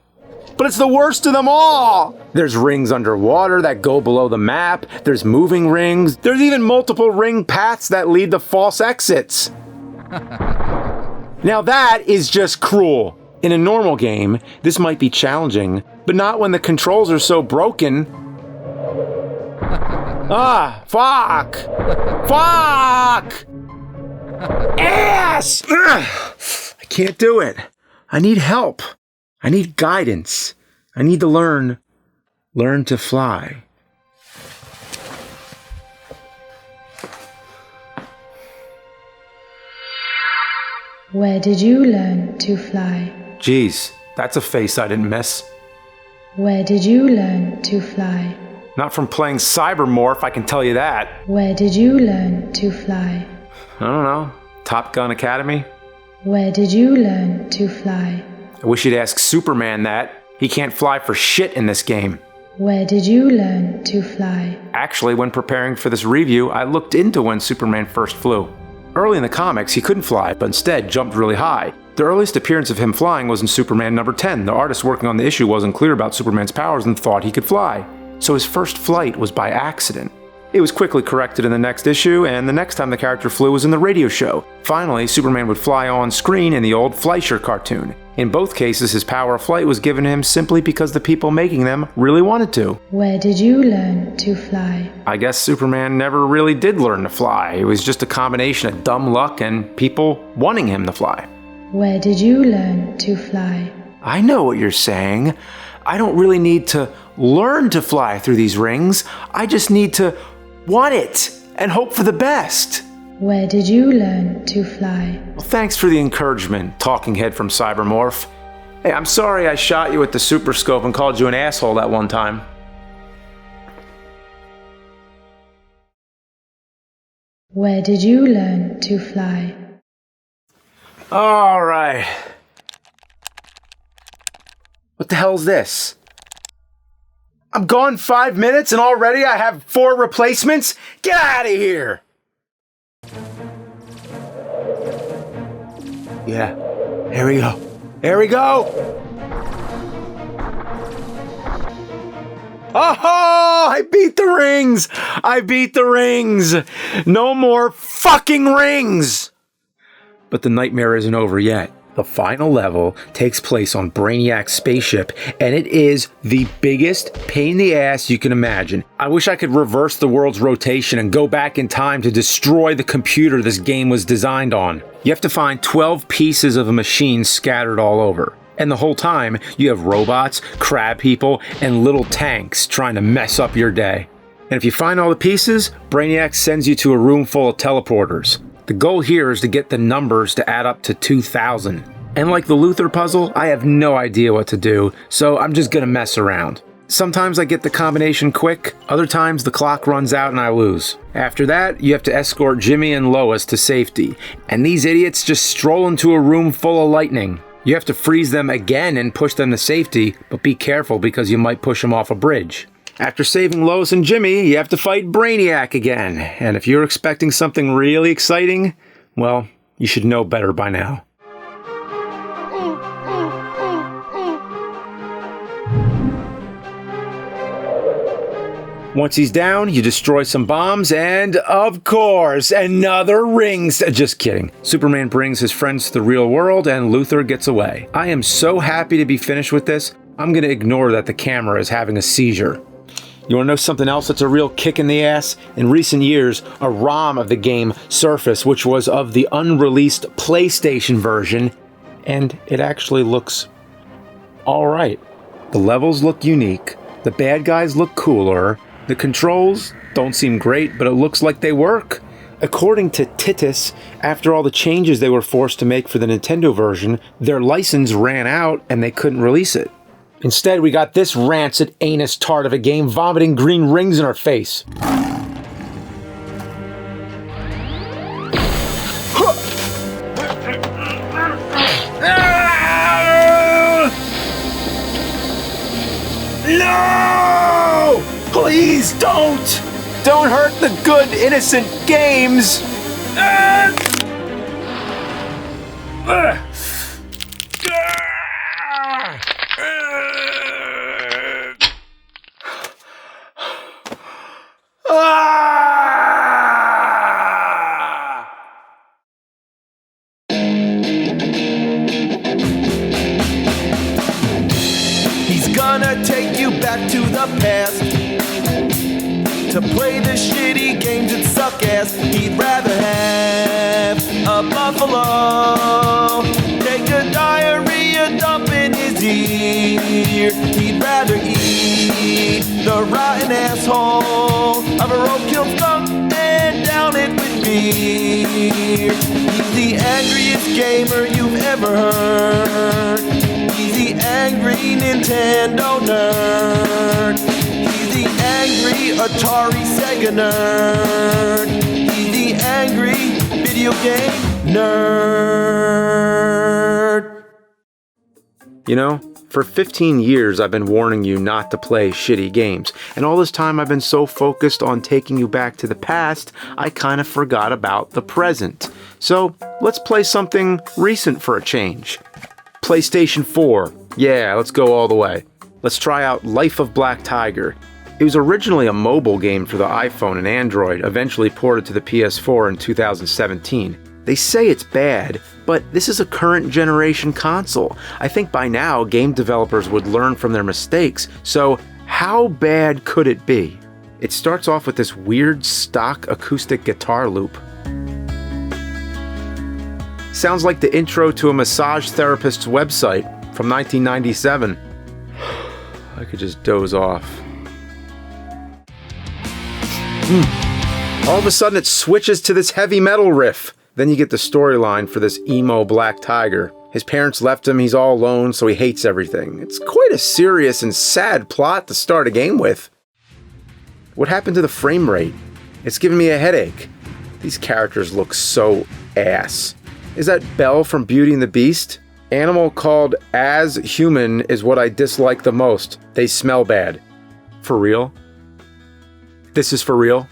But it's the worst of them all! There's rings underwater that go below the map, there's moving rings, there's even multiple ring paths that lead to false exits. Now that is just cruel. In a normal game, this might be challenging, but not when the controls are so broken. Fuck! Fuck! Ass! I can't do it. I need help. I need guidance. I need to learn to fly. Where did you learn to fly? Jeez, that's a face I didn't miss. Where did you learn to fly? Not from playing Cybermorph, I can tell you that. Where did you learn to fly? I don't know. Top Gun Academy? Where did you learn to fly? I wish you'd ask Superman that. He can't fly for shit in this game. Where did you learn to fly? Actually, when preparing for this review, I looked into when Superman first flew. Early in the comics, he couldn't fly, but instead jumped really high. The earliest appearance of him flying was in Superman number 10. The artist working on the issue wasn't clear about Superman's powers and thought he could fly. So his first flight was by accident. It was quickly corrected in the next issue, and the next time the character flew was in the radio show. Finally, Superman would fly on screen in the old Fleischer cartoon. In both cases, his power of flight was given to him simply because the people making them really wanted to. Where did you learn to fly? I guess Superman never really did learn to fly. It was just a combination of dumb luck and people wanting him to fly. Where did you learn to fly? I know what you're saying. I don't really need to learn to fly through these rings. I just need to want it and hope for the best. Where did you learn to fly? Well, thanks for the encouragement, talking head from Cybermorph. Hey, I'm sorry I shot you with the super scope and called you an asshole that one time. Where did you learn to fly? All right. What the hell's this? I'm gone 5 minutes and already I have 4 replacements? Get out of here! Yeah, here we go. Here we go! Oh, I beat the rings! I beat the rings! No more fucking rings! But the nightmare isn't over yet. The final level takes place on Brainiac's spaceship, and it is the biggest pain in the ass you can imagine. I wish I could reverse the world's rotation and go back in time to destroy the computer this game was designed on. You have to find 12 pieces of a machine scattered all over. And the whole time, you have robots, crab people, and little tanks trying to mess up your day. And if you find all the pieces, Brainiac sends you to a room full of teleporters. The goal here is to get the numbers to add up to 2,000. And like the Luthor puzzle, I have no idea what to do, so I'm just gonna mess around. Sometimes I get the combination quick, other times the clock runs out and I lose. After that, you have to escort Jimmy and Lois to safety, and these idiots just stroll into a room full of lightning. You have to freeze them again and push them to safety, but be careful because you might push them off a bridge. After saving Lois and Jimmy, you have to fight Brainiac again, and if you're expecting something really exciting, well, you should know better by now. Once he's down, you destroy some bombs, and of course, another ring. Just kidding. Superman brings his friends to the real world, and Luthor gets away. I am so happy to be finished with this, I'm gonna ignore that the camera is having a seizure. You wanna know something else that's a real kick in the ass? In recent years, a ROM of the game surfaced, which was of the unreleased PlayStation version, and it actually looks alright. The levels look unique, the bad guys look cooler, the controls don't seem great, but it looks like they work. According to Titus, after all the changes they were forced to make for the Nintendo version, their license ran out and they couldn't release it. Instead, we got this rancid anus tart of a game vomiting green rings in our face. No! Please don't! Don't hurt the good, innocent games! He's gonna take you back to the past to play the shitty games that suck ass. He'd rather have a buffalo take a diarrhea dump in his ear. He'd rather eat the rotten asshole of a roadkill skunk and down it with beer. He's the angriest gamer you've ever heard. He's the angry Nintendo nerd. He's the angry Atari Sega nerd. He's the angry video game nerd. You know, for 15 years I've been warning you not to play shitty games, and all this time I've been so focused on taking you back to the past, I kind of forgot about the present. So, let's play something recent for a change. PlayStation 4. Yeah, let's go all the way. Let's try out Life of Black Tiger. It was originally a mobile game for the iPhone and Android, eventually ported to the PS4 in 2017. They say it's bad, but this is a current generation console. I think by now game developers would learn from their mistakes, so how bad could it be? It starts off with this weird stock acoustic guitar loop. Sounds like the intro to a massage therapist's website from 1997. I could just doze off. All of a sudden it switches to this heavy metal riff. Then you get the storyline for this emo black tiger. His parents left him, he's all alone, so he hates everything. It's quite a serious and sad plot to start a game with. What happened to the frame rate? It's giving me a headache. These characters look so ass. Is that Belle from Beauty and the Beast? Animal called as human is what I dislike the most. They smell bad. For real? This is for real?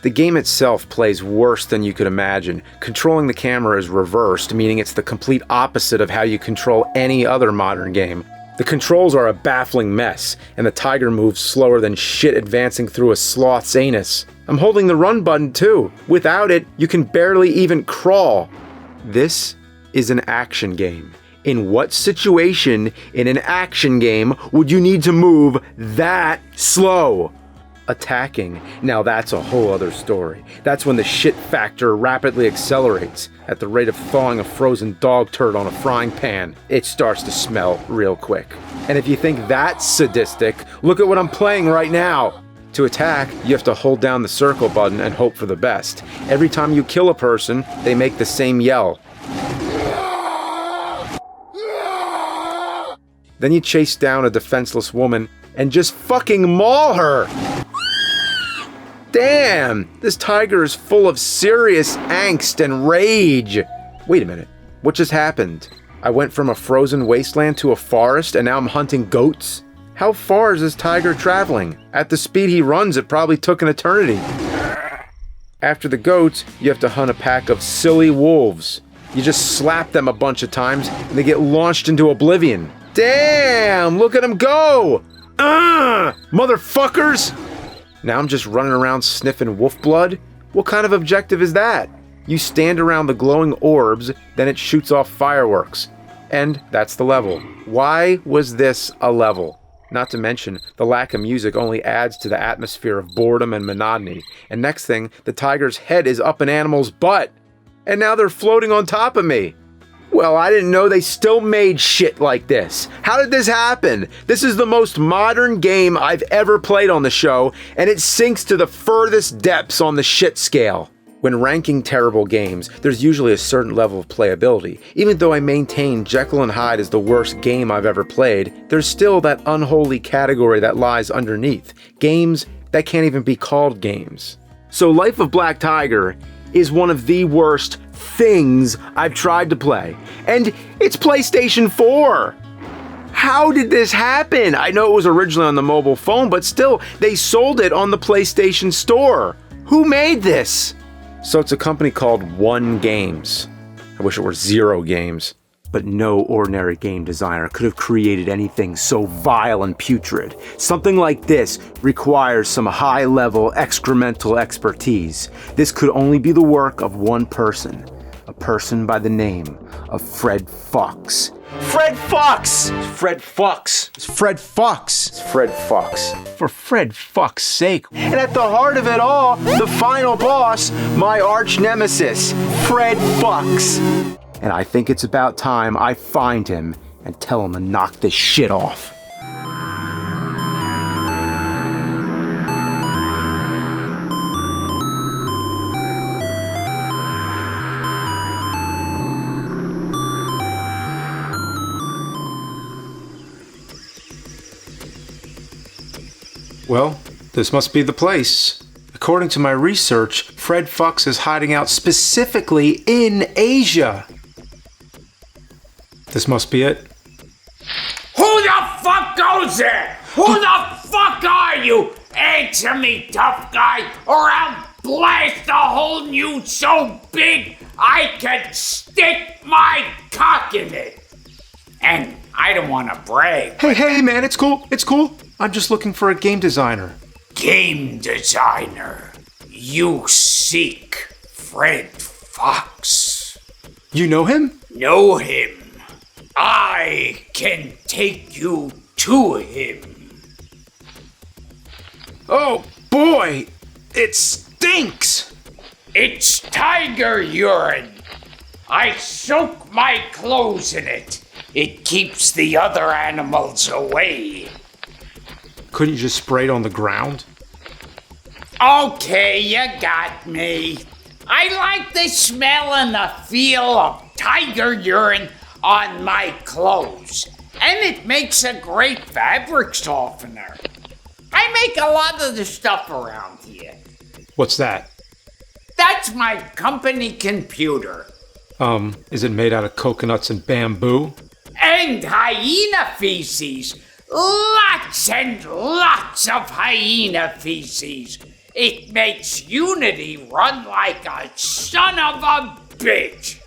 The game itself plays worse than you could imagine. Controlling the camera is reversed, meaning it's the complete opposite of how you control any other modern game. The controls are a baffling mess, and the tiger moves slower than shit advancing through a sloth's anus. I'm holding the run button too. Without it, you can barely even crawl. This is an action game. In what situation in an action game would you need to move that slow? Attacking, now that's a whole other story. That's when the shit factor rapidly accelerates. At the rate of thawing a frozen dog turd on a frying pan, it starts to smell real quick. And if you think that's sadistic, look at what I'm playing right now. To attack, you have to hold down the circle button and hope for the best. Every time you kill a person, they make the same yell. Then you chase down a defenseless woman and just fucking maul her! Damn! This tiger is full of serious angst and rage! Wait a minute, what just happened? I went from a frozen wasteland to a forest and now I'm hunting goats? How far is this tiger traveling? At the speed he runs, it probably took an eternity. After the goats, you have to hunt a pack of silly wolves. You just slap them a bunch of times and they get launched into oblivion. Damn! Look at them go! Motherfuckers! Now I'm just running around sniffing wolf blood? What kind of objective is that? You stand around the glowing orbs, then it shoots off fireworks. And that's the level. Why was this a level? Not to mention, the lack of music only adds to the atmosphere of boredom and monotony. And next thing, the tiger's head is up an animal's butt. And now they're floating on top of me. Well, I didn't know they still made shit like this. How did this happen? This is the most modern game I've ever played on the show, and it sinks to the furthest depths on the shit scale. When ranking terrible games, there's usually a certain level of playability. Even though I maintain Jekyll and Hyde is the worst game I've ever played, there's still that unholy category that lies underneath. Games that can't even be called games. So Life of Black Tiger is one of the worst things I've tried to play. And it's PlayStation 4! How did this happen? I know it was originally on the mobile phone, but still, they sold it on the PlayStation Store. Who made this? So it's a company called One Games. I wish it were Zero Games. But no ordinary game designer could have created anything so vile and putrid. Something like this requires some high-level excremental expertise. This could only be the work of one person. A person by the name of Fred Fox. Fred Fox! Fred Fox. It's Fred Fox. It's Fred Fox. For Fred Fox's sake. And at the heart of it all, the final boss, my arch nemesis, Fred Fox. And I think it's about time I find him and tell him to knock this shit off. Well, this must be the place. According to my research, Fred Fox is hiding out specifically in Asia. This must be it. Who the fuck goes there? Who the fuck are you? Answer me, tough guy, or I'll blast a hole in you so big I could stick my cock in it. And I don't want to brag. Hey, man, it's cool. It's cool. I'm just looking for a game designer. Game designer. You seek Fred Fox. You know him? Know him. I can take you to him. Oh, boy! It stinks! It's tiger urine. I soak my clothes in it. It keeps the other animals away. Couldn't you just spray it on the ground? Okay, you got me. I like the smell and the feel of tiger urine on my clothes, and it makes a great fabric softener. I make a lot of the stuff around here. What's that? That's my company computer. Is it made out of coconuts and bamboo? And hyena feces. Lots and lots of hyena feces. It makes Unity run like a son of a bitch.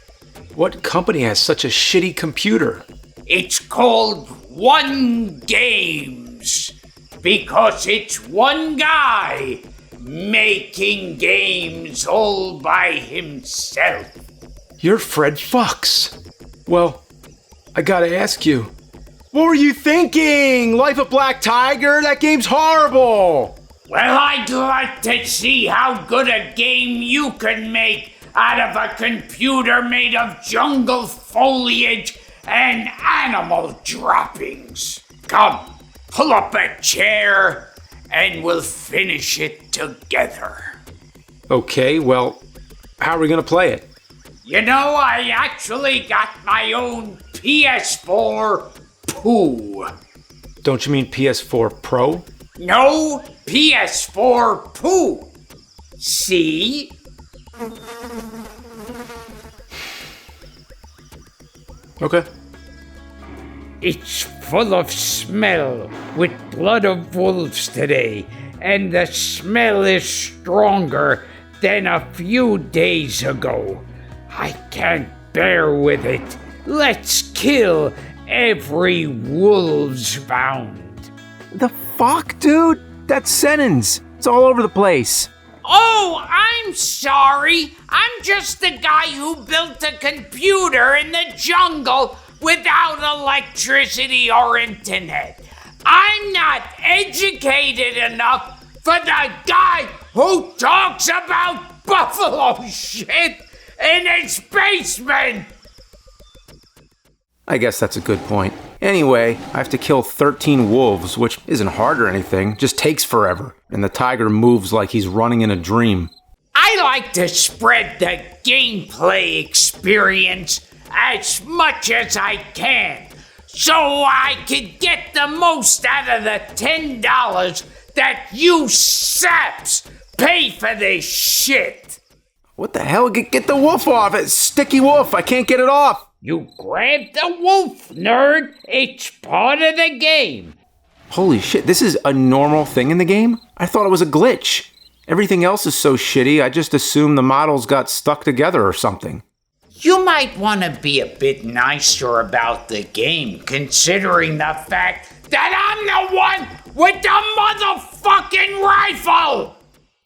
What company has such a shitty computer? It's called One Games because it's one guy making games all by himself. You're Fred Fox. Well, I gotta ask you, what were you thinking? Life of Black Tiger? That game's horrible. Well, I'd like to see how good a game you can make out of a computer made of jungle foliage and animal droppings. Come, pull up a chair and we'll finish it together. Okay, well, how are we gonna play it? You know, I actually got my own PS4 Poo. Don't you mean PS4 Pro? No, PS4 Poo. See? Okay. It's full of smell with blood of wolves today, and the smell is stronger than a few days ago. I can't bear with it. Let's kill every wolves found. The fuck, dude? That sentence. It's all over the place. Oh, I'm sorry. I'm just the guy who built a computer in the jungle without electricity or internet. I'm not educated enough for the guy who talks about buffalo shit in his basement! I guess that's a good point. Anyway, I have to kill 13 wolves, which isn't hard or anything, just takes forever. And the tiger moves like he's running in a dream. I like to spread the gameplay experience as much as I can, so I could get the most out of the $10 that you saps pay for this shit. What the hell? Get the wolf off! It's sticky wolf! I can't get it off! You grab the wolf, nerd! It's part of the game! Holy shit, this is a normal thing in the game? I thought it was a glitch. Everything else is so shitty, I just assumed the models got stuck together or something. You might want to be a bit nicer about the game, considering the fact that I'm the one with the motherfucking rifle!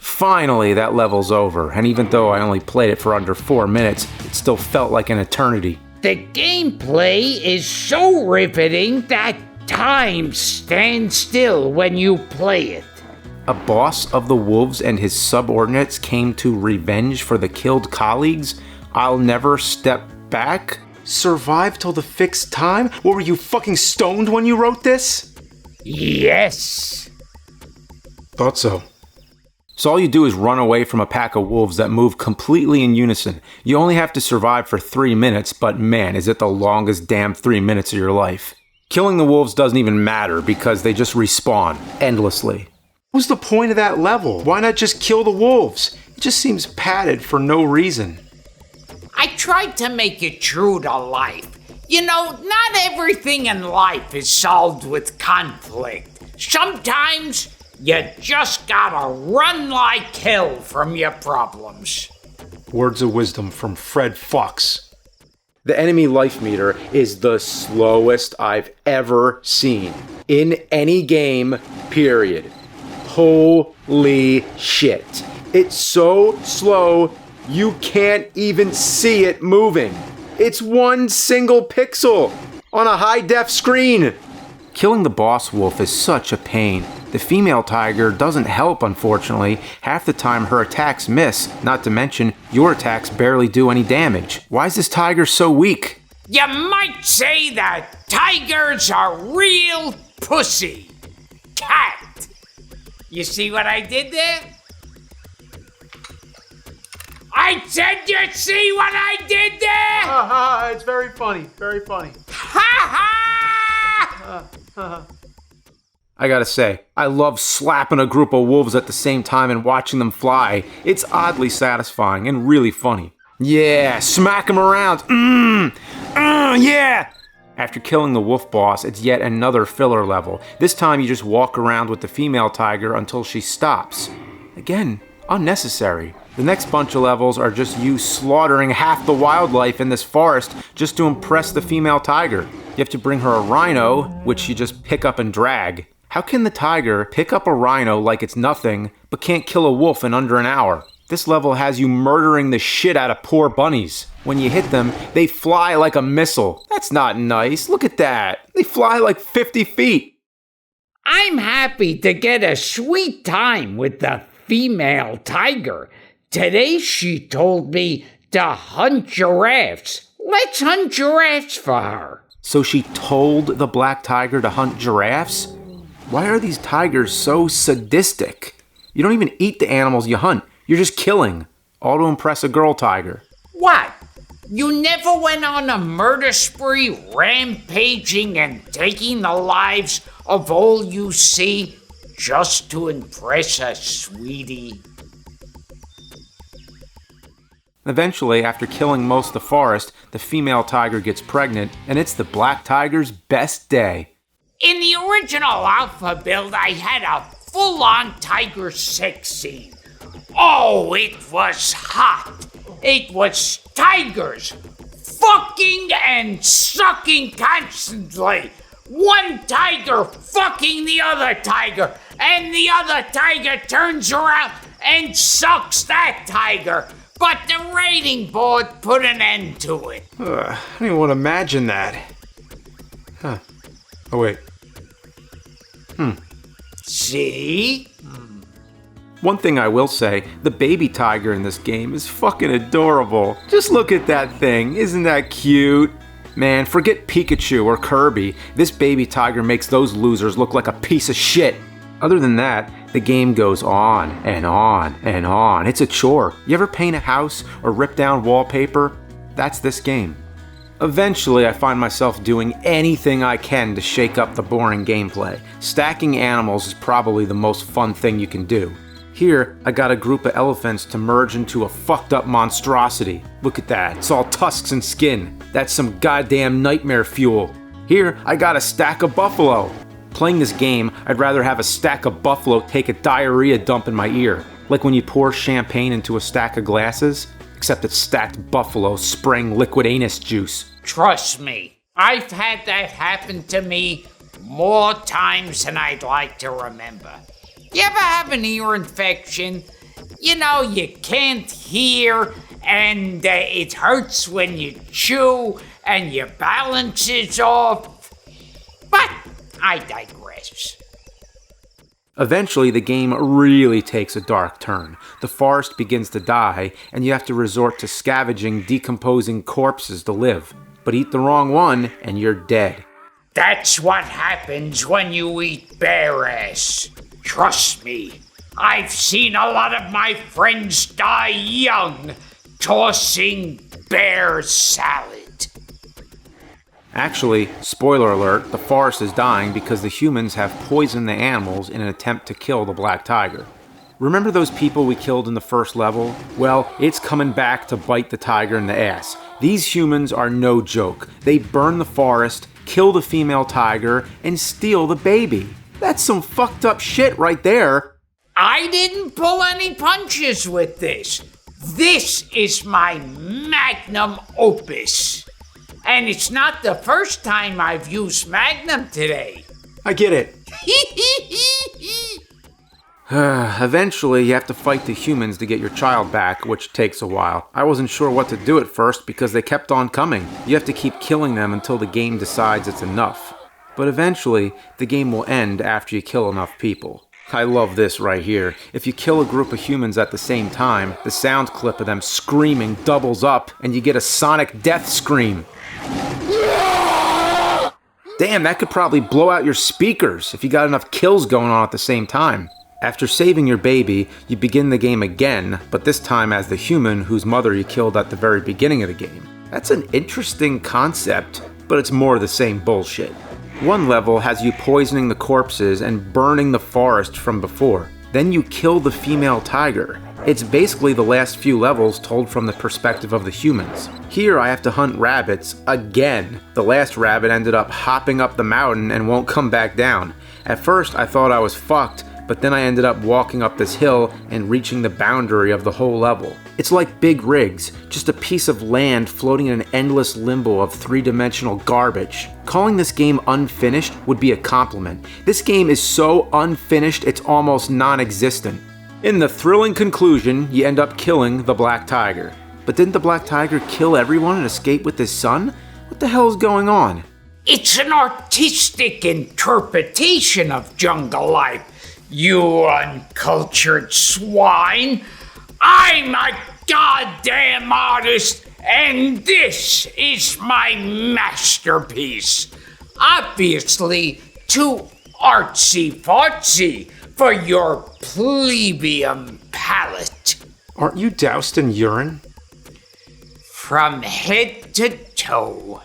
Finally, that level's over, and even though I only played it for under 4 minutes, it still felt like an eternity. The gameplay is so riveting that time stands still when you play it. A boss of the wolves and his subordinates came to revenge for the killed colleagues? I'll never step back? Survive till the fixed time? What, were you fucking stoned when you wrote this? Yes. Thought so. So all you do is run away from a pack of wolves that move completely in unison. You only have to survive for 3 minutes, but man, is it the longest damn 3 minutes of your life. Killing the wolves doesn't even matter because they just respawn endlessly. What's the point of that level? Why not just kill the wolves? It just seems padded for no reason. I tried to make it true to life. You know, not everything in life is solved with conflict. Sometimes you just gotta run like hell from your problems. Words of wisdom from Fred Fox. The enemy life meter is the slowest I've ever seen in any game, period. Holy shit. It's so slow, you can't even see it moving. It's one single pixel on a high-def screen. Killing the boss wolf is such a pain. The female tiger doesn't help, unfortunately. Half the time her attacks miss, not to mention your attacks barely do any damage. Why is this tiger so weak? You might say that tigers are real pussy. Cat. You see what I did there? I said you see what I did there? Ha it's very funny, very funny. Ha ha! I gotta say, I love slapping a group of wolves at the same time and watching them fly. It's oddly satisfying and really funny. Yeah, smack them around. Yeah! After killing the wolf boss, it's yet another filler level. This time you just walk around with the female tiger until she stops. Again, unnecessary. The next bunch of levels are just you slaughtering half the wildlife in this forest just to impress the female tiger. You have to bring her a rhino, which you just pick up and drag. How can the tiger pick up a rhino like it's nothing, but can't kill a wolf in under an hour? This level has you murdering the shit out of poor bunnies. When you hit them, they fly like a missile. That's not nice. Look at that. They fly like 50 feet. I'm happy to get a sweet time with the female tiger. Today she told me to hunt giraffes. Let's hunt giraffes for her. So she told the black tiger to hunt giraffes? Why are these tigers so sadistic? You don't even eat the animals you hunt. You're just killing, all to impress a girl tiger. What? You never went on a murder spree, rampaging and taking the lives of all you see just to impress a sweetie? Eventually, after killing most of the forest, the female tiger gets pregnant, and it's the black tiger's best day. In the original Alpha build, I had a full-on tiger sex scene. Oh, it was hot. It was tigers fucking and sucking constantly. One tiger fucking the other tiger, and the other tiger turns around and sucks that tiger. But the rating board put an end to it. I don't even want to imagine that. Huh. Oh, wait. See? One thing I will say, the baby tiger in this game is fucking adorable. Just look at that thing, isn't that cute? Man, forget Pikachu or Kirby, this baby tiger makes those losers look like a piece of shit. Other than that, the game goes on and on and on. It's a chore. You ever paint a house or rip down wallpaper? That's this game. Eventually, I find myself doing anything I can to shake up the boring gameplay. Stacking animals is probably the most fun thing you can do. Here, I got a group of elephants to merge into a fucked up monstrosity. Look at that, it's all tusks and skin. That's some goddamn nightmare fuel. Here, I got a stack of buffalo. Playing this game, I'd rather have a stack of buffalo take a diarrhea dump in my ear. Like when you pour champagne into a stack of glasses, except it's stacked buffalo spraying liquid anus juice. Trust me, I've had that happen to me more times than I'd like to remember. You ever have an ear infection? You know, you can't hear, and it hurts when you chew, and your balance is off. But I digress. Eventually, the game really takes a dark turn. The forest begins to die, and you have to resort to scavenging decomposing corpses to live. But eat the wrong one, and you're dead. That's what happens when you eat bear ass. Trust me, I've seen a lot of my friends die young, tossing bear salad. Actually, spoiler alert, the forest is dying because the humans have poisoned the animals in an attempt to kill the black tiger. Remember those people we killed in the first level? Well, it's coming back to bite the tiger in the ass. These humans are no joke. They burn the forest, kill the female tiger, and steal the baby. That's some fucked up shit right there. I didn't pull any punches with this. This is my magnum opus. And it's not the first time I've used Magnum today. I get it. Eventually, you have to fight the humans to get your child back, which takes a while. I wasn't sure what to do at first because they kept on coming. You have to keep killing them until the game decides it's enough. But eventually, the game will end after you kill enough people. I love this right here. If you kill a group of humans at the same time, the sound clip of them screaming doubles up and you get a sonic death scream. Damn, that could probably blow out your speakers if you got enough kills going on at the same time. After saving your baby, you begin the game again, but this time as the human whose mother you killed at the very beginning of the game. That's an interesting concept, but it's more the same bullshit. One level has you poisoning the corpses and burning the forest from before. Then you kill the female tiger. It's basically the last few levels told from the perspective of the humans. Here I have to hunt rabbits again. The last rabbit ended up hopping up the mountain and won't come back down. At first I thought I was fucked, but then I ended up walking up this hill and reaching the boundary of the whole level. It's like Big Rigs, just a piece of land floating in an endless limbo of three-dimensional garbage. Calling this game unfinished would be a compliment. This game is so unfinished it's almost non-existent. In the thrilling conclusion, you end up killing the black tiger. But didn't the black tiger kill everyone and escape with his son? What the hell is going on? It's an artistic interpretation of jungle life, you uncultured swine. I'm a goddamn artist, and this is my masterpiece. Obviously, too artsy-fartsy for your plebeian palate. Aren't you doused in urine? From head to toe.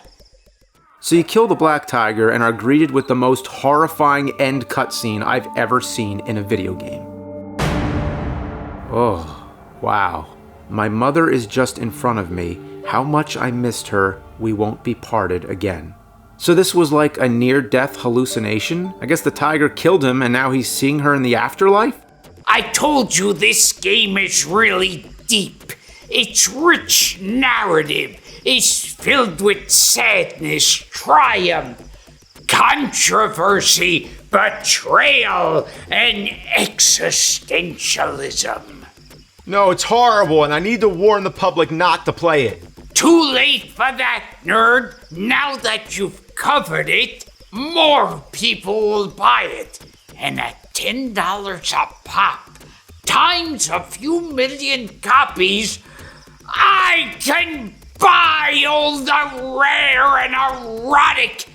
So you kill the black tiger and are greeted with the most horrifying end cutscene I've ever seen in a video game. Oh, wow. My mother is just in front of me. How much I missed her. We won't be parted again. So this was like a near-death hallucination? I guess the tiger killed him and now he's seeing her in the afterlife? I told you this game is really deep. It's rich narrative. It's filled with sadness, triumph, controversy, betrayal, and existentialism. No, it's horrible, and I need to warn the public not to play it. Too late for that, nerd. Now that you've covered it, more people will buy it. and at $10 a pop, times a few million copies, I can buy all the rare and erotic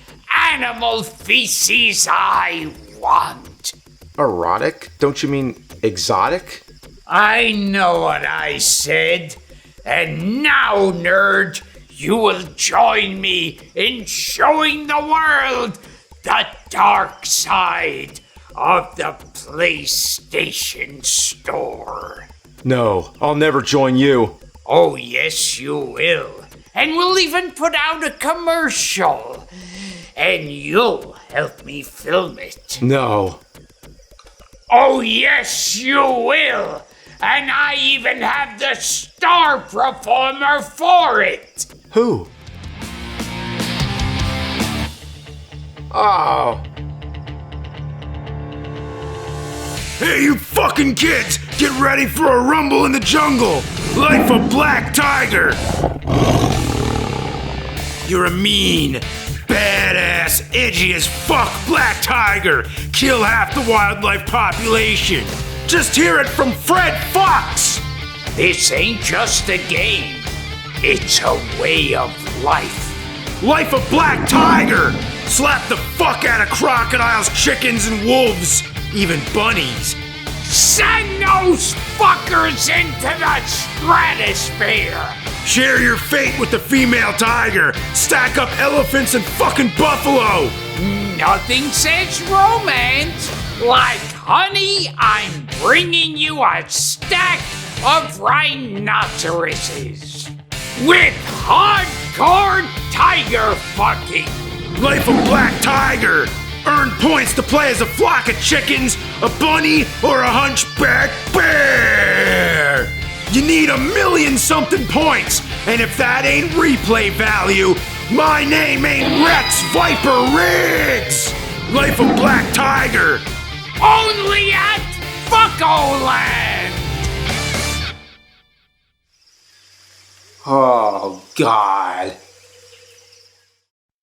animal feces I want. Erotic? Don't you mean exotic? I know what I said. And now, nerd, you will join me in showing the world the dark side of the PlayStation Store. No, I'll never join you. Oh, yes, you will. And we'll even put out a commercial. And you'll help me film it. No. Oh, yes, you will. And I even have the star performer for it. Who? Oh. Hey, you fucking kids! Get ready for a rumble in the jungle! Life of Black Tiger! You're a mean, badass, edgy as fuck Black Tiger! Kill half the wildlife population! Just hear it from Fred Fox! This ain't just a game. It's a way of life. Life of Black Tiger! Slap the fuck out of crocodiles, chickens, and wolves! Even bunnies. Send those fuckers into the stratosphere! Share your fate with the female tiger! Stack up elephants and fucking buffalo! Nothing says romance like, honey, I'm bringing you a stack of rhinoceroses with hardcore tiger fucking. Life of Black Tiger! Earn points to play as a flock of chickens, a bunny, or a hunchback bear! You need 1,000,000-something points, and if that ain't replay value, my name ain't Rex Viper Riggs! Life of Black Tiger! Only at Fuckoland! Oh, God.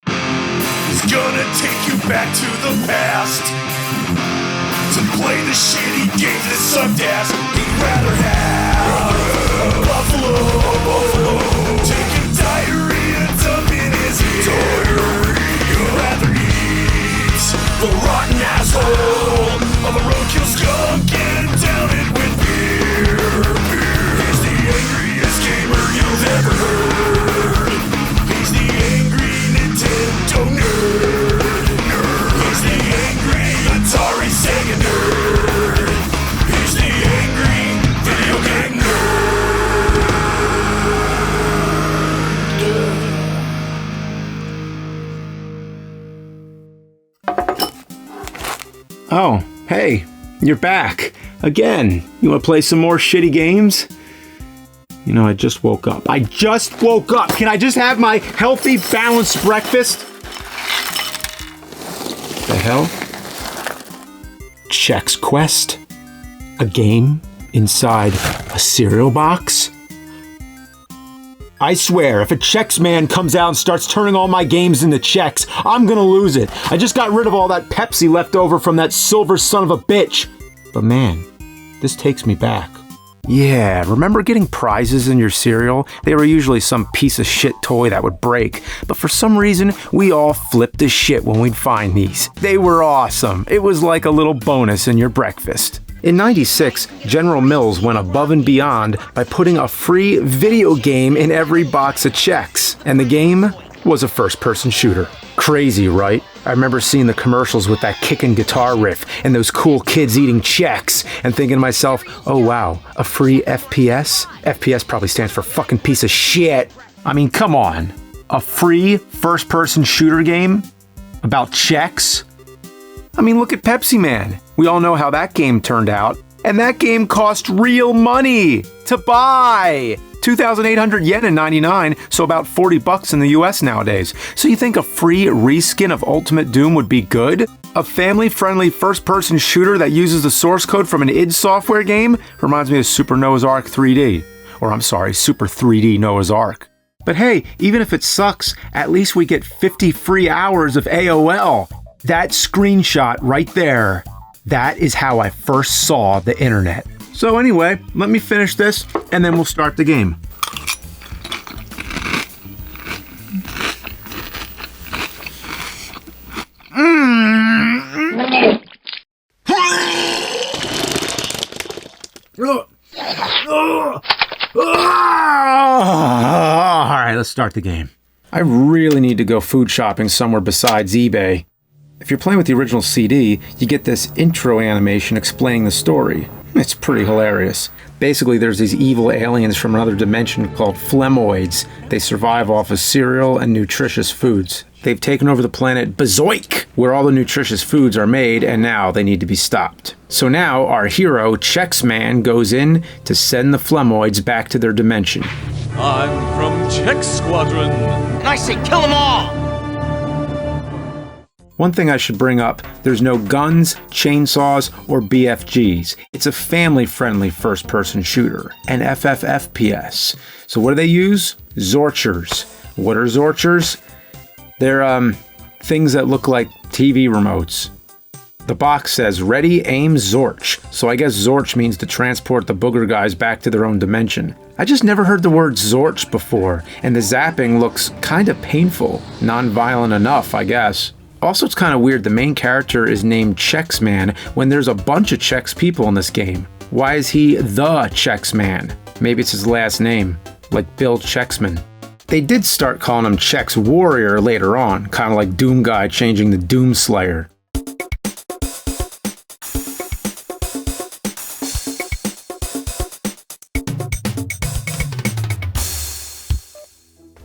He's gonna take you back to the past to play the shitty games that sucked ass. He'd rather have a buffalo, taking diarrhea dump in his ear. He'd rather eat the rotten asshole of a roadkill skunk and down it with beer. He's the angriest gamer you've ever heard. He's the angry Nintendo nerd. He's the angry Atari Sega nerd. He's the angry video game nerd. Oh, hey, you're back. Again. You want to play some more shitty games? You know, I just woke up. Can I just have my healthy, balanced breakfast? The hell? Chex Quest? A game inside a cereal box? I swear, if a Chex man comes out and starts turning all my games into Chex, I'm gonna lose it. I just got rid of all that Pepsi left over from that silver son of a bitch. But man, this takes me back. Yeah, remember getting prizes in your cereal? They were usually some piece of shit toy that would break, but for some reason, we all flipped the shit when we'd find these. They were awesome. It was like a little bonus in your breakfast. In '96, General Mills went above and beyond by putting a free video game in every box of Chex, and the game was a first-person shooter. Crazy, right? I remember seeing the commercials with that kicking guitar riff and those cool kids eating Chex and thinking to myself, oh wow, a free FPS? FPS probably stands for fucking piece of shit. I mean, come on. A free first-person shooter game? About Chex? I mean, look at Pepsiman. We all know how that game turned out. And that game cost real money to buy. 2,800 yen in '99, so about $40 in the US nowadays. So you think a free reskin of Ultimate Doom would be good? A family-friendly first-person shooter that uses the source code from an id Software game? Reminds me of Super Noah's Ark 3D. Or I'm sorry, Super 3D Noah's Ark. But hey, even if it sucks, at least we get 50 free hours of AOL. That screenshot right there. That is how I first saw the internet. So anyway, let me finish this and then we'll start the game. Alright, let's start the game. I really need to go food shopping somewhere besides eBay. If you're playing with the original CD, you get this intro animation explaining the story. It's pretty hilarious. Basically, there's these evil aliens from another dimension called Phlemoids. They survive off of cereal and nutritious foods. They've taken over the planet Bazoik, where all the nutritious foods are made, and now they need to be stopped. So now, our hero, Chex Man, goes in to send the Phlemoids back to their dimension. I'm from Chex Squadron. And I say kill them all! One thing I should bring up, there's no guns, chainsaws, or BFGs. It's a family-friendly first-person shooter, an FFFPS. So what do they use? Zorchers. What are Zorchers? They're, things that look like TV remotes. The box says, Ready, Aim, Zorch. So I guess Zorch means to transport the booger guys back to their own dimension. I just never heard the word Zorch before, and the zapping looks kinda painful. Non-violent enough, I guess. Also, it's kind of weird the main character is named Chex Man when there's a bunch of Chex people in this game. Why is he the Chex Man? Maybe it's his last name, like Bill Chexman. They did start calling him Chex Warrior later on, kind of like Doom Guy changing the Doom Slayer.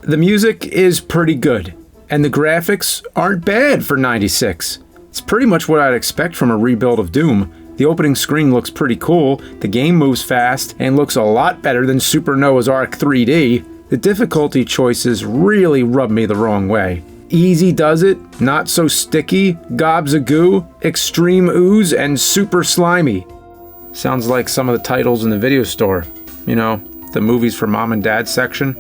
The music is pretty good. And the graphics aren't bad for '96. It's pretty much what I'd expect from a rebuild of Doom. The opening screen looks pretty cool, the game moves fast, and looks a lot better than Super Noah's Ark 3D. The difficulty choices really rub me the wrong way. Easy does it, not so sticky, gobs of goo, extreme ooze, and super slimy. Sounds like some of the titles in the video store. You know, the movies for mom and dad section.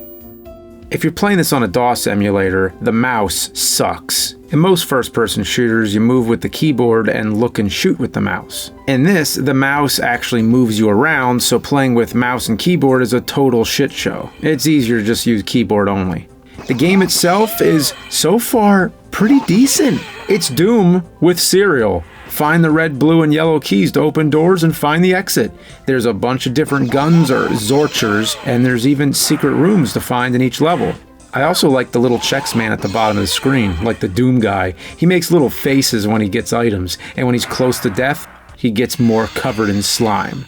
If you're playing this on a DOS emulator, the mouse sucks. In most first-person shooters, you move with the keyboard and look and shoot with the mouse. In this, the mouse actually moves you around, so playing with mouse and keyboard is a total shit show. It's easier to just use keyboard only. The game itself is, so far, pretty decent. It's Doom with cereal. Find the red, blue, and yellow keys to open doors and find the exit. There's a bunch of different guns or Zorchers, and there's even secret rooms to find in each level. I also like the little Chex Man at the bottom of the screen, like the Doom guy. He makes little faces when he gets items, and when he's close to death, he gets more covered in slime.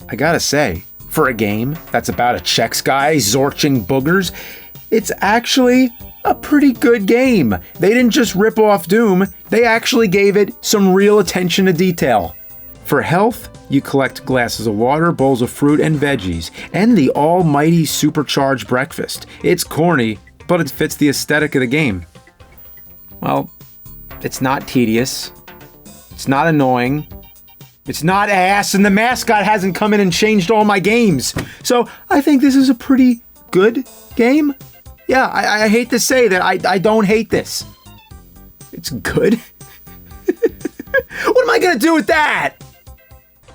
I gotta say, for a game that's about a Chex guy zorching boogers, it's actually a pretty good game. They didn't just rip off Doom, they actually gave it some real attention to detail. For health, you collect glasses of water, bowls of fruit, and veggies, and the almighty supercharged breakfast. It's corny, but it fits the aesthetic of the game. Well, it's not tedious, it's not annoying, it's not ass, and the mascot hasn't come in and changed all my games. So I think this is a pretty good game. Yeah, I hate to say that I don't hate this. It's good. What am I gonna do with that?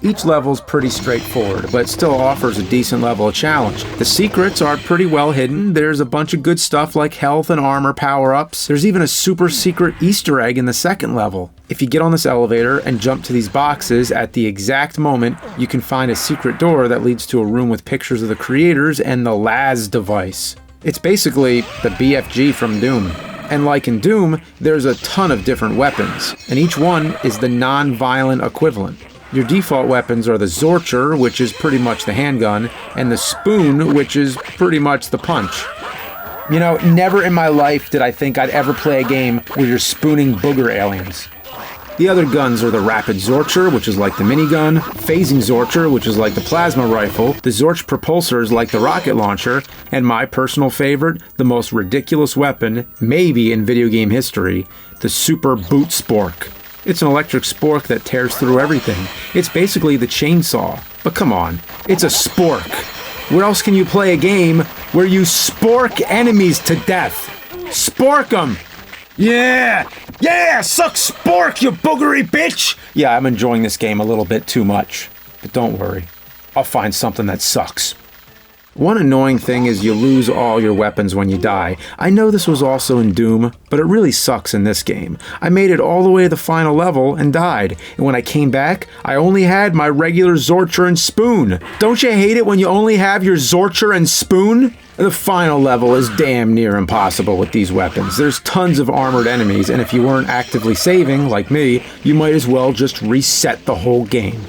Each level's pretty straightforward, but still offers a decent level of challenge. The secrets are pretty well hidden. There's a bunch of good stuff like health and armor power-ups. There's even a super secret Easter egg in the second level. If you get on this elevator and jump to these boxes at the exact moment, you can find a secret door that leads to a room with pictures of the creators and the Laz device. It's basically the BFG from Doom. And like in Doom, there's a ton of different weapons, and each one is the non-violent equivalent. Your default weapons are the Zorcher, which is pretty much the handgun, and the Spoon, which is pretty much the punch. You know, never in my life did I think I'd ever play a game where you're spooning booger aliens. The other guns are the Rapid Zorcher, which is like the minigun, Phasing Zorcher, which is like the plasma rifle, the Zorch Propulsors like the rocket launcher, and my personal favorite, the most ridiculous weapon, maybe in video game history, the Super Boot Spork. It's an electric spork that tears through everything. It's basically the chainsaw. But come on, it's a spork. Where else can you play a game where you spork enemies to death? Spork them! Yeah! Yeah, suck spork, you boogery bitch! Yeah, I'm enjoying this game a little bit too much. But don't worry, I'll find something that sucks. One annoying thing is you lose all your weapons when you die. I know this was also in Doom, but it really sucks in this game. I made it all the way to the final level and died, and when I came back, I only had my regular Zorcher and Spoon. Don't you hate it when you only have your Zorcher and Spoon? The final level is damn near impossible with these weapons. There's tons of armored enemies, and if you weren't actively saving, like me, you might as well just reset the whole game.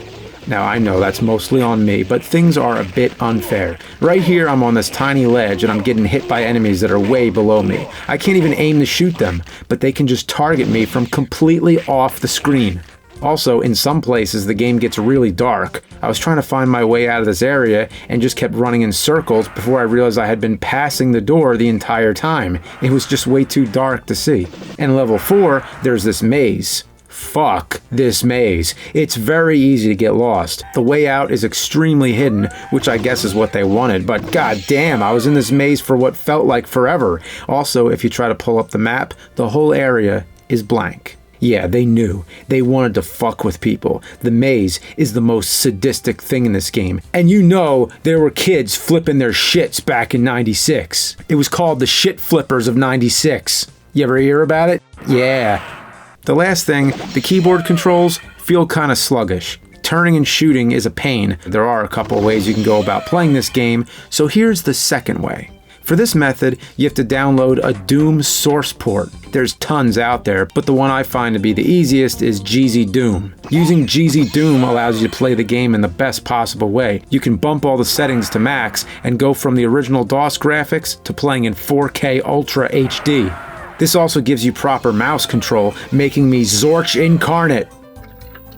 Now, I know that's mostly on me, but things are a bit unfair. Right here, I'm on this tiny ledge, and I'm getting hit by enemies that are way below me. I can't even aim to shoot them, but they can just target me from completely off the screen. Also, in some places, the game gets really dark. I was trying to find my way out of this area and just kept running in circles before I realized I had been passing the door the entire time. It was just way too dark to see. In level 4, there's this maze. Fuck this maze. It's very easy to get lost. The way out is extremely hidden, which I guess is what they wanted, but goddamn, I was in this maze for what felt like forever. Also, if you try to pull up the map, the whole area is blank. Yeah, they knew. They wanted to fuck with people. The maze is the most sadistic thing in this game. And you know there were kids flipping their shits back in 96. It was called the shit flippers of 96. You ever hear about it? Yeah. The last thing, the keyboard controls feel kind of sluggish. Turning and shooting is a pain. There are a couple of ways you can go about playing this game, so here's the second way. For this method, you have to download a Doom source port. There's tons out there, but the one I find to be the easiest is GZ Doom. Using GZ Doom allows you to play the game in the best possible way. You can bump all the settings to max and go from the original DOS graphics to playing in 4K Ultra HD. This also gives you proper mouse control, making me Zorch incarnate.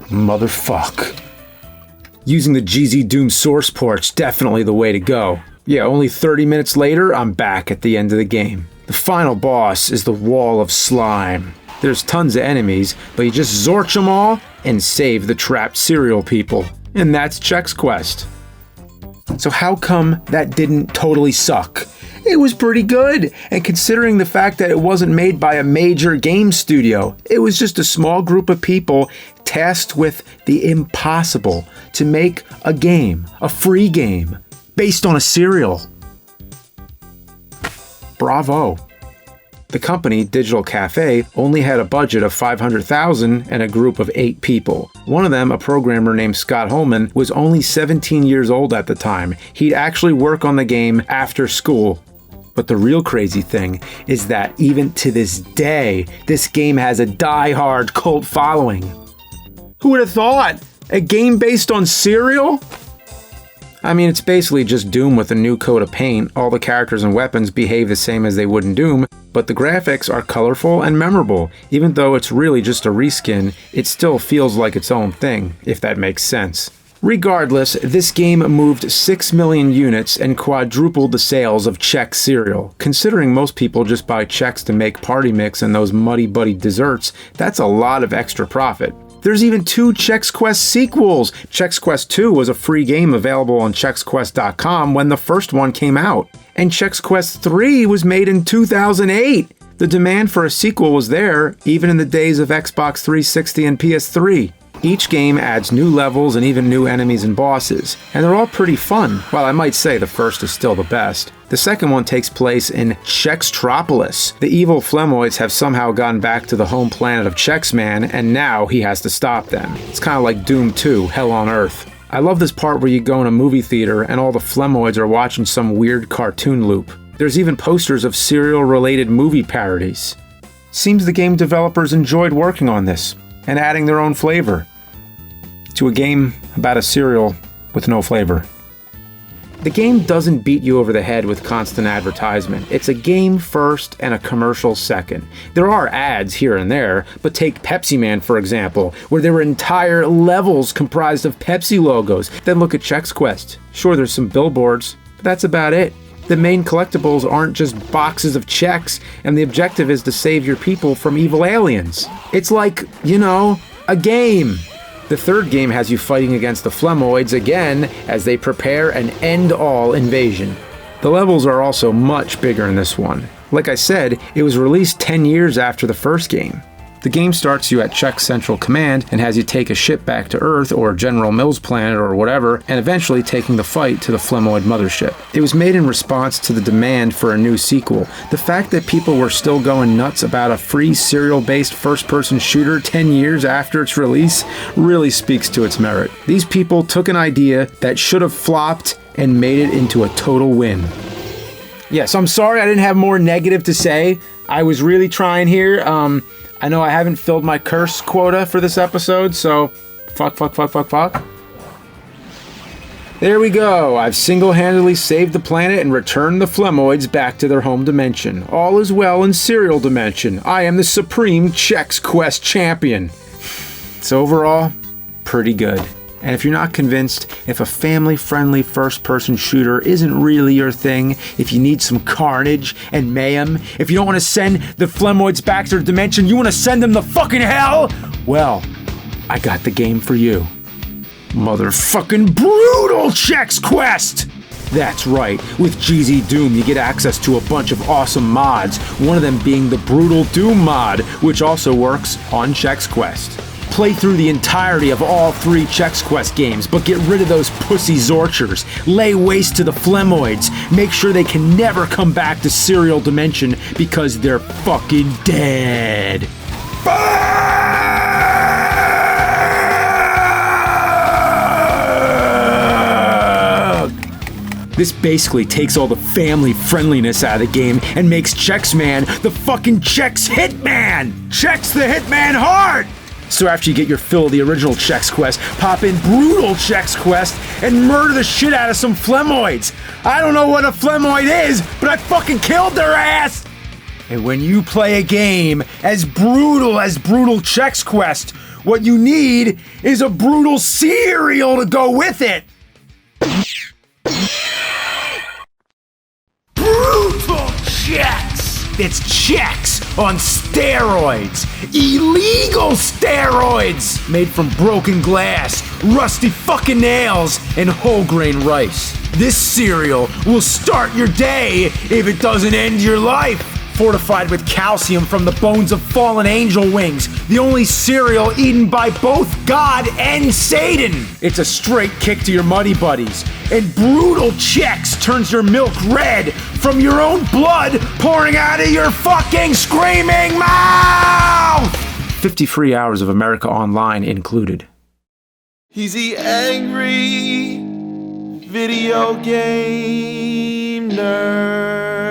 Motherfuck. Using the GZ Doom source port's definitely the way to go. Yeah, only 30 minutes later, I'm back at the end of the game. The final boss is the Wall of Slime. There's tons of enemies, but you just Zorch them all and save the trapped cereal people. And that's Chex Quest. So how come that didn't totally suck? It was pretty good, and considering the fact that it wasn't made by a major game studio, it was just a small group of people tasked with the impossible to make a game, a free game, based on a cereal. Bravo. The company, Digital Cafe, only had a budget of $500,000 and a group of 8 people. One of them, a programmer named Scott Holman, was only 17 years old at the time. He'd actually work on the game after school. But the real crazy thing is that even to this day, this game has a die-hard cult following. Who would have thought? A game based on cereal? I mean, it's basically just Doom with a new coat of paint. All the characters and weapons behave the same as they would in Doom, but the graphics are colorful and memorable. Even though it's really just a reskin, it still feels like its own thing, if that makes sense. Regardless, this game moved 6 million units and quadrupled the sales of Chex cereal. Considering most people just buy Chex to make party mix and those Muddy Buddy desserts, that's a lot of extra profit. There's even 2 Chex Quest sequels. Chex Quest 2 was a free game available on ChexQuest.com when the first one came out. And Chex Quest 3 was made in 2008. The demand for a sequel was there, even in the days of Xbox 360 and PS3. Each game adds new levels and even new enemies and bosses, and they're all pretty fun. While I might say the first is still the best. The second one takes place in Chextropolis. The evil Flemoids have somehow gotten back to the home planet of Chexman, and now he has to stop them. It's kind of like Doom 2, Hell on Earth. I love this part where you go in a movie theater and all the Flemoids are watching some weird cartoon loop. There's even posters of cereal-related movie parodies. Seems the game developers enjoyed working on this and adding their own flavor to a game about a cereal with no flavor. The game doesn't beat you over the head with constant advertisement. It's a game first and a commercial second. There are ads here and there, but take Pepsiman for example, where there were entire levels comprised of Pepsi logos. Then look at Chex Quest. Sure, there's some billboards, but that's about it. The main collectibles aren't just boxes of Chex, and the objective is to save your people from evil aliens. It's like, you know, a game. The third game has you fighting against the Flemoids again as they prepare an end-all invasion. The levels are also much bigger in this one. Like I said, it was released 10 years after the first game. The game starts you at Chex Central Command and has you take a ship back to Earth or General Mills planet or whatever, and eventually taking the fight to the Flemoid mothership. It was made in response to the demand for a new sequel. The fact that people were still going nuts about a free serial-based first-person shooter 10 years after its release really speaks to its merit. These people took an idea that should have flopped and made it into a total win. Yes, I'm sorry I didn't have more negative to say. I was really trying here. I know I haven't filled my curse quota for this episode, so fuck. There we go. I've single-handedly saved the planet and returned the Flemoids back to their home dimension. All is well in Serial Dimension. I am the supreme Chex Quest champion. So overall, pretty good. And if you're not convinced, if a family-friendly first-person shooter isn't really your thing, if you need some carnage and mayhem, if you don't want to send the Flemoids back to their dimension, you want to send them to fucking hell? Well, I got the game for you. Motherfucking brutal Chex Quest! That's right, with GZ Doom you get access to a bunch of awesome mods, one of them being the Brutal Doom mod, which also works on Chex Quest. Play through the entirety of all 3 Chex Quest games, but get rid of those pussy Zorchers. Lay waste to the Flemoids. Make sure they can never come back to Serial Dimension because they're fucking dead. Fuck! This basically takes all the family friendliness out of the game and makes Chex Man the fucking Chex Hitman! Chex the Hitman hard! So after you get your fill of the original Chex Quest, pop in Brutal Chex Quest and murder the shit out of some Flemoids. I don't know what a Flemoid is, but I fucking killed their ass! And when you play a game as brutal Chex Quest, what you need is a brutal cereal to go with it! Brutal Chex! It's Chex on steroids. Illegal steroids! Made from broken glass, rusty fucking nails, and whole grain rice. This cereal will start your day if it doesn't end your life. Fortified with calcium from the bones of fallen angel wings. The only cereal eaten by both God and Satan. It's a straight kick to your muddy buddies. And Brutal Chex turns your milk red from your own blood pouring out of your fucking screaming mouth! 50 free hours of America Online included. He's the angry video game nerd.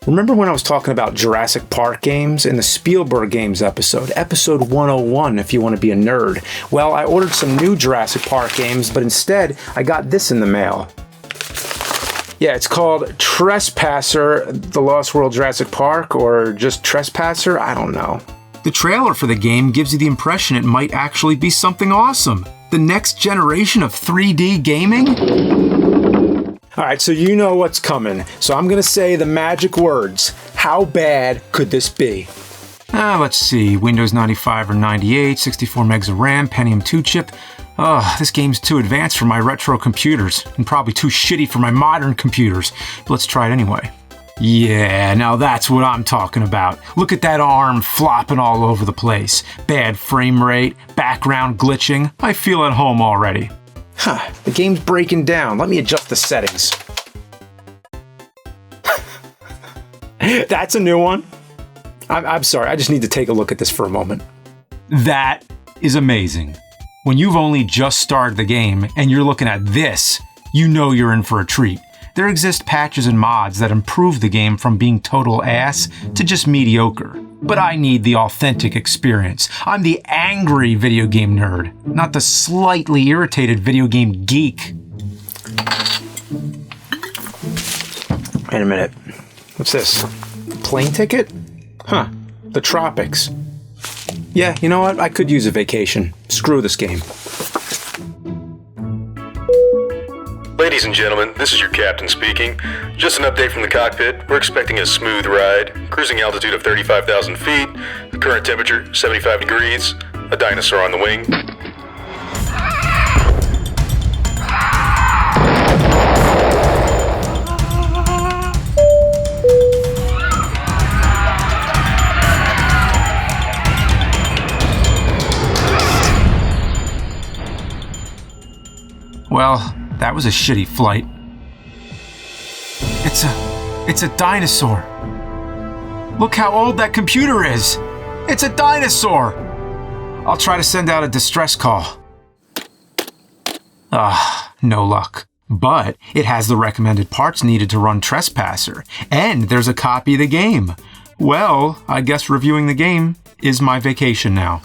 Remember when I was talking about Jurassic Park games in the Spielberg Games episode 101 if you want to be a nerd? Well, I ordered some new Jurassic Park games, but instead I got this in the mail. Yeah, it's called Trespasser, The Lost World Jurassic Park, or just Trespasser, I don't know. The trailer for the game gives you the impression it might actually be something awesome. The next generation of 3D gaming? Alright, so you know what's coming, so I'm gonna say the magic words. How bad could this be? Let's see, Windows 95 or 98, 64 megs of RAM, Pentium 2 chip. This game's too advanced for my retro computers, and probably too shitty for my modern computers. But let's try it anyway. Yeah, now that's what I'm talking about. Look at that arm flopping all over the place. Bad frame rate, background glitching. I feel at home already. The game's breaking down. Let me adjust the settings. That's a new one. I'm sorry, I just need to take a look at this for a moment. That is amazing. When you've only just started the game and you're looking at this, you know you're in for a treat. There exist patches and mods that improve the game from being total ass to just mediocre. But I need the authentic experience. I'm the angry video game nerd, not the slightly irritated video game geek. Wait a minute. What's this? Plane ticket? Huh. The tropics. Yeah, you know what? I could use a vacation. Screw this game. Ladies and gentlemen, this is your captain speaking. Just an update from the cockpit. We're expecting a smooth ride. Cruising altitude of 35,000 feet. The current temperature, 75 degrees. A dinosaur on the wing. Well, that was a shitty flight. It's a dinosaur. Look how old that computer is. It's a dinosaur. I'll try to send out a distress call. No luck. But it has the recommended parts needed to run Trespasser, and there's a copy of the game. Well, I guess reviewing the game is my vacation now.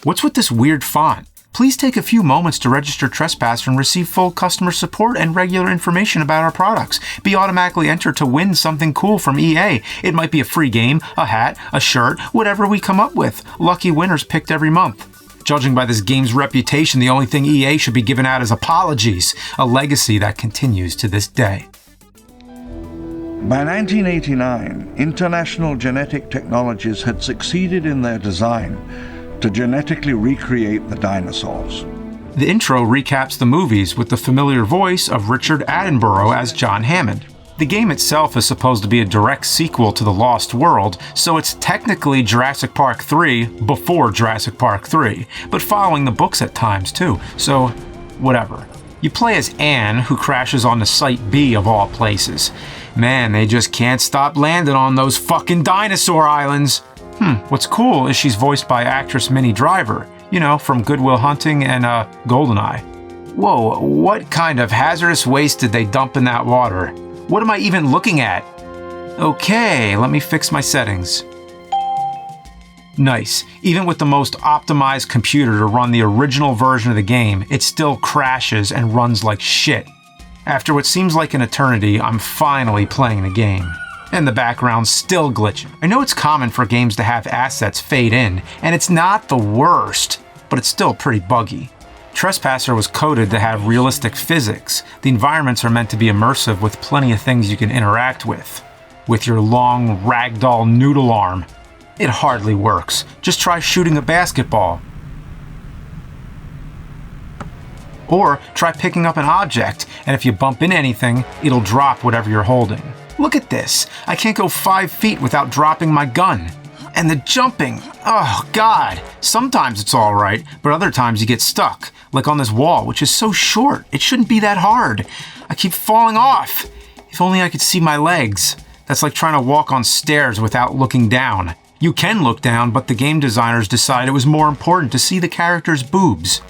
What's with this weird font? Please take a few moments to register Trespasser and receive full customer support and regular information about our products. Be automatically entered to win something cool from EA. It might be a free game, a hat, a shirt, whatever we come up with. Lucky winners picked every month. Judging by this game's reputation, the only thing EA should be giving out is apologies, a legacy that continues to this day. By 1989, International Genetic Technologies had succeeded in their design to genetically recreate the dinosaurs. The intro recaps the movies with the familiar voice of Richard Attenborough as John Hammond. The game itself is supposed to be a direct sequel to The Lost World, so it's technically Jurassic Park 3 before Jurassic Park 3, but following the books at times too, so whatever. You play as Anne, who crashes onto Site B of all places. Man, they just can't stop landing on those fucking dinosaur islands. What's cool is she's voiced by actress Minnie Driver, you know, from Good Will Hunting and GoldenEye. Whoa, what kind of hazardous waste did they dump in that water? What am I even looking at? Okay, let me fix my settings. Nice. Even with the most optimized computer to run the original version of the game, it still crashes and runs like shit. After what seems like an eternity, I'm finally playing the game. And the background's still glitching. I know it's common for games to have assets fade in, and it's not the worst, but it's still pretty buggy. Trespasser was coded to have realistic physics. The environments are meant to be immersive with plenty of things you can interact with. With your long ragdoll noodle arm. It hardly works. Just try shooting a basketball. Or try picking up an object, and if you bump into anything, it'll drop whatever you're holding. Look at this. I can't go 5 feet without dropping my gun. And the jumping. Oh, God. Sometimes it's all right, but other times you get stuck. Like on this wall, which is so short. It shouldn't be that hard. I keep falling off. If only I could see my legs. That's like trying to walk on stairs without looking down. You can look down, but the game designers decided it was more important to see the character's boobs.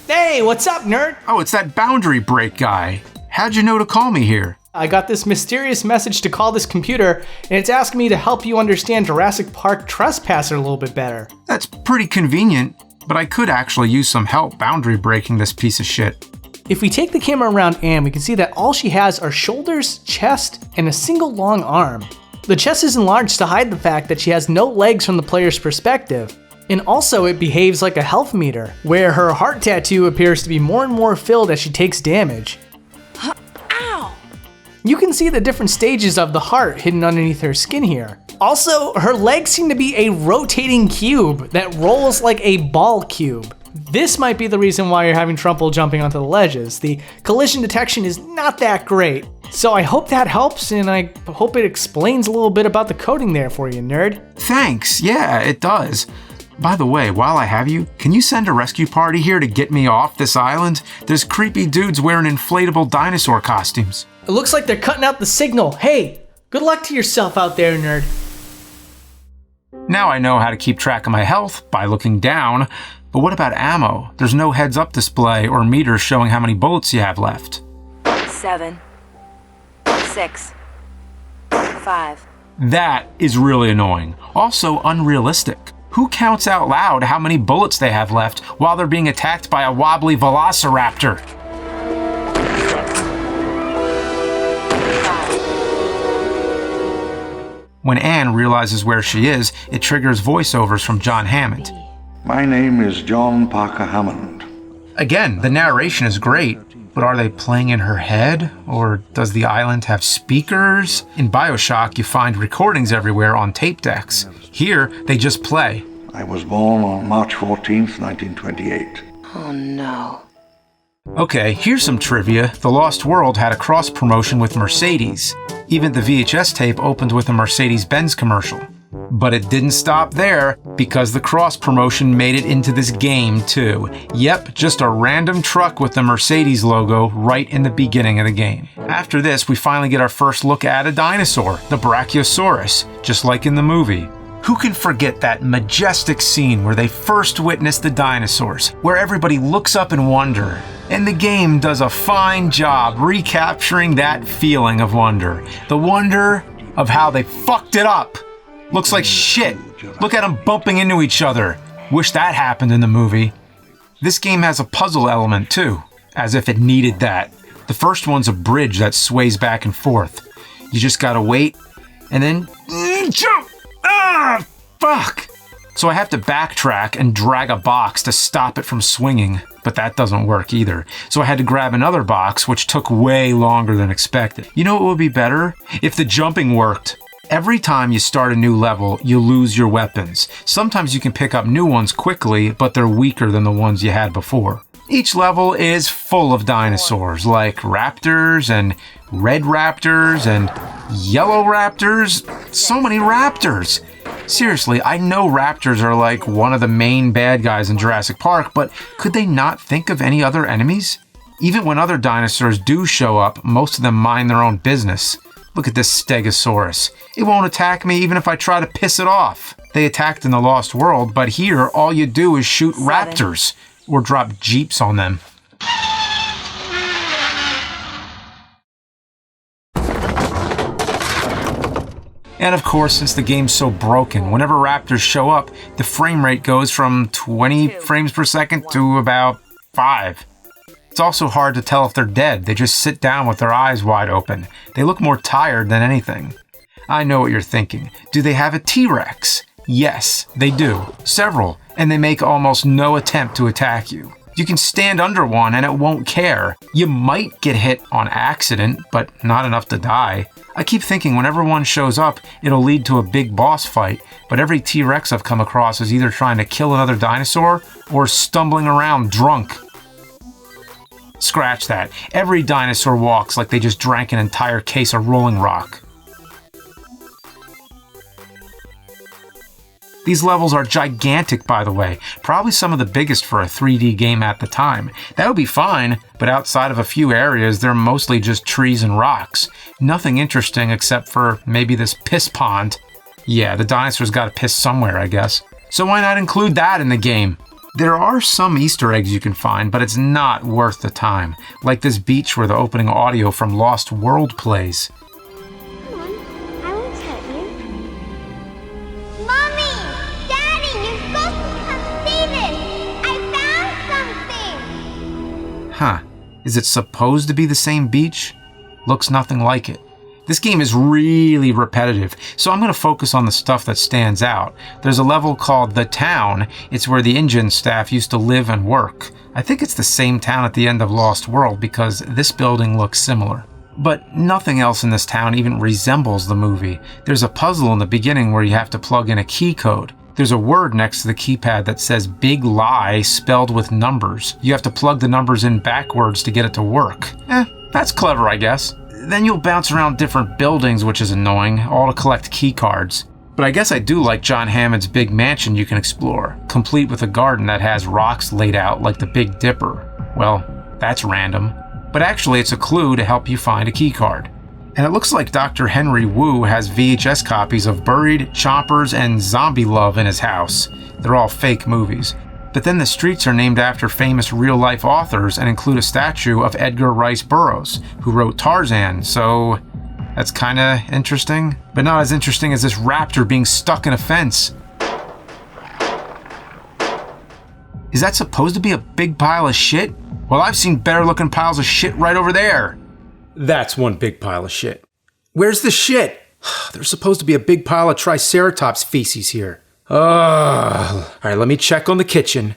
Hey, what's up, nerd? Oh, it's that boundary break guy. How'd you know to call me here? I got this mysterious message to call this computer, and it's asking me to help you understand Jurassic Park Trespasser a little bit better. That's pretty convenient, but I could actually use some help boundary breaking this piece of shit. If we take the camera around Anne, we can see that all she has are shoulders, chest, and a single long arm. The chest is enlarged to hide the fact that she has no legs from the player's perspective. And also it behaves like a health meter, where her heart tattoo appears to be more and more filled as she takes damage. Ow! You can see the different stages of the heart hidden underneath her skin here. Also, her legs seem to be a rotating cube that rolls like a ball cube. This might be the reason why you're having trouble jumping onto the ledges. The collision detection is not that great. So I hope that helps, and I hope it explains a little bit about the coding there for you, nerd. Thanks, yeah, it does. By the way, while I have you, can you send a rescue party here to get me off this island? There's creepy dudes wearing inflatable dinosaur costumes. It looks like they're cutting out the signal. Hey, good luck to yourself out there, nerd. Now I know how to keep track of my health by looking down, but what about ammo? There's no heads-up display or meters showing how many bullets you have left. 7, 6, 5. That is really annoying. Also unrealistic. Who counts out loud how many bullets they have left while they're being attacked by a wobbly velociraptor? When Anne realizes where she is, it triggers voiceovers from John Hammond. My name is John Parker Hammond. Again, the narration is great, but are they playing in her head? Or does the island have speakers? In BioShock, you find recordings everywhere on tape decks. Here, they just play. I was born on March 14th, 1928. Oh no. Okay, here's some trivia. The Lost World had a cross-promotion with Mercedes. Even the VHS tape opened with a Mercedes-Benz commercial. But it didn't stop there, because the cross promotion made it into this game too. Yep, just a random truck with the Mercedes logo right in the beginning of the game. After this, we finally get our first look at a dinosaur, the Brachiosaurus, just like in the movie. Who can forget that majestic scene where they first witnessed the dinosaurs, where everybody looks up in wonder? And the game does a fine job recapturing that feeling of wonder. The wonder of how they fucked it up. Looks like shit. Look at them bumping into each other. Wish that happened in the movie. This game has a puzzle element too, as if it needed that. The first one's a bridge that sways back and forth. You just gotta wait, and then jump! Ah, fuck! So I have to backtrack and drag a box to stop it from swinging, but that doesn't work either. So I had to grab another box, which took way longer than expected. You know what would be better? If the jumping worked. Every time you start a new level, you lose your weapons. Sometimes you can pick up new ones quickly, but they're weaker than the ones you had before. Each level is full of dinosaurs, like raptors and red raptors and yellow raptors. So many raptors! Seriously, I know raptors are like one of the main bad guys in Jurassic Park, but could they not think of any other enemies? Even when other dinosaurs do show up, most of them mind their own business. Look at this Stegosaurus. It won't attack me even if I try to piss it off. They attacked in the Lost World, but here all you do is shoot raptors or drop jeeps on them. And of course, since the game's so broken, whenever raptors show up, the frame rate goes from 20 frames per second to about 5. It's also hard to tell if they're dead. They just sit down with their eyes wide open. They look more tired than anything. I know what you're thinking. Do they have a T-Rex? Yes, they do. Several, and they make almost no attempt to attack you. You can stand under one and it won't care. You might get hit on accident, but not enough to die. I keep thinking whenever one shows up, it'll lead to a big boss fight, but every T-Rex I've come across is either trying to kill another dinosaur or stumbling around drunk. Scratch that. Every dinosaur walks like they just drank an entire case of Rolling Rock. These levels are gigantic, by the way. Probably some of the biggest for a 3D game at the time. That would be fine, but outside of a few areas, they're mostly just trees and rocks. Nothing interesting except for maybe this piss pond. Yeah, the dinosaurs gotta piss somewhere, I guess. So why not include that in the game? There are some Easter eggs you can find, but it's not worth the time. Like this beach where the opening audio from Lost World plays. Come on, I won't hurt you. Mommy! Daddy, you're supposed to come see this! I found something! Huh. Is it supposed to be the same beach? Looks nothing like it. This game is really repetitive, so I'm going to focus on the stuff that stands out. There's a level called The Town. It's where the engine staff used to live and work. I think it's the same town at the end of Lost World because this building looks similar. But nothing else in this town even resembles the movie. There's a puzzle in the beginning where you have to plug in a key code. There's a word next to the keypad that says Big Lie spelled with numbers. You have to plug the numbers in backwards to get it to work. That's clever, I guess. Then you'll bounce around different buildings, which is annoying, all to collect key cards. But I guess I do like John Hammond's big mansion you can explore, complete with a garden that has rocks laid out like the Big Dipper. Well, that's random. But actually it's a clue to help you find a key card. And it looks like Dr. Henry Wu has VHS copies of Buried, Chompers, and Zombie Love in his house. They're all fake movies. But then the streets are named after famous real-life authors and include a statue of Edgar Rice Burroughs, who wrote Tarzan, so that's kinda interesting. But not as interesting as this raptor being stuck in a fence. Is that supposed to be a big pile of shit? Well, I've seen better-looking piles of shit right over there. That's one big pile of shit. Where's the shit? There's supposed to be a big pile of Triceratops feces here. All right, let me check on the kitchen.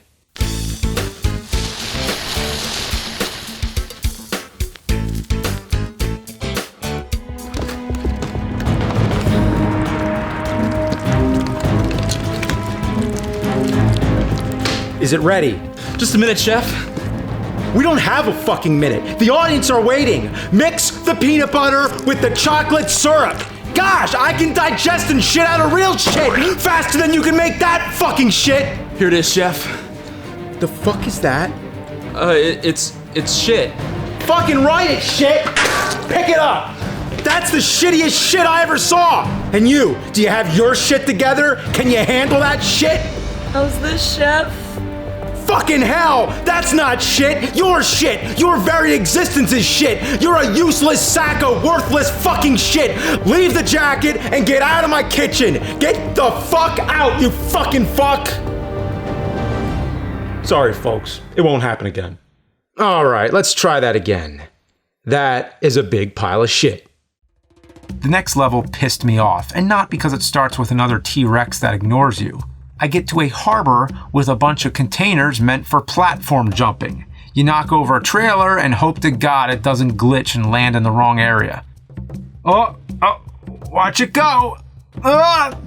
Is it ready? Just a minute, Chef. We don't have a fucking minute. The audience are waiting. Mix the peanut butter with the chocolate syrup. gosh, I can digest and shit out of real shit faster than you can make that fucking shit! Here it is, Chef. The fuck is that? It's shit. Fucking right, it's shit! Pick it up! That's the shittiest shit I ever saw! And you, do you have your shit together? Can you handle that shit? How's this, Chef? Fucking hell! That's not shit! You're shit! Your very existence is shit! You're a useless sack of worthless fucking shit! Leave the jacket and get out of my kitchen! Get the fuck out, you fucking fuck! Sorry, folks. It won't happen again. Alright, let's try that again. That is a big pile of shit. The next level pissed me off, and not because it starts with another T-Rex that ignores you. I get to a harbor with a bunch of containers meant for platform jumping. You knock over a trailer and hope to God it doesn't glitch and land in the wrong area. Oh, watch it go! Got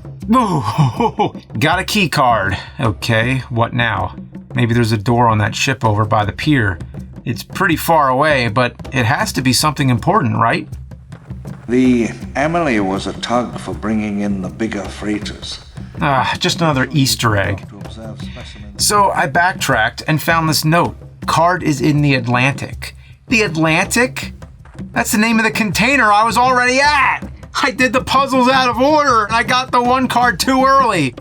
a key card. Okay, what now? Maybe there's a door on that ship over by the pier. It's pretty far away, but it has to be something important, right? The Emily was a tug for bringing in the bigger freighters. Just another Easter egg. So I backtracked and found this note. Card is in the Atlantic. The Atlantic? That's the name of the container I was already at! I did the puzzles out of order and I got the one card too early.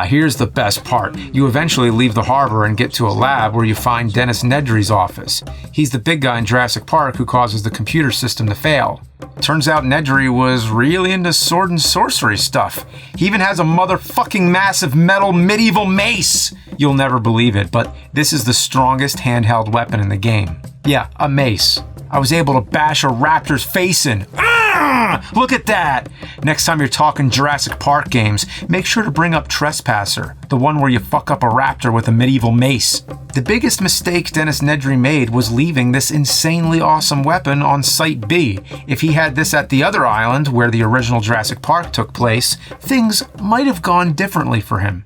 Here's the best part. You eventually leave the harbor and get to a lab where you find Dennis Nedry's office. He's the big guy in Jurassic Park who causes the computer system to fail. Turns out Nedry was really into sword and sorcery stuff. He even has a motherfucking massive metal medieval mace. You'll never believe it, but this is the strongest handheld weapon in the game. Yeah, a mace. I was able to bash a raptor's face in. Look at that! Next time you're talking Jurassic Park games, make sure to bring up Trespasser, the one where you fuck up a raptor with a medieval mace. The biggest mistake Dennis Nedry made was leaving this insanely awesome weapon on Site B. If he had this at the other island, where the original Jurassic Park took place, things might have gone differently for him.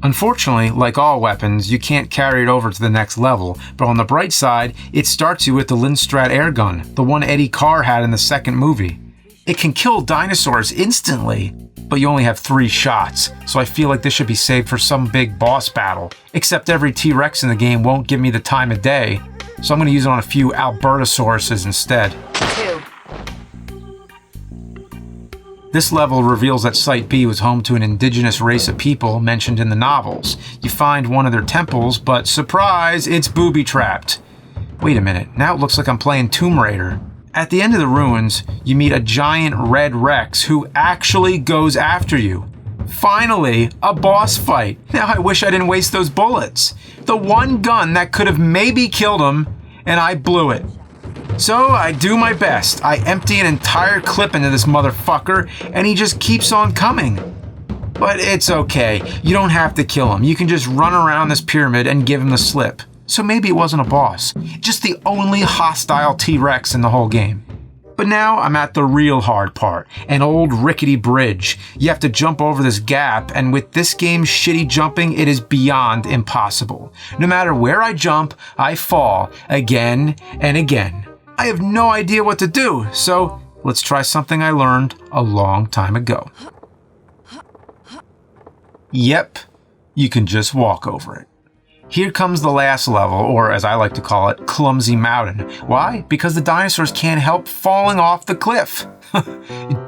Unfortunately, like all weapons, you can't carry it over to the next level, but on the bright side, it starts you with the Lindstrat airgun, the one Eddie Carr had in the second movie. It can kill dinosaurs instantly, but you only have 3 shots, so I feel like this should be saved for some big boss battle. Except every T-Rex in the game won't give me the time of day, so I'm going to use it on a few Albertosauruses instead. 2. This level reveals that Site B was home to an indigenous race of people mentioned in the novels. You find one of their temples, but surprise, it's booby-trapped. Wait a minute, now it looks like I'm playing Tomb Raider. At the end of the ruins, you meet a giant red Rex who actually goes after you. Finally, a boss fight. Now I wish I didn't waste those bullets. The one gun that could have maybe killed him, and I blew it. So I do my best. I empty an entire clip into this motherfucker, and he just keeps on coming. But it's okay. You don't have to kill him. You can just run around this pyramid and give him the slip. So maybe it wasn't a boss. Just the only hostile T-Rex in the whole game. But now I'm at the real hard part. An old rickety bridge. You have to jump over this gap, and with this game's shitty jumping, it is beyond impossible. No matter where I jump, I fall again and again. I have no idea what to do, so let's try something I learned a long time ago. Yep, you can just walk over it. Here comes the last level, or as I like to call it, Clumsy Mountain. Why? Because the dinosaurs can't help falling off the cliff.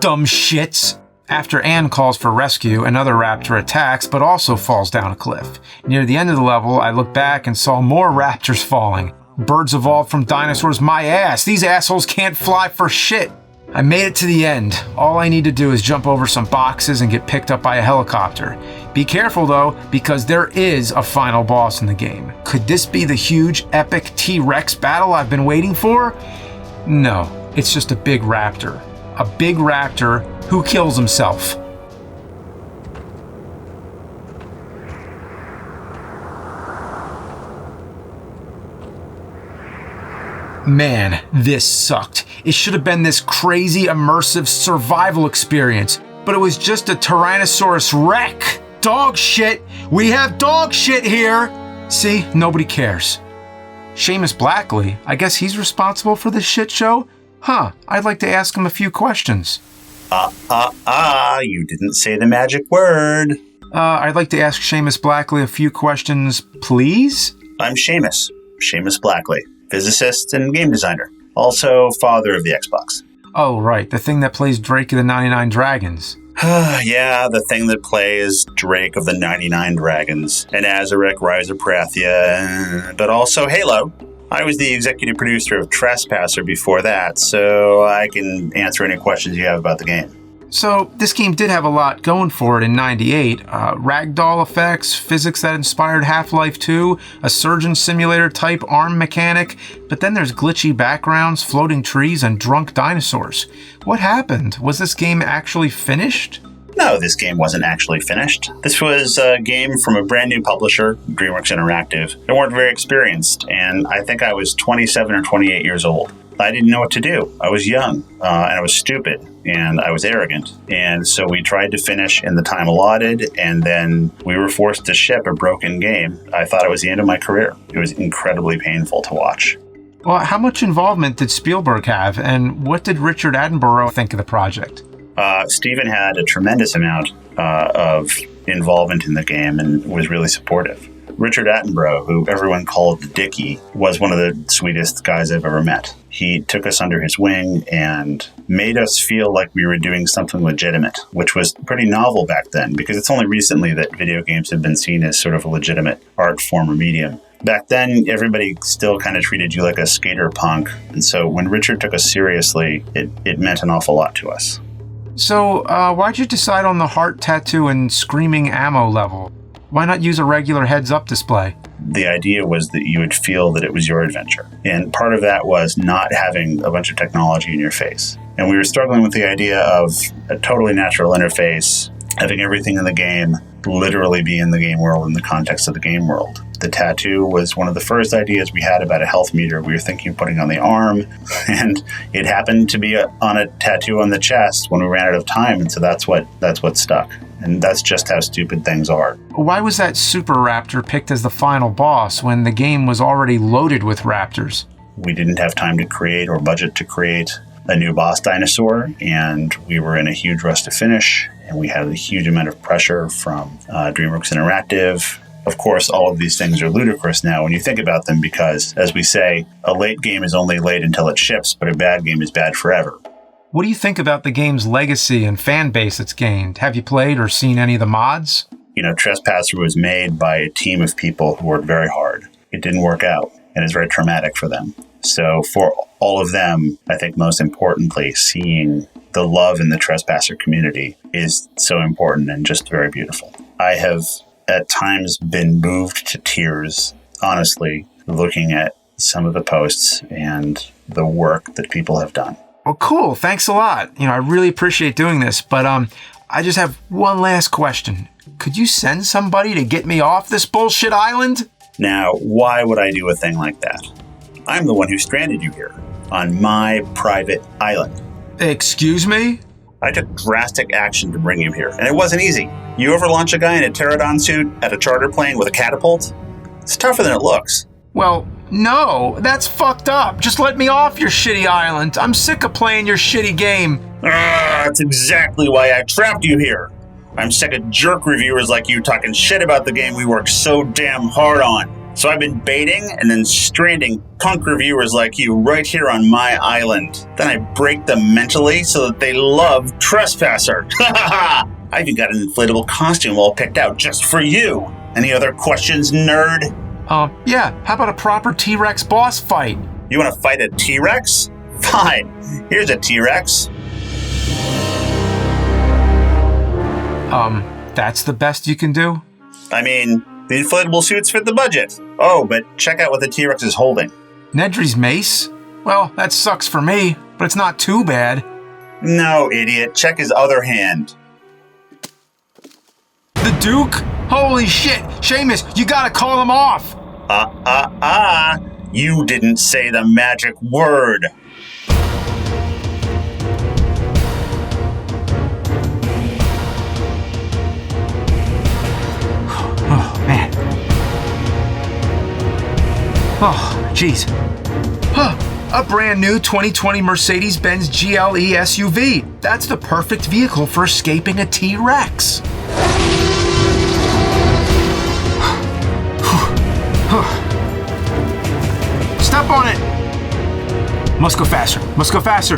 Dumb shits. After Anne calls for rescue, another raptor attacks, but also falls down a cliff. Near the end of the level, I looked back and saw more raptors falling. Birds evolved from dinosaurs, my ass. These assholes can't fly for shit. I made it to the end. All I need to do is jump over some boxes and get picked up by a helicopter. Be careful though, because there is a final boss in the game. Could this be the huge, epic T-Rex battle I've been waiting for? No, it's just a big raptor. A big raptor who kills himself. Man, this sucked. It should have been this crazy, immersive survival experience, but it was just a Tyrannosaurus wreck. Dog shit. We have dog shit here. See, nobody cares. Seamus Blackley, I guess he's responsible for this shit show? Huh, I'd like to ask him a few questions. You didn't say the magic word. I'd like to ask Seamus Blackley a few questions, please? I'm Seamus Blackley, physicist and game designer. Also father of the Xbox. Oh, right, the thing that plays Drake of the 99 Dragons. Yeah, the thing that plays Drake of the 99 Dragons, and Azarek, Rise of Parathia, but also Halo. I was the executive producer of Trespasser before that, so I can answer any questions you have about the game. So, this game did have a lot going for it in 98. Ragdoll effects, physics that inspired Half-Life 2, a surgeon simulator type arm mechanic, but then there's glitchy backgrounds, floating trees, and drunk dinosaurs. What happened? Was this game actually finished? No, this game wasn't actually finished. This was a game from a brand new publisher, DreamWorks Interactive. They weren't very experienced, and I think I was 27 or 28 years old. I didn't know what to do. I was young, and I was stupid, and I was arrogant. And so we tried to finish in the time allotted, and then we were forced to ship a broken game. I thought it was the end of my career. It was incredibly painful to watch. Well, how much involvement did Spielberg have, and what did Richard Attenborough think of the project? Steven had a tremendous amount of involvement in the game and was really supportive. Richard Attenborough, who everyone called the Dickie, was one of the sweetest guys I've ever met. He took us under his wing and made us feel like we were doing something legitimate, which was pretty novel back then, because it's only recently that video games have been seen as sort of a legitimate art form or medium. Back then, everybody still kind of treated you like a skater punk, and so when Richard took us seriously, it meant an awful lot to us. So, why'd you decide on the heart tattoo and screaming ammo level? Why not use a regular heads-up display? The idea was that you would feel that it was your adventure. And part of that was not having a bunch of technology in your face. And we were struggling with the idea of a totally natural interface, having everything in the game literally be in the game world, in the context of the game world. The tattoo was one of the first ideas we had about a health meter we were thinking of putting on the arm, and it happened to be on a tattoo on the chest when we ran out of time, and so that's what stuck. And that's just how stupid things are. Why was that Super Raptor picked as the final boss when the game was already loaded with raptors? We didn't have time to create or budget to create a new boss dinosaur, and we were in a huge rush to finish, and we had a huge amount of pressure from DreamWorks Interactive. Of course, all of these things are ludicrous now when you think about them because, as we say, a late game is only late until it ships, but a bad game is bad forever. What do you think about the game's legacy and fan base it's gained? Have you played or seen any of the mods? You know, Trespasser was made by a team of people who worked very hard. It didn't work out, and it's very traumatic for them. So for all of them, I think most importantly, seeing the love in the Trespasser community is so important and just very beautiful. I have at times been moved to tears, honestly, looking at some of the posts and the work that people have done. Well, cool. Thanks a lot. I really appreciate doing this, but I just have one last question. Could you send somebody to get me off this bullshit island? Now, why would I do a thing like that? I'm the one who stranded you here, on my private island. Excuse me? I took drastic action to bring you here, and it wasn't easy. You ever launch a guy in a pterodon suit at a charter plane with a catapult? It's tougher than it looks. Well, no, that's fucked up. Just let me off your shitty island. I'm sick of playing your shitty game. That's exactly why I trapped you here. I'm sick of jerk reviewers like you talking shit about the game we worked so damn hard on. So I've been baiting and then stranding punk reviewers like you right here on my island. Then I break them mentally so that they love Trespasser. I even got an inflatable costume all picked out just for you. Any other questions, nerd? Yeah, how about a proper T-Rex boss fight? You want to fight a T-Rex? Fine, here's a T-Rex. That's the best you can do? I mean, the inflatable suits fit the budget. Oh, but check out what the T-Rex is holding. Nedry's mace? Well, that sucks for me, but it's not too bad. No, idiot. Check his other hand. The Duke? Holy shit! Seamus, you gotta call him off! You didn't say the magic word. Oh, man. Oh, jeez. Huh. A brand new 2020 Mercedes-Benz GLE SUV. That's the perfect vehicle for escaping a T-Rex. Step on it. Must go faster. Must go faster.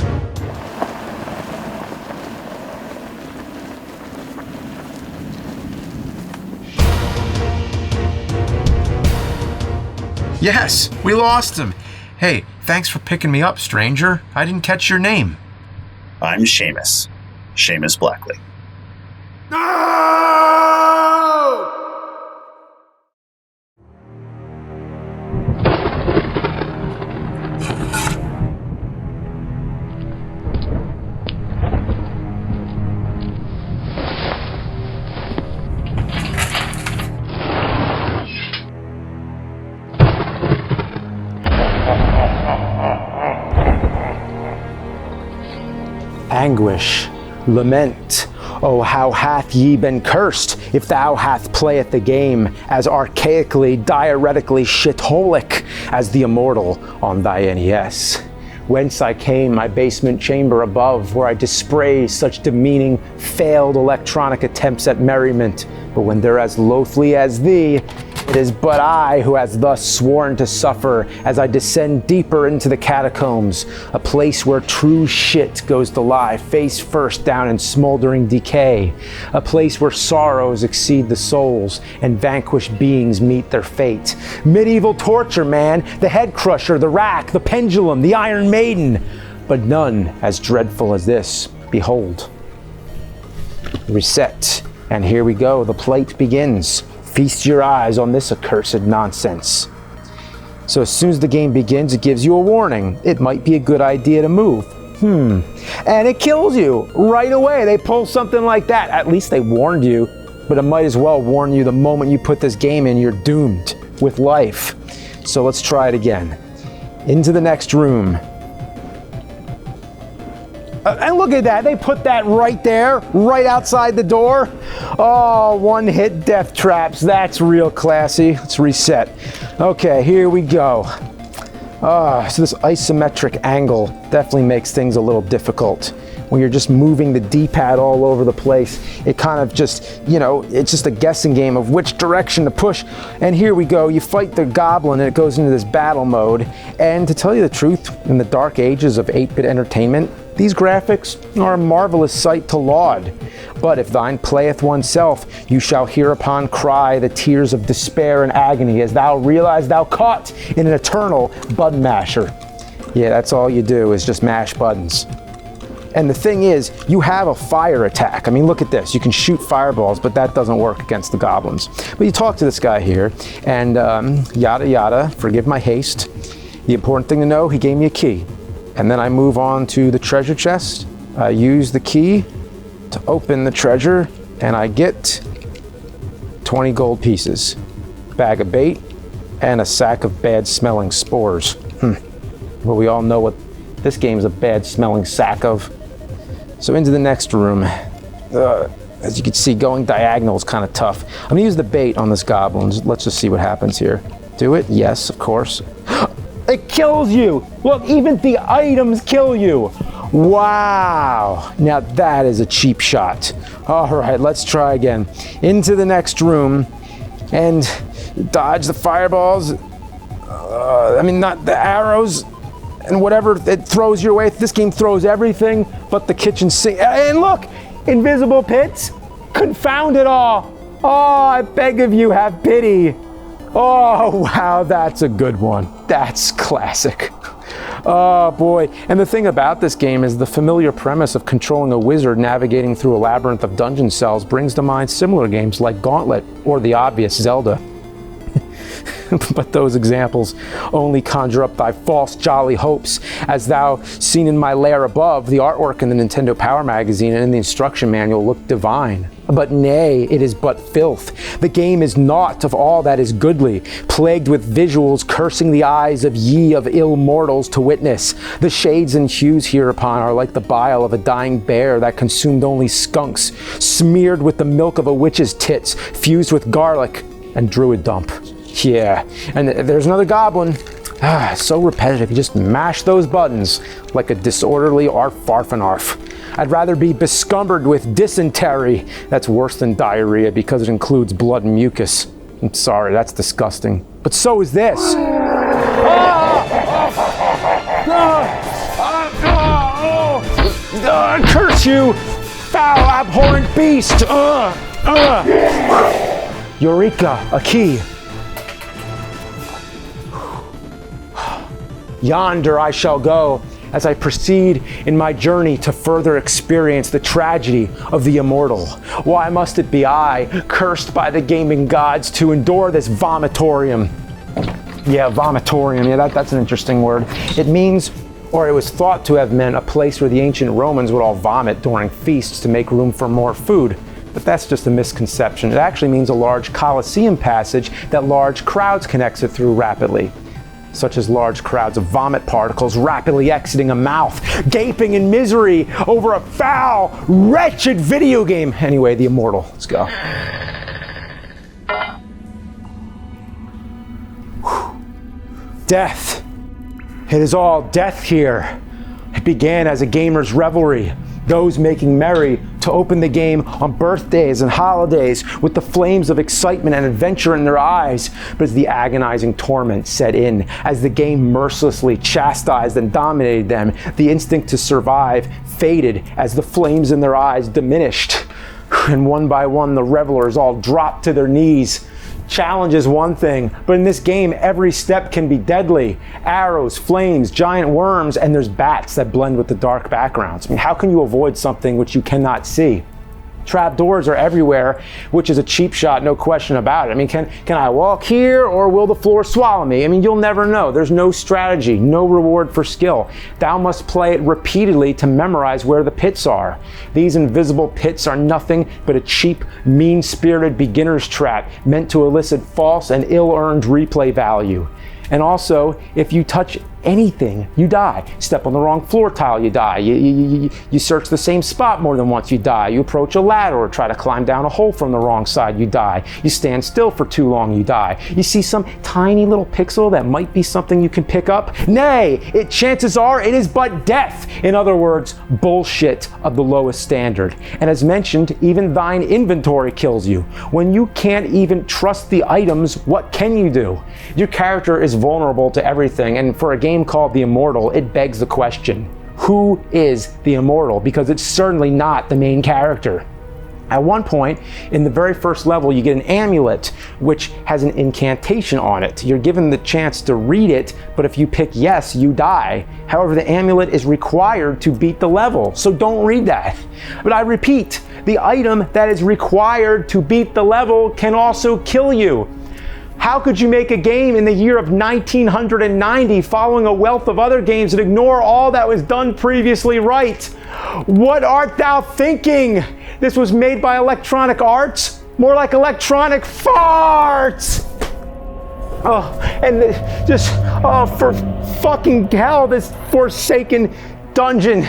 Yes, we lost him. Hey, thanks for picking me up, stranger. I didn't catch your name. I'm Seamus. Seamus Blackley. Anguish, lament, oh how hath ye been cursed, if thou hath playeth the game as archaically, diuretically shitholic as the Immortal on thy NES. Whence I came, my basement chamber above, where I dispraise such demeaning, failed electronic attempts at merriment. But when they're as loathly as thee, it is but I who has thus sworn to suffer as I descend deeper into the catacombs, a place where true shit goes to lie face first down in smoldering decay, a place where sorrows exceed the souls and vanquished beings meet their fate. Medieval torture, man, the head crusher, the rack, the pendulum, the Iron Maiden, but none as dreadful as this. Behold. Reset, and here we go, the plate begins. Feast your eyes on this accursed nonsense. So as soon as the game begins, it gives you a warning. It might be a good idea to move. And it kills you right away. They pull something like that. At least they warned you, but it might as well warn you the moment you put this game in, you're doomed with life. So let's try it again. Into the next room. And look at that, they put that right there, right outside the door. Oh, one-hit death traps, that's real classy. Let's reset. Okay, here we go. So this isometric angle definitely makes things a little difficult. When you're just moving the D-pad all over the place, it kind of just, it's just a guessing game of which direction to push. And here we go, you fight the goblin and it goes into this battle mode. And to tell you the truth, in the dark ages of 8-bit entertainment, these graphics are a marvelous sight to laud. But if thine playeth oneself, you shall hereupon cry the tears of despair and agony as thou realize thou caught in an eternal button masher. Yeah, that's all you do is just mash buttons. And the thing is, you have a fire attack. I mean, look at this. You can shoot fireballs, but that doesn't work against the goblins. But you talk to this guy here, and yada yada, forgive my haste. The important thing to know, he gave me a key. And then I move on to the treasure chest. I use the key to open the treasure, and I get 20 gold pieces, bag of bait, and a sack of bad-smelling spores. Well, we all know what this game's a bad-smelling sack of. So into the next room. As you can see, going diagonal is kind of tough. I'm gonna use the bait on this goblin. Let's just see what happens here. Do it? Yes, of course. It kills you! Look, even the items kill you! Wow! Now that is a cheap shot. All right, let's try again. Into the next room and dodge the fireballs. Not the arrows and whatever it throws your way. This game throws everything but the kitchen sink. And look! Invisible pits! Confound it all! Oh, I beg of you, have pity! Oh, wow, that's a good one. That's classic. Oh, boy. And the thing about this game is the familiar premise of controlling a wizard navigating through a labyrinth of dungeon cells brings to mind similar games like Gauntlet or the obvious Zelda. But those examples only conjure up thy false jolly hopes, as thou seen in my lair above, the artwork in the Nintendo Power magazine and in the instruction manual looked divine. But nay, it is but filth. The game is naught of all that is goodly, plagued with visuals cursing the eyes of ye of ill mortals to witness. The shades and hues hereupon are like the bile of a dying bear that consumed only skunks, smeared with the milk of a witch's tits, fused with garlic and druid dump. Yeah, and there's another goblin. So repetitive, you just mash those buttons like a disorderly arf-farf-and-arf. I'd rather be bescumbered with dysentery. That's worse than diarrhea because it includes blood and mucus. I'm sorry, that's disgusting. But so is this. Curse you, foul, abhorrent beast! Eureka, a key. Yonder I shall go as I proceed in my journey to further experience the tragedy of the immortal. Why must it be I, cursed by the gaming gods, to endure this vomitorium? Yeah, vomitorium, yeah, that's an interesting word. It means, or it was thought to have meant, a place where the ancient Romans would all vomit during feasts to make room for more food. But that's just a misconception. It actually means a large Colosseum passage that large crowds can exit through rapidly, such as large crowds of vomit particles rapidly exiting a mouth, gaping in misery over a foul, wretched video game. Anyway, the Immortal. Let's go. Death. It is all death here. It began as a gamer's revelry, those making merry to open the game on birthdays and holidays with the flames of excitement and adventure in their eyes. But as the agonizing torment set in, as the game mercilessly chastised and dominated them, the instinct to survive faded as the flames in their eyes diminished. And one by one, the revelers all dropped to their knees. Challenge is one thing, but in this game, every step can be deadly. Arrows, flames, giant worms, and there's bats that blend with the dark backgrounds. I mean, how can you avoid something which you cannot see? Trapdoors are everywhere, which is a cheap shot, no question about it. I mean, can I walk here or will the floor swallow me? I mean, you'll never know. There's no strategy, no reward for skill. Thou must play it repeatedly to memorize where the pits are. These invisible pits are nothing but a cheap, mean-spirited beginner's trap meant to elicit false and ill-earned replay value. And also, if you touch anything, you die. Step on the wrong floor tile, you die. You search the same spot more than once, you die. You approach a ladder or try to climb down a hole from the wrong side, you die. You stand still for too long, you die. You see some tiny little pixel that might be something you can pick up? Nay, chances are it is but death. In other words, bullshit of the lowest standard. And as mentioned, even thine inventory kills you. When you can't even trust the items, what can you do? Your character is vulnerable to everything, and for a game called The Immortal, it begs the question, who is the Immortal? Because it's certainly not the main character. At one point, in the very first level, you get an amulet, which has an incantation on it. You're given the chance to read it, but if you pick yes, you die. However, the amulet is required to beat the level, so don't read that. But I repeat, the item that is required to beat the level can also kill you. How could you make a game in the year of 1990 following a wealth of other games and ignore all that was done previously right? What art thou thinking? This was made by Electronic Arts? More like electronic farts! Oh, and for fucking hell, this forsaken dungeon.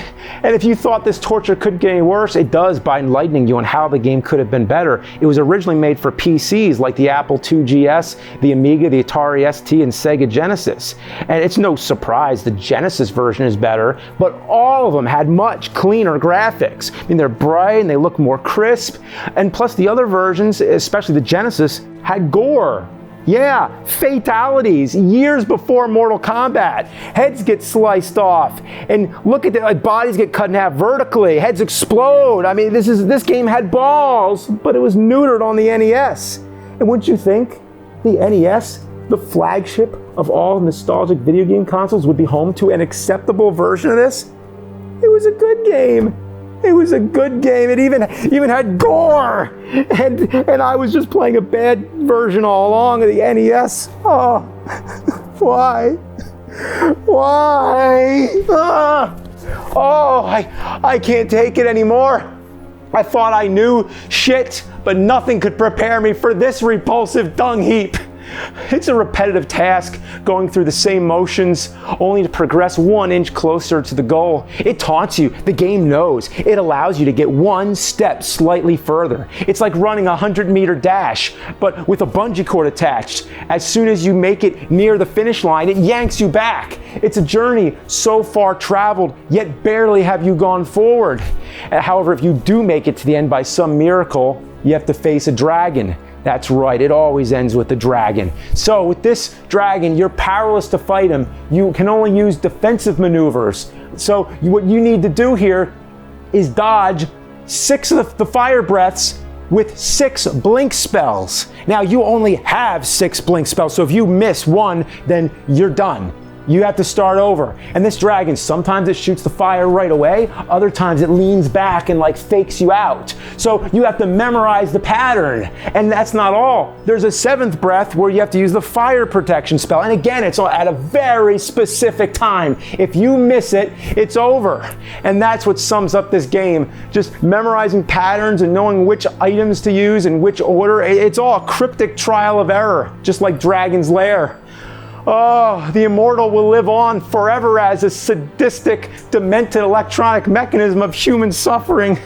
And if you thought this torture couldn't get any worse, it does by enlightening you on how the game could have been better. It was originally made for PCs like the Apple II GS, the Amiga, the Atari ST, and Sega Genesis. And it's no surprise the Genesis version is better, but all of them had much cleaner graphics. I mean, they're bright and they look more crisp. And plus the other versions, especially the Genesis, had gore. Yeah, fatalities, years before Mortal Kombat. Heads get sliced off, and look at the bodies get cut in half vertically. Heads explode. I mean, this game had balls, but it was neutered on the NES. And wouldn't you think the NES, the flagship of all nostalgic video game consoles, would be home to an acceptable version of this? It was a good game. It was a good game. It even had gore, and I was just playing a bad version all along of the NES. Oh, why? Why? Oh, I can't take it anymore. I thought I knew shit, but nothing could prepare me for this repulsive dung heap. It's a repetitive task, going through the same motions, only to progress 1 inch closer to the goal. It taunts you, the game knows. It allows you to get 1 step slightly further. It's like running a 100-meter dash, but with a bungee cord attached. As soon as you make it near the finish line, it yanks you back. It's a journey so far traveled, yet barely have you gone forward. However, if you do make it to the end by some miracle, you have to face a dragon. That's right, it always ends with the dragon. So with this dragon, you're powerless to fight him. You can only use defensive maneuvers. So what you need to do here is dodge 6 of the fire breaths with 6 blink spells. Now you only have 6 blink spells, so if you miss 1, then you're done. You have to start over. And this dragon, sometimes it shoots the fire right away, other times it leans back and like fakes you out. So you have to memorize the pattern. And that's not all. There's a 7th breath where you have to use the fire protection spell. And again, it's at a very specific time. If you miss it, it's over. And that's what sums up this game. Just memorizing patterns and knowing which items to use in which order. It's all a cryptic trial of error, just like Dragon's Lair. Oh, the Immortal will live on forever as a sadistic, demented electronic mechanism of human suffering.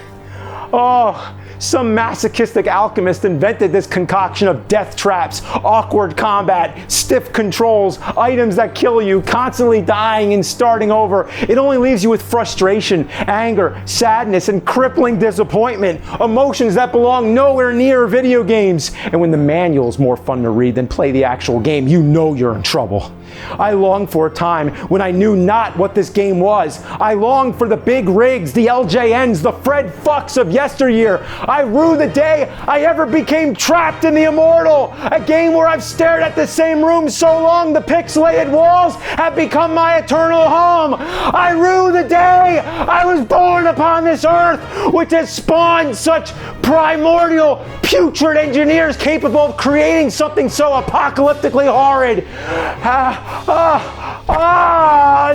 Oh, some masochistic alchemist invented this concoction of death traps, awkward combat, stiff controls, items that kill you, constantly dying and starting over. It only leaves you with frustration, anger, sadness, and crippling disappointment. Emotions that belong nowhere near video games. And when the manual's more fun to read than play the actual game, you know you're in trouble. I long for a time when I knew not what this game was. I longed for the big rigs, the LJNs, the Fred Fucks of yesteryear. I rue the day I ever became trapped in the Immortal, a game where I've stared at the same room so long the pixelated walls have become my eternal home. I rue the day I was born upon this earth, which has spawned such primordial, putrid engineers capable of creating something so apocalyptically horrid.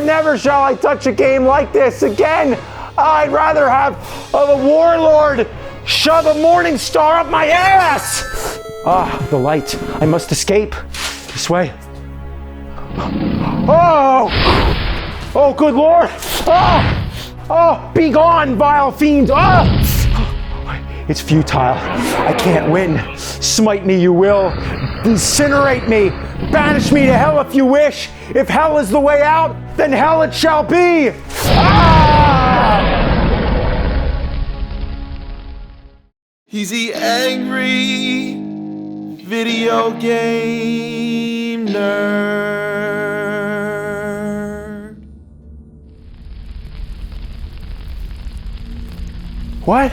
Never shall I touch a game like this again. I'd rather have a warlord shove a morning star up my ass. The light. I must escape. This way. Oh, good lord. Be gone, vile fiends. It's futile. I can't win. Smite me you will. Incinerate me. Banish me to hell if you wish. If hell is the way out, then hell it shall be. He's the angry video game nerd. What?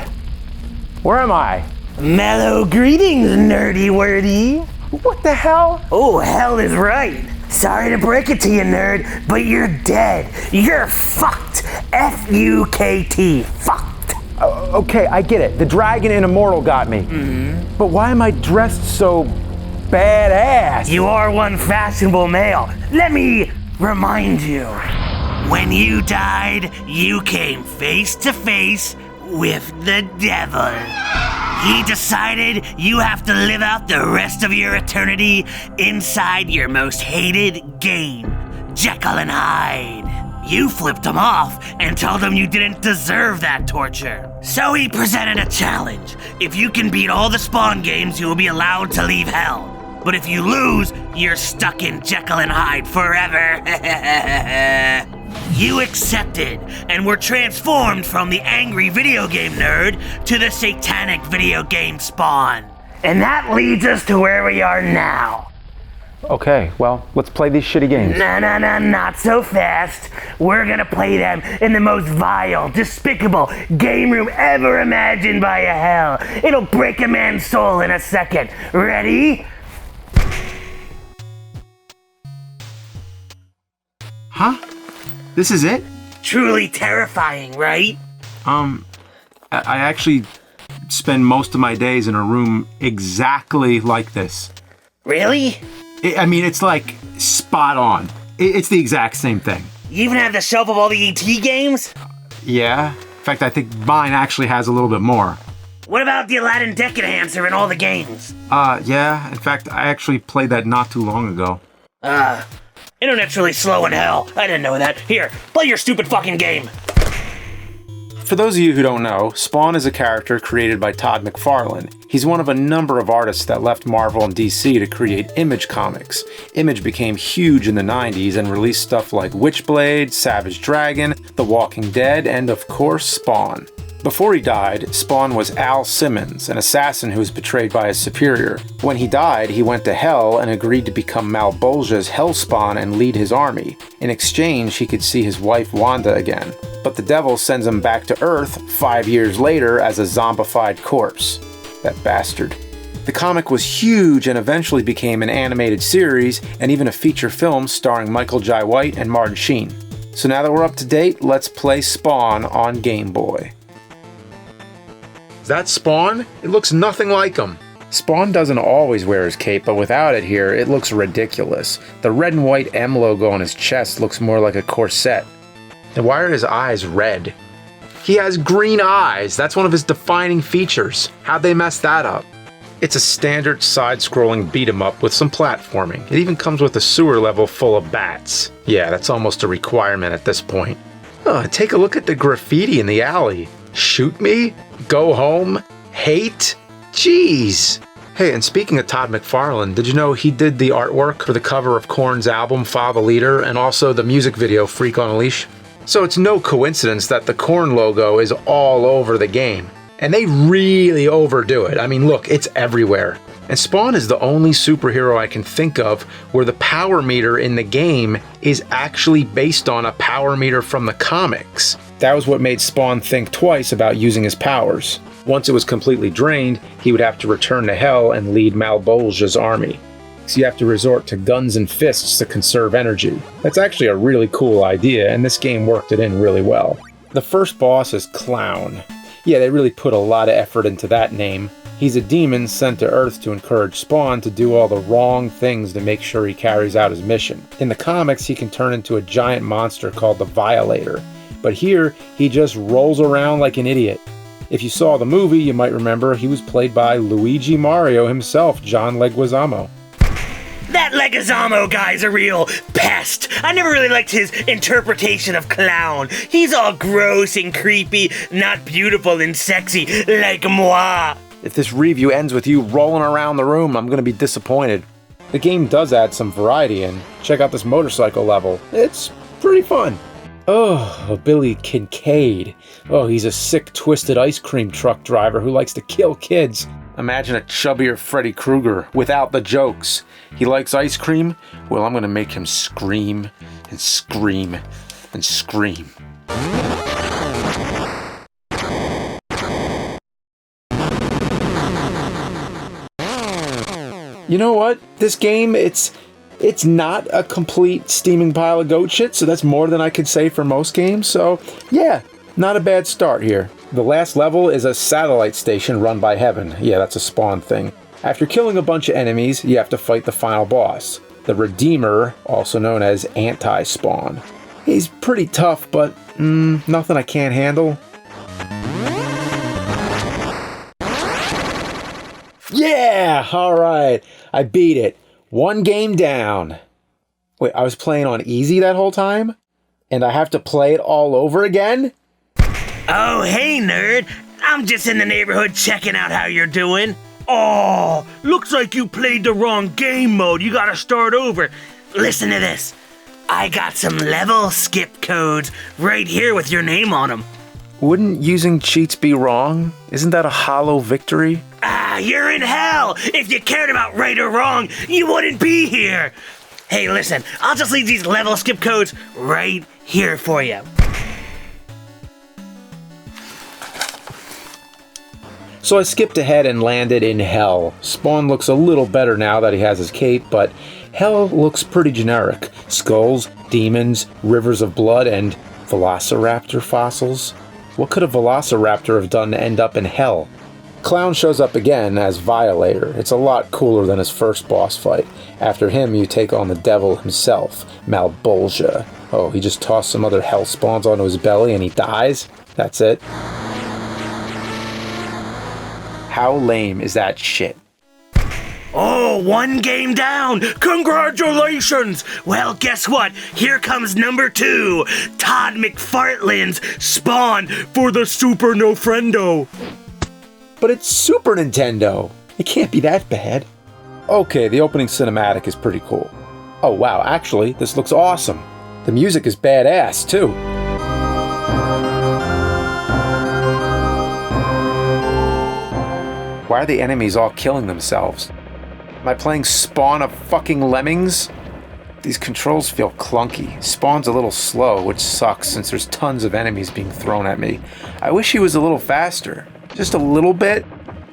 Where am I? Mellow greetings, nerdy wordy. What the hell? Oh, hell is right. Sorry to break it to you, nerd, but you're dead. You're fucked. F-U-K-T. Fucked. Okay, I get it. The dragon in Immortal got me. But why am I dressed so badass? You are one fashionable male. Let me remind you. When you died, you came face to face with the devil. He decided you have to live out the rest of your eternity inside your most hated game, Jekyll and Hyde. You flipped him off and told him you didn't deserve that torture. So he presented a challenge. If you can beat all the Spawn games, you will be allowed to leave hell. But if you lose, you're stuck in Jekyll and Hyde forever. You accepted and were transformed from the angry video game nerd to the satanic video game Spawn. And that leads us to where we are now. Okay, well, let's play these shitty games. No, not so fast. We're gonna play them in the most vile, despicable game room ever imagined by a hell. It'll break a man's soul in a second. Ready? Huh? This is it? Truly terrifying, right? I actually spend most of my days in a room exactly like this. Really? I mean, it's like spot on. It's the exact same thing. You even have the shelf of all the ET games? Yeah. In fact, I think mine actually has a little bit more. What about the Aladdin deck enhancer in all the games? Yeah. In fact, I actually played that not too long ago. Internet's really slow in hell. I didn't know that. Here, play your stupid fucking game. For those of you who don't know, Spawn is a character created by Todd McFarlane. He's one of a number of artists that left Marvel and DC to create Image Comics. Image became huge in the 90s and released stuff like Witchblade, Savage Dragon, The Walking Dead, and of course, Spawn. Before he died, Spawn was Al Simmons, an assassin who was betrayed by his superior. When he died, he went to Hell and agreed to become Malbolgia's Hellspawn and lead his army. In exchange, he could see his wife Wanda again. But the devil sends him back to Earth 5 years later as a zombified corpse. That bastard. The comic was huge and eventually became an animated series and even a feature film starring Michael Jai White and Martin Sheen. So now that we're up to date, let's play Spawn on Game Boy. Is that Spawn? It looks nothing like him. Spawn doesn't always wear his cape, but without it here, it looks ridiculous. The red and white M logo on his chest looks more like a corset. And why are his eyes red? He has green eyes. That's one of his defining features. How'd they mess that up? It's a standard side-scrolling beat-em-up with some platforming. It even comes with a sewer level full of bats. Yeah, that's almost a requirement at this point. Oh, take a look at the graffiti in the alley. Shoot me? Go home? Hate? Jeez. Hey, and speaking of Todd McFarlane, did you know he did the artwork for the cover of Korn's album Follow the Leader and also the music video Freak on a Leash? So it's no coincidence that the Korn logo is all over the game. And they really overdo it. I mean, look, it's everywhere. And Spawn is the only superhero I can think of where the power meter in the game is actually based on a power meter from the comics. That was what made Spawn think twice about using his powers. Once it was completely drained, he would have to return to Hell and lead Malbolgia's army. So you have to resort to guns and fists to conserve energy. That's actually a really cool idea, and this game worked it in really well. The first boss is Clown. Yeah, they really put a lot of effort into that name. He's a demon sent to Earth to encourage Spawn to do all the wrong things to make sure he carries out his mission. In the comics, he can turn into a giant monster called the Violator. But here, he just rolls around like an idiot. If you saw the movie, you might remember he was played by Luigi Mario himself, John Leguizamo. That Leguizamo guy's a real pest. I never really liked his interpretation of Clown. He's all gross and creepy, not beautiful and sexy like moi. If this review ends with you rolling around the room, I'm gonna be disappointed. The game does add some variety in. Check out this motorcycle level. It's pretty fun. Oh, Billy Kincaid. Oh, he's a sick, twisted ice cream truck driver who likes to kill kids. Imagine a chubbier Freddy Krueger without the jokes. He likes ice cream? Well, I'm gonna make him scream and scream and scream. You know what? This game, it's not a complete steaming pile of goat shit, so that's more than I could say for most games, so yeah, not a bad start here. The last level is a satellite station run by Heaven. Yeah, that's a Spawn thing. After killing a bunch of enemies, you have to fight the final boss, the Redeemer, also known as Anti-Spawn. He's pretty tough, but nothing I can't handle. Yeah! Alright, I beat it. One game down. Wait, I was playing on easy that whole time? And I have to play it all over again? Oh, hey, nerd. I'm just in the neighborhood checking out how you're doing. Oh, looks like you played the wrong game mode. You gotta start over. Listen to this. I got some level skip codes right here with your name on them. Wouldn't using cheats be wrong? Isn't that a hollow victory? Ah, you're in hell! If you cared about right or wrong, you wouldn't be here! Hey, listen, I'll just leave these level skip codes right here for you. So I skipped ahead and landed in Hell. Spawn looks a little better now that he has his cape, but Hell looks pretty generic. Skulls, demons, rivers of blood, and velociraptor fossils. What could a velociraptor have done to end up in Hell? Clown shows up again as Violator. It's a lot cooler than his first boss fight. After him, you take on the devil himself, Malbolgia. Oh, he just tossed some other hell spawns onto his belly and he dies? That's it. How lame is that shit? Oh, one game down! Congratulations! Well, guess what? Here comes number 2. Todd McFartland's Spawn for the Super Nofrendo. But it's Super Nintendo. It can't be that bad. Okay, the opening cinematic is pretty cool. Oh wow, actually, this looks awesome. The music is badass, too. Why are the enemies all killing themselves? Am I playing Spawn of fucking Lemmings? These controls feel clunky. Spawn's a little slow, which sucks since there's tons of enemies being thrown at me. I wish he was a little faster. Just a little bit.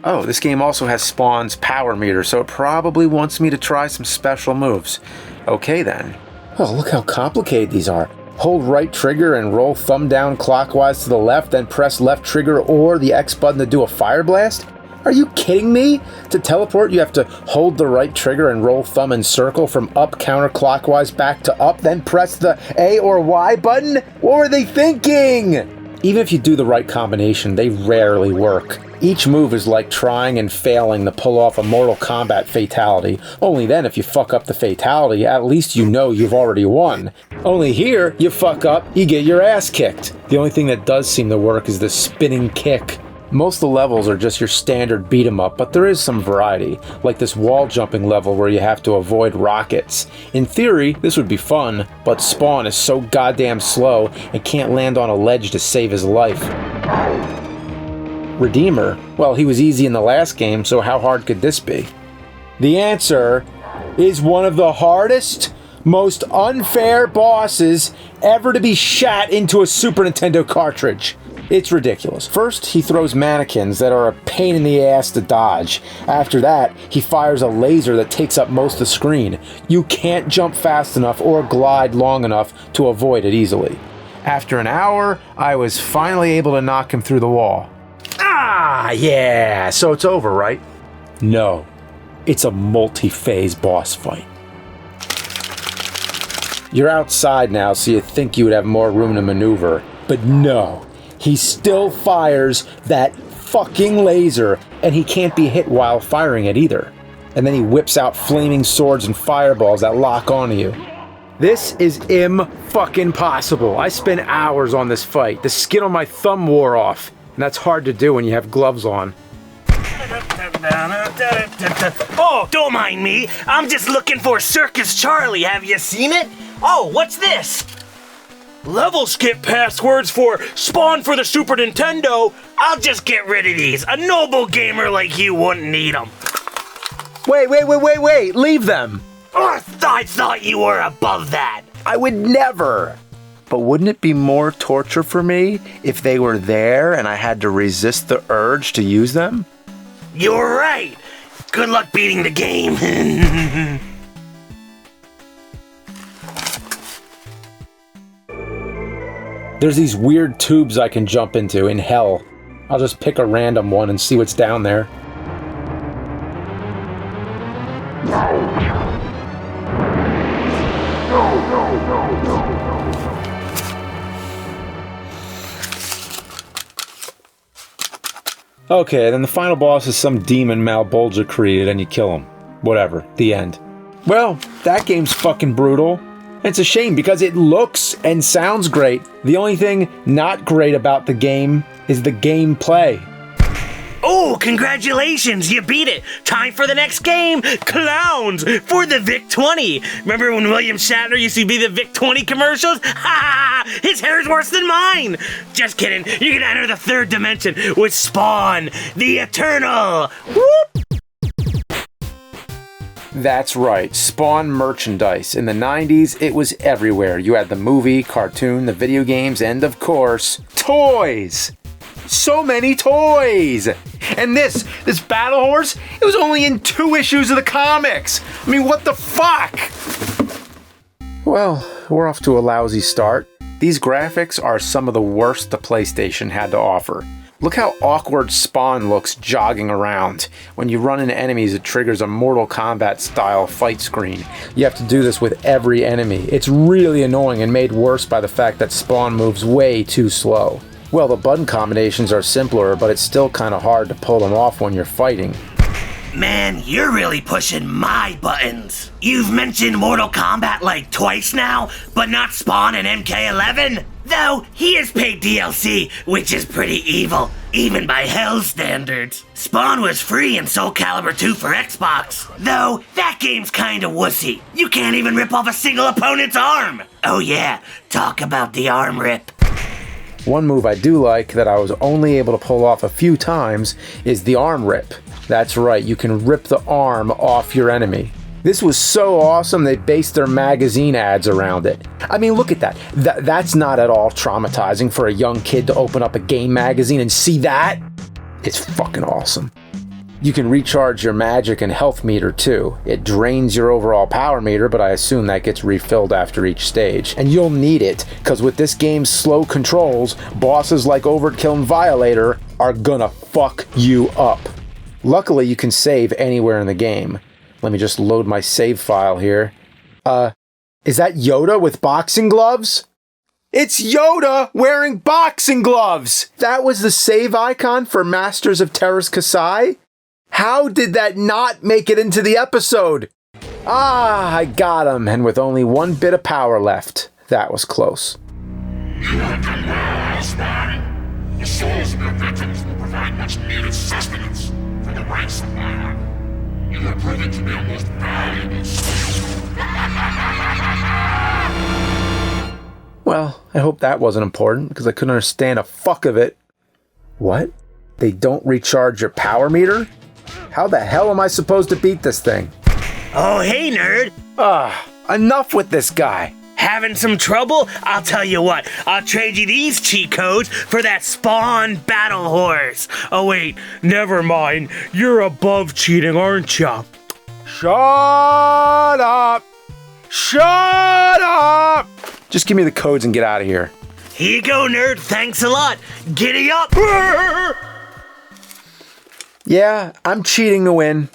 Oh, this game also has Spawn's power meter, so it probably wants me to try some special moves. Okay then. Oh, look how complicated these are. Hold right trigger and roll thumb down clockwise to the left, then press left trigger or the X button to do a fire blast? Are you kidding me? To teleport, you have to hold the right trigger and roll thumb and circle from up counterclockwise back to up, then press the A or Y button? What were they thinking? Even if you do the right combination, they rarely work. Each move is like trying and failing to pull off a Mortal Kombat fatality. Only then, if you fuck up the fatality, at least you know you've already won. Only here, you fuck up, you get your ass kicked. The only thing that does seem to work is the spinning kick. Most of the levels are just your standard beat 'em up, but there is some variety, like this wall jumping level where you have to avoid rockets. In theory, this would be fun, but Spawn is so goddamn slow and can't land on a ledge to save his life. Redeemer? Well, he was easy in the last game, so how hard could this be? The answer is one of the hardest, most unfair bosses ever to be shat into a Super Nintendo cartridge. It's ridiculous. First, he throws mannequins that are a pain in the ass to dodge. After that, he fires a laser that takes up most of the screen. You can't jump fast enough or glide long enough to avoid it easily. After an hour, I was finally able to knock him through the wall. Ah, yeah, so it's over, right? No, it's a multi-phase boss fight. You're outside now, so you think you would have more room to maneuver, but no. He still fires that fucking laser, and he can't be hit while firing it either. And then he whips out flaming swords and fireballs that lock onto you. This is im-fucking-possible. I spent hours on this fight. The skin on my thumb wore off, and that's hard to do when you have gloves on. Oh, don't mind me. I'm just looking for Circus Charlie. Have you seen it? Oh, what's this? Level skip passwords for Spawn for the Super Nintendo. I'll just get rid of these. A noble gamer like you wouldn't need them. Wait. Leave them. I thought you were above that. I would never. But wouldn't it be more torture for me if they were there and I had to resist the urge to use them? You're right. Good luck beating the game. There's these weird tubes I can jump into in hell. I'll just pick a random one and see what's down there. Okay, then the final boss is some demon Malbolgia created and you kill him. Whatever, the end. Well, that game's fucking brutal. It's a shame because it looks and sounds great. The only thing not great about the game is the gameplay. Oh, congratulations, you beat it. Time for the next game, Clowns for the VIC-20. Remember when William Shatner used to be the VIC-20 commercials? Ha! His hair's worse than mine. Just kidding, you can enter the third dimension with Spawn, the Eternal. Whoop! That's right, Spawn merchandise. In the 90s, it was everywhere. You had the movie, cartoon, the video games, and of course, toys! So many toys! And this battle horse, it was only in 2 issues of the comics! I mean, what the fuck? Well, we're off to a lousy start. These graphics are some of the worst the PlayStation had to offer. Look how awkward Spawn looks jogging around. When you run into enemies, it triggers a Mortal Kombat style fight screen. You have to do this with every enemy. It's really annoying and made worse by the fact that Spawn moves way too slow. Well, the button combinations are simpler, but it's still kind of hard to pull them off when you're fighting. Man, you're really pushing my buttons. You've mentioned Mortal Kombat like twice now, but not Spawn and MK11? Though, he is paid DLC, which is pretty evil, even by Hell's standards. Spawn was free in Soul Calibur 2 for Xbox. Though, that game's kinda wussy. You can't even rip off a single opponent's arm. Oh yeah, talk about the arm rip. One move I do like that I was only able to pull off a few times is the arm rip. That's right, you can rip the arm off your enemy. This was so awesome they based their magazine ads around it. I mean, look at that. That's not at all traumatizing for a young kid to open up a game magazine and see that. It's fucking awesome. You can recharge your magic and health meter too. It drains your overall power meter, but I assume that gets refilled after each stage. And you'll need it, because with this game's slow controls, bosses like Overkill and Violator are gonna fuck you up. Luckily, you can save anywhere in the game. Let me just load my save file here. Is that Yoda with boxing gloves? It's Yoda wearing boxing gloves! That was the save icon for Masters of Terras Kasai? How did that not make it into the episode? Ah, I got him, and with only one bit of power left. That was close. You have done well, Osman. The souls of your victims will provide much needed sustenance for the ranks of my army. You have proven to be a most valuable soul. Well, I hope that wasn't important, because I couldn't understand a fuck of it. What? They don't recharge your power meter? How the hell am I supposed to beat this thing? Oh, hey, nerd. Enough with this guy. Having some trouble? I'll tell you what, I'll trade you these cheat codes for that Spawn battle horse. Oh wait, never mind. You're above cheating, aren't ya? Shut up! Shut up! Just give me the codes and get out of here. Here you go, nerd. Thanks a lot. Giddy up! Yeah, I'm cheating to win.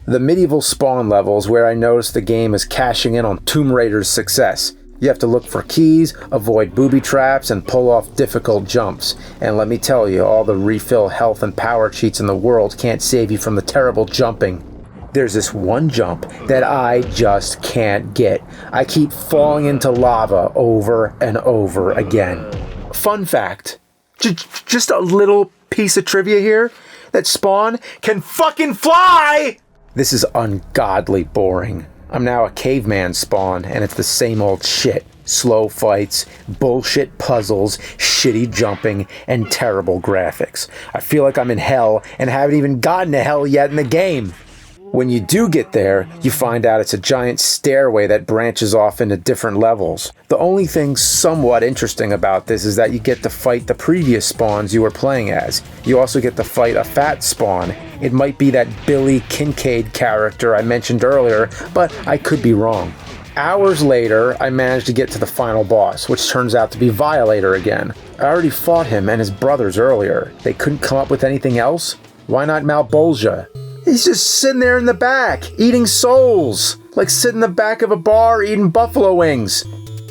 The medieval Spawn levels where I noticed the game is cashing in on Tomb Raider's success. You have to look for keys, avoid booby traps, and pull off difficult jumps. And let me tell you, all the refill health and power cheats in the world can't save you from the terrible jumping. There's this one jump that I just can't get. I keep falling into lava over and over again. Fun fact, just a little piece of trivia here, that Spawn can fucking fly! This is ungodly boring. I'm now a caveman Spawn, and it's the same old shit. Slow fights, bullshit puzzles, shitty jumping, and terrible graphics. I feel like I'm in hell, and haven't even gotten to hell yet in the game. When you do get there, you find out it's a giant stairway that branches off into different levels. The only thing somewhat interesting about this is that you get to fight the previous Spawns you were playing as. You also get to fight a fat Spawn. It might be that Billy Kincaid character I mentioned earlier, but I could be wrong. Hours later, I managed to get to the final boss, which turns out to be Violator again. I already fought him and his brothers earlier. They couldn't come up with anything else? Why not Malbolgia? He's just sitting there in the back, eating souls. Like sitting in the back of a bar eating buffalo wings.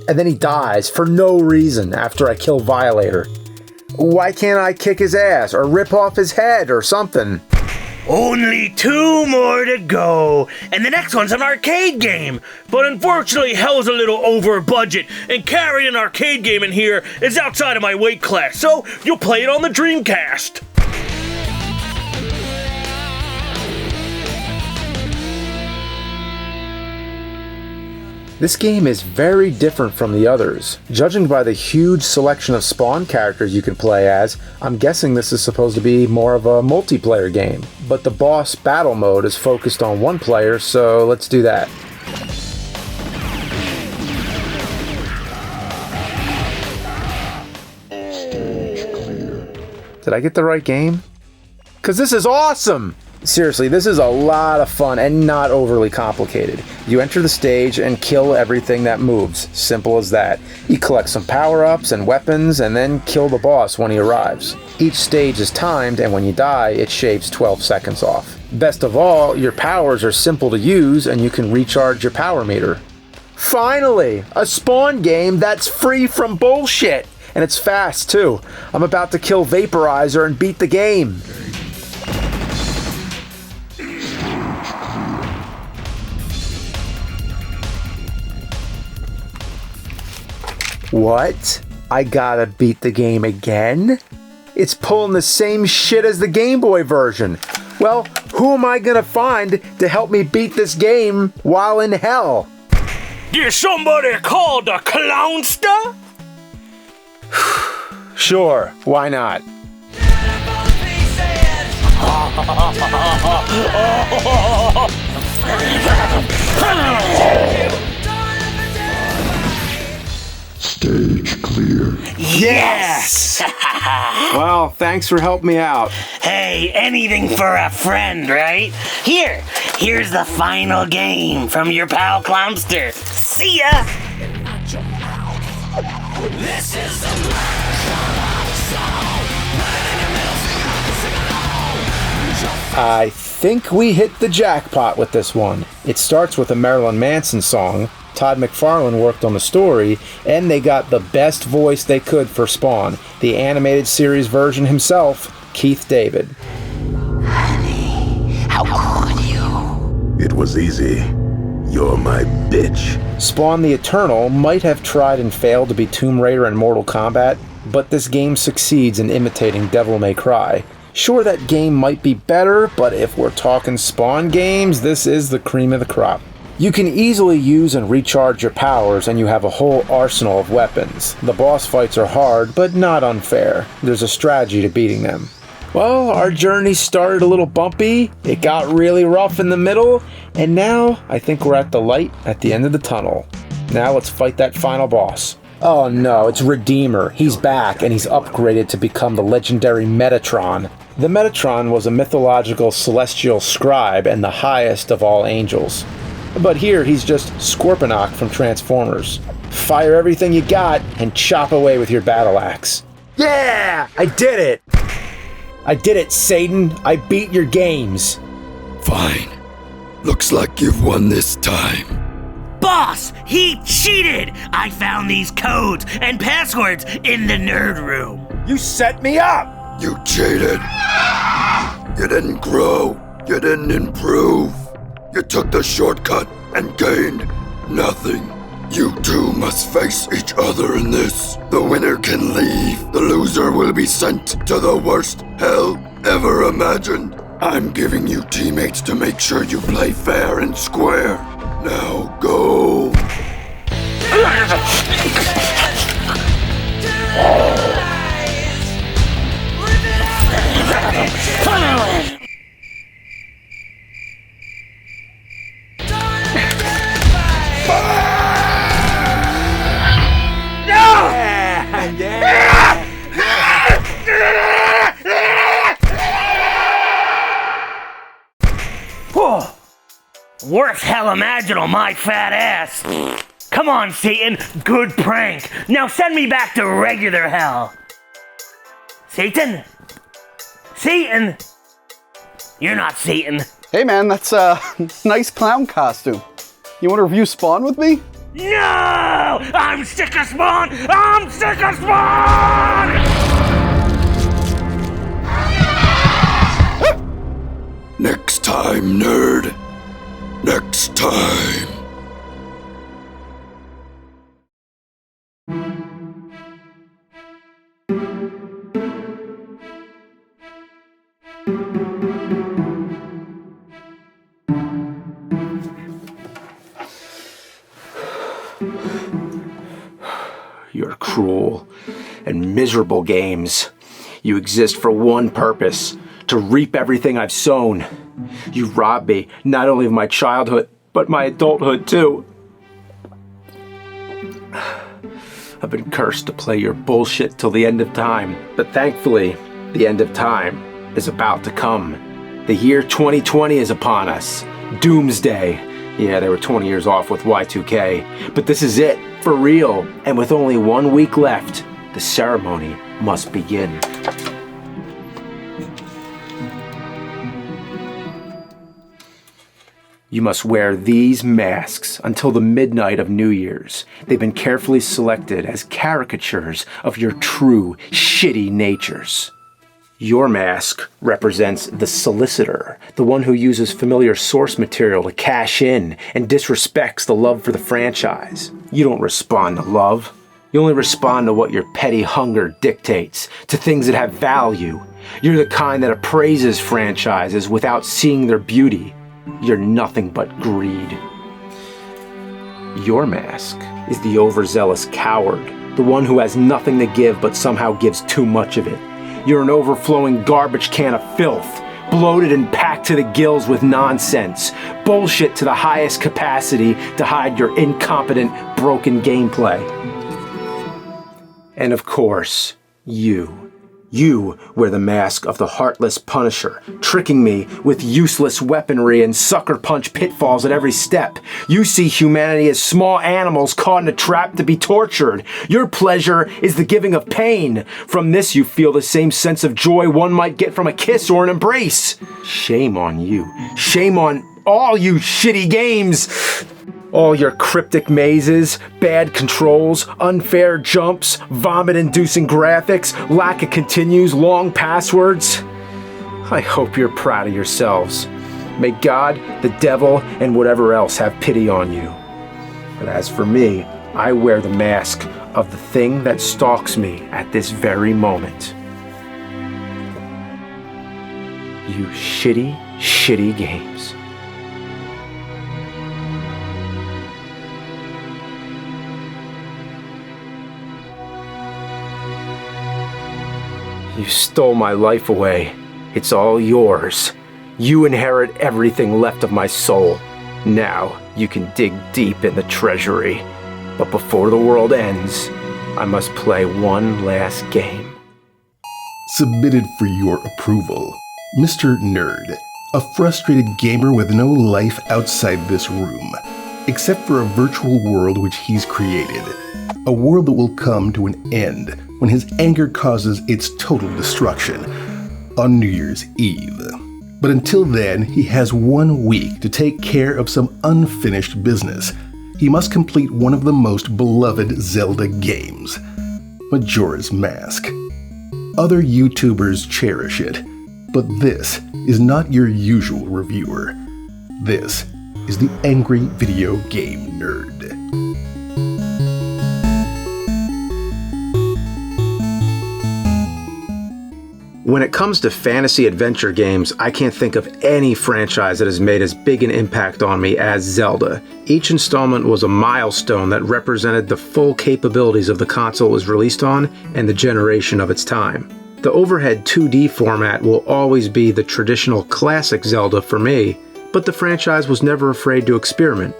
And then he dies for no reason after I kill Violator. Why can't I kick his ass or rip off his head or something? Only 2 more to go, and the next one's an arcade game. But unfortunately, Hell's a little over budget, and carrying an arcade game in here is outside of my weight class, so you'll play it on the Dreamcast. This game is very different from the others. Judging by the huge selection of Spawn characters you can play as, I'm guessing this is supposed to be more of a multiplayer game. But the boss battle mode is focused on one player, so let's do that. Did I get the right game? 'Cause this is awesome! Seriously, this is a lot of fun and not overly complicated. You enter the stage and kill everything that moves. Simple as that. You collect some power-ups and weapons and then kill the boss when he arrives. Each stage is timed, and when you die, it shaves 12 seconds off. Best of all, your powers are simple to use and you can recharge your power meter. Finally! A Spawn game that's free from bullshit! And it's fast, too. I'm about to kill Vaporizer and beat the game. What? I gotta beat the game again? It's pulling the same shit as the Game Boy version. Well, who am I gonna find to help me beat this game while in hell? Did somebody call the clownster? Sure, why not? Stage clear. Yes! Well, thanks for helping me out. Hey, anything for a friend, right? Here's the final game from your pal Clownster. See ya! This is I think we hit the jackpot with this one. It starts with a Marilyn Manson song. Todd McFarlane worked on the story, and they got the best voice they could for Spawn, the animated series version himself, Keith David. How could you? It was easy. You're my bitch. Spawn the Eternal might have tried and failed to be Tomb Raider in Mortal Kombat, but this game succeeds in imitating Devil May Cry. Sure, that game might be better, but if we're talking Spawn games, this is the cream of the crop. You can easily use and recharge your powers, and you have a whole arsenal of weapons. The boss fights are hard, but not unfair. There's a strategy to beating them. Well, our journey started a little bumpy, it got really rough in the middle, and now I think we're at the light at the end of the tunnel. Now let's fight that final boss. Oh no, it's Redeemer. He's back, and he's upgraded to become the legendary Metatron. The Metatron was a mythological celestial scribe and the highest of all angels. But here, he's just Scorponok from Transformers. Fire everything you got and chop away with your battle axe. Yeah! I did it! I did it, Satan! I beat your games! Fine. Looks like you've won this time. Boss, he cheated! I found these codes and passwords in the nerd room. You set me up! You cheated. You didn't grow. You didn't improve. You took the shortcut and gained nothing. You two must face each other in this. The winner can leave. The loser will be sent to the worst hell ever imagined. I'm giving you teammates to make sure you play fair and square. Now go. Worst hell imaginable, my fat ass. Come on, Satan. Good prank. Now send me back to regular hell. Satan? Satan? You're not Satan. Hey man, that's a nice clown costume. You want to review Spawn with me? No! I'm sick of Spawn! I'm sick of Spawn! Next time, nerd. Next time. Your cruel and miserable games. You exist for one purpose, to reap everything I've sown. You robbed me not only of my childhood, but my adulthood too. I've been cursed to play your bullshit till the end of time, but thankfully, the end of time is about to come. The year 2020 is upon us. Doomsday. Yeah, they were 20 years off with Y2K, but this is it, for real. And with only 1 week left, the ceremony must begin. You must wear these masks until the midnight of New Year's. They've been carefully selected as caricatures of your true, shitty natures. Your mask represents the solicitor, the one who uses familiar source material to cash in and disrespects the love for the franchise. You don't respond to love. You only respond to what your petty hunger dictates, to things that have value. You're the kind that appraises franchises without seeing their beauty. You're nothing but greed. Your mask is the overzealous coward, the one who has nothing to give but somehow gives too much of it. You're an overflowing garbage can of filth, bloated and packed to the gills with nonsense, bullshit to the highest capacity to hide your incompetent, broken gameplay. And of course, you wear the mask of the heartless Punisher, tricking me with useless weaponry and sucker punch pitfalls at every step. You see humanity as small animals caught in a trap to be tortured. Your pleasure is the giving of pain. From this you feel the same sense of joy one might get from a kiss or an embrace. Shame on you. Shame on all you shitty games. All your cryptic mazes, bad controls, unfair jumps, vomit-inducing graphics, lack of continues, long passwords. I hope you're proud of yourselves. May God, the devil, and whatever else have pity on you. But as for me, I wear the mask of the thing that stalks me at this very moment. You shitty, shitty games. You stole my life away. It's all yours. You inherit everything left of my soul. Now you can dig deep in the treasury. But before the world ends, I must play one last game. Submitted for your approval, Mr. Nerd, a frustrated gamer with no life outside this room, except for a virtual world which he's created. A world that will come to an end when his anger causes its total destruction on New Year's Eve. But until then, he has 1 week to take care of some unfinished business. He must complete one of the most beloved Zelda games, Majora's Mask. Other YouTubers cherish it, but this is not your usual reviewer. This is the Angry Video Game Nerd. When it comes to fantasy adventure games, I can't think of any franchise that has made as big an impact on me as Zelda. Each installment was a milestone that represented the full capabilities of the console it was released on and the generation of its time. The overhead 2D format will always be the traditional classic Zelda for me, but the franchise was never afraid to experiment.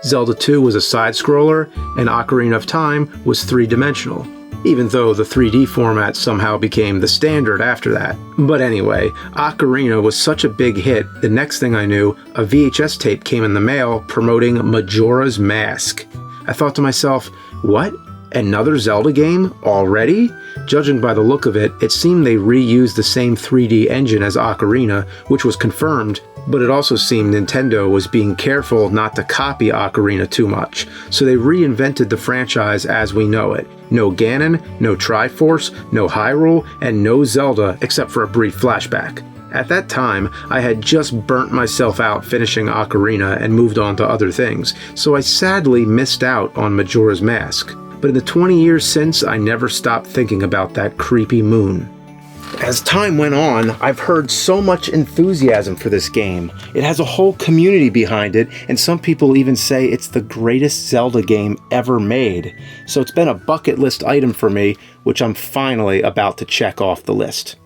Zelda 2 was a side-scroller, and Ocarina of Time was three-dimensional, even though the 3D format somehow became the standard after that. But anyway, Ocarina was such a big hit, the next thing I knew, a VHS tape came in the mail promoting Majora's Mask. I thought to myself, what? Another Zelda game? Already? Judging by the look of it, it seemed they reused the same 3D engine as Ocarina, which was confirmed, but it also seemed Nintendo was being careful not to copy Ocarina too much, so they reinvented the franchise as we know it. No Ganon, no Triforce, no Hyrule, and no Zelda except for a brief flashback. At that time, I had just burnt myself out finishing Ocarina and moved on to other things, so I sadly missed out on Majora's Mask. But in the 20 years since, I never stopped thinking about that creepy moon. As time went on, I've heard so much enthusiasm for this game. It has a whole community behind it, and some people even say it's the greatest Zelda game ever made. So it's been a bucket list item for me, which I'm finally about to check off the list.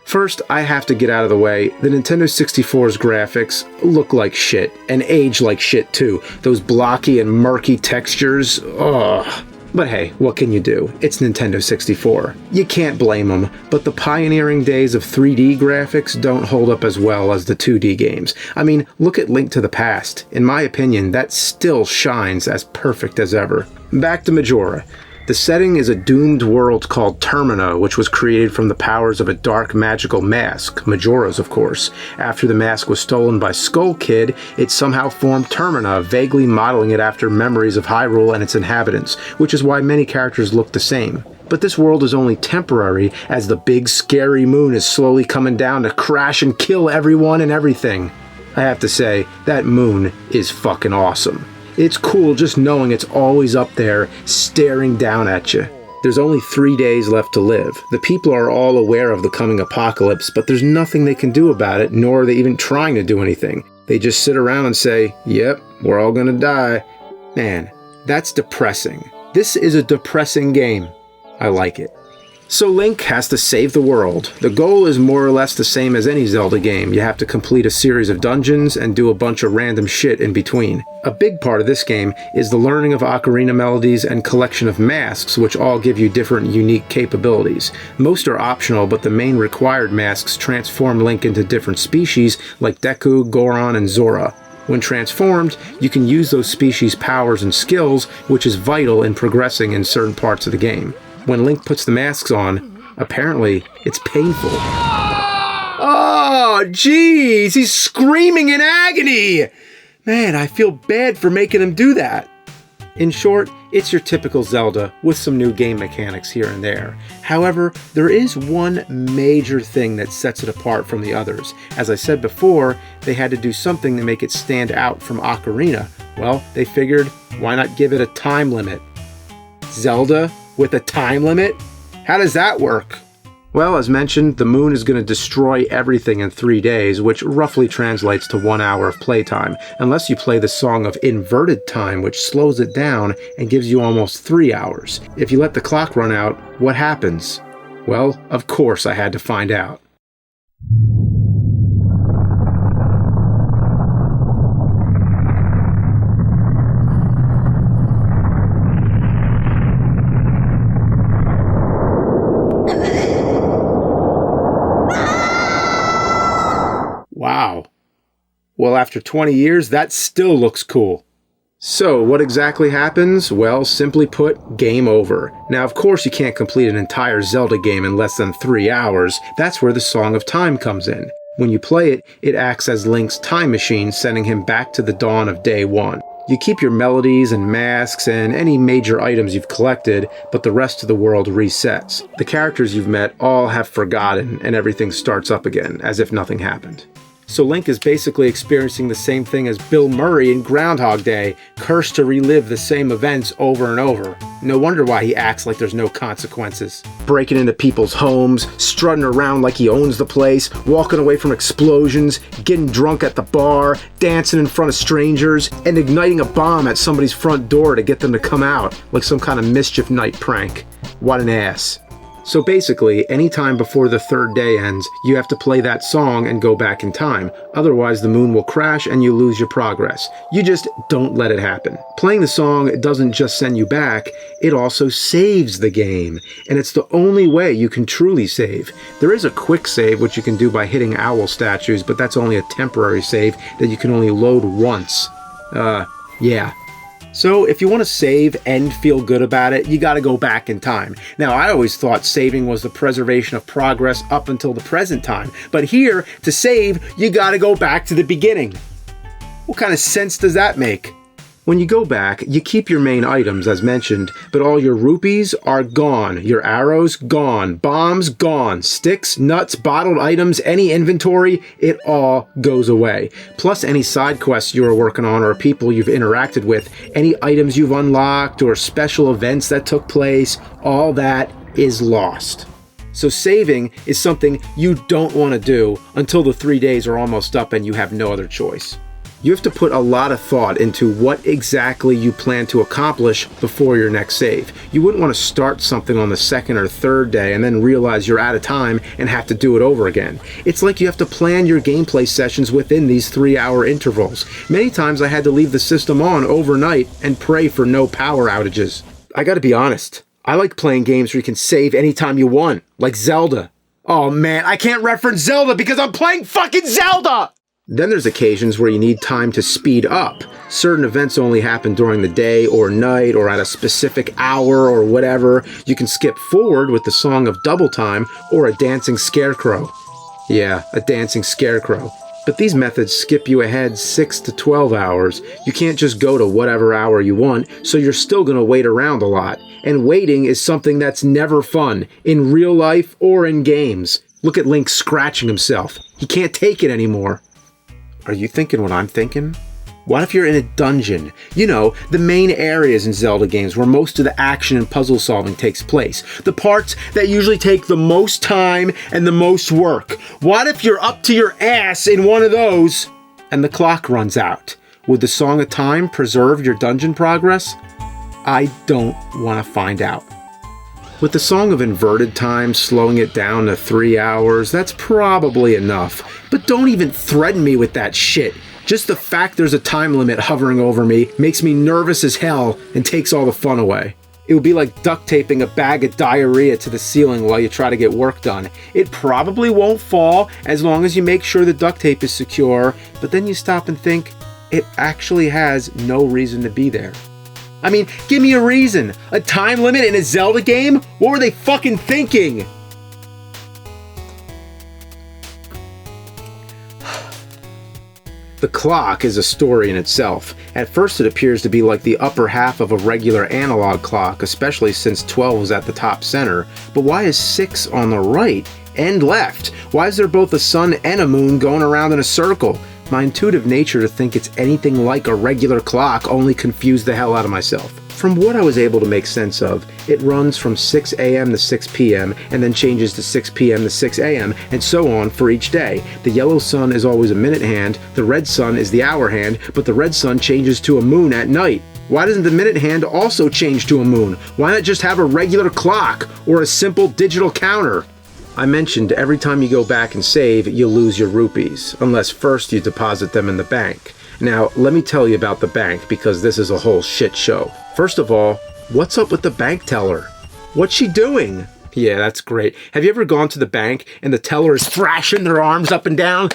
First, I have to get out of the way, the Nintendo 64's graphics look like shit, and age like shit too. Those blocky and murky textures, ugh. But hey, what can you do? It's Nintendo 64. You can't blame them, but the pioneering days of 3D graphics don't hold up as well as the 2D games. I mean, look at Link to the Past. In my opinion, that still shines as perfect as ever. Back to Majora. The setting is a doomed world called Termina, which was created from the powers of a dark magical mask, Majora's of course. After the mask was stolen by Skull Kid, it somehow formed Termina, vaguely modeling it after memories of Hyrule and its inhabitants, which is why many characters look the same. But this world is only temporary, as the big scary moon is slowly coming down to crash and kill everyone and everything. I have to say, that moon is fucking awesome. It's cool just knowing it's always up there, staring down at you. There's only 3 days left to live. The people are all aware of the coming apocalypse, but there's nothing they can do about it, nor are they even trying to do anything. They just sit around and say, yep, we're all gonna die. Man, that's depressing. This is a depressing game. I like it. So Link has to save the world. The goal is more or less the same as any Zelda game. You have to complete a series of dungeons and do a bunch of random shit in between. A big part of this game is the learning of ocarina melodies and collection of masks, which all give you different unique capabilities. Most are optional, but the main required masks transform Link into different species like Deku, Goron, and Zora. When transformed, you can use those species' powers and skills, which is vital in progressing in certain parts of the game. When Link puts the masks on, apparently it's painful. Oh, jeez, he's screaming in agony! Man, I feel bad for making him do that. In short, it's your typical Zelda with some new game mechanics here and there. However, there is one major thing that sets it apart from the others. As I said before, they had to do something to make it stand out from Ocarina. Well, they figured, why not give it a time limit? Zelda with a time limit? How does that work? Well, as mentioned, the moon is going to destroy everything in 3 days, which roughly translates to 1 hour of playtime, unless you play the song of inverted time, which slows it down and gives you almost 3 hours. If you let the clock run out, what happens? Well, of course I had to find out. Wow. Well, after 20 years, that still looks cool. So, what exactly happens? Well, simply put, game over. Now, of course, you can't complete an entire Zelda game in less than 3 hours. That's where the Song of Time comes in. When you play it, it acts as Link's time machine, sending him back to the dawn of day one. You keep your melodies and masks and any major items you've collected, but the rest of the world resets. The characters you've met all have forgotten, and everything starts up again, as if nothing happened. So Link is basically experiencing the same thing as Bill Murray in Groundhog Day, cursed to relive the same events over and over. No wonder why he acts like there's no consequences. Breaking into people's homes, strutting around like he owns the place, walking away from explosions, getting drunk at the bar, dancing in front of strangers, and igniting a bomb at somebody's front door to get them to come out, like some kind of mischief night prank. What an ass. So basically, any time before the third day ends, you have to play that song and go back in time. Otherwise, the moon will crash and you lose your progress. You just don't let it happen. Playing the song doesn't just send you back, it also saves the game. And it's the only way you can truly save. There is a quick save, which you can do by hitting owl statues, but that's only a temporary save that you can only load once. Yeah. So if you want to save and feel good about it, you got to go back in time. Now, I always thought saving was the preservation of progress up until the present time. But here, to save, you got to go back to the beginning. What kind of sense does that make? When you go back, you keep your main items, as mentioned, but all your rupees are gone. Your arrows, gone. Bombs, gone. Sticks, nuts, bottled items, any inventory, it all goes away. Plus any side quests you were working on or people you've interacted with, any items you've unlocked or special events that took place, all that is lost. So saving is something you don't want to do until the 3 days are almost up and you have no other choice. You have to put a lot of thought into what exactly you plan to accomplish before your next save. You wouldn't want to start something on the second or third day and then realize you're out of time and have to do it over again. It's like you have to plan your gameplay sessions within these 3-hour intervals. Many times I had to leave the system on overnight and pray for no power outages. I gotta be honest, I like playing games where you can save anytime you want, like Zelda. Oh man, I can't reference Zelda because I'm playing fucking Zelda! Then there's occasions where you need time to speed up. Certain events only happen during the day or night or at a specific hour or whatever. You can skip forward with the Song of Double Time or a dancing scarecrow. Yeah, a dancing scarecrow. But these methods skip you ahead 6 to 12 hours. You can't just go to whatever hour you want, so you're still gonna wait around a lot. And waiting is something that's never fun, in real life or in games. Look at Link scratching himself. He can't take it anymore. Are you thinking what I'm thinking? What if you're in a dungeon? You know, the main areas in Zelda games where most of the action and puzzle solving takes place. The parts that usually take the most time and the most work. What if you're up to your ass in one of those and the clock runs out? Would the Song of Time preserve your dungeon progress? I don't want to find out. With the Song of Inverted Time slowing it down to 3 hours, that's probably enough. But don't even threaten me with that shit. Just the fact there's a time limit hovering over me makes me nervous as hell and takes all the fun away. It would be like duct taping a bag of diarrhea to the ceiling while you try to get work done. It probably won't fall as long as you make sure the duct tape is secure, but then you stop and think, it actually has no reason to be there. I mean, give me a reason. A time limit in a Zelda game? What were they fucking thinking? The clock is a story in itself. At first it appears to be like the upper half of a regular analog clock, especially since 12 is at the top center. But why is 6 on the right and left? Why is there both a sun and a moon going around in a circle? My intuitive nature to think it's anything like a regular clock only confused the hell out of myself. From what I was able to make sense of, it runs from 6 a.m. to 6 p.m. and then changes to 6 p.m. to 6 a.m. and so on for each day. The yellow sun is always a minute hand, the red sun is the hour hand, but the red sun changes to a moon at night. Why doesn't the minute hand also change to a moon? Why not just have a regular clock or a simple digital counter? I mentioned every time you go back and save, you lose your rupees, unless first you deposit them in the bank. Now, let me tell you about the bank because this is a whole shit show. First of all, what's up with the bank teller? What's she doing? Yeah, that's great. Have you ever gone to the bank and the teller is thrashing their arms up and down?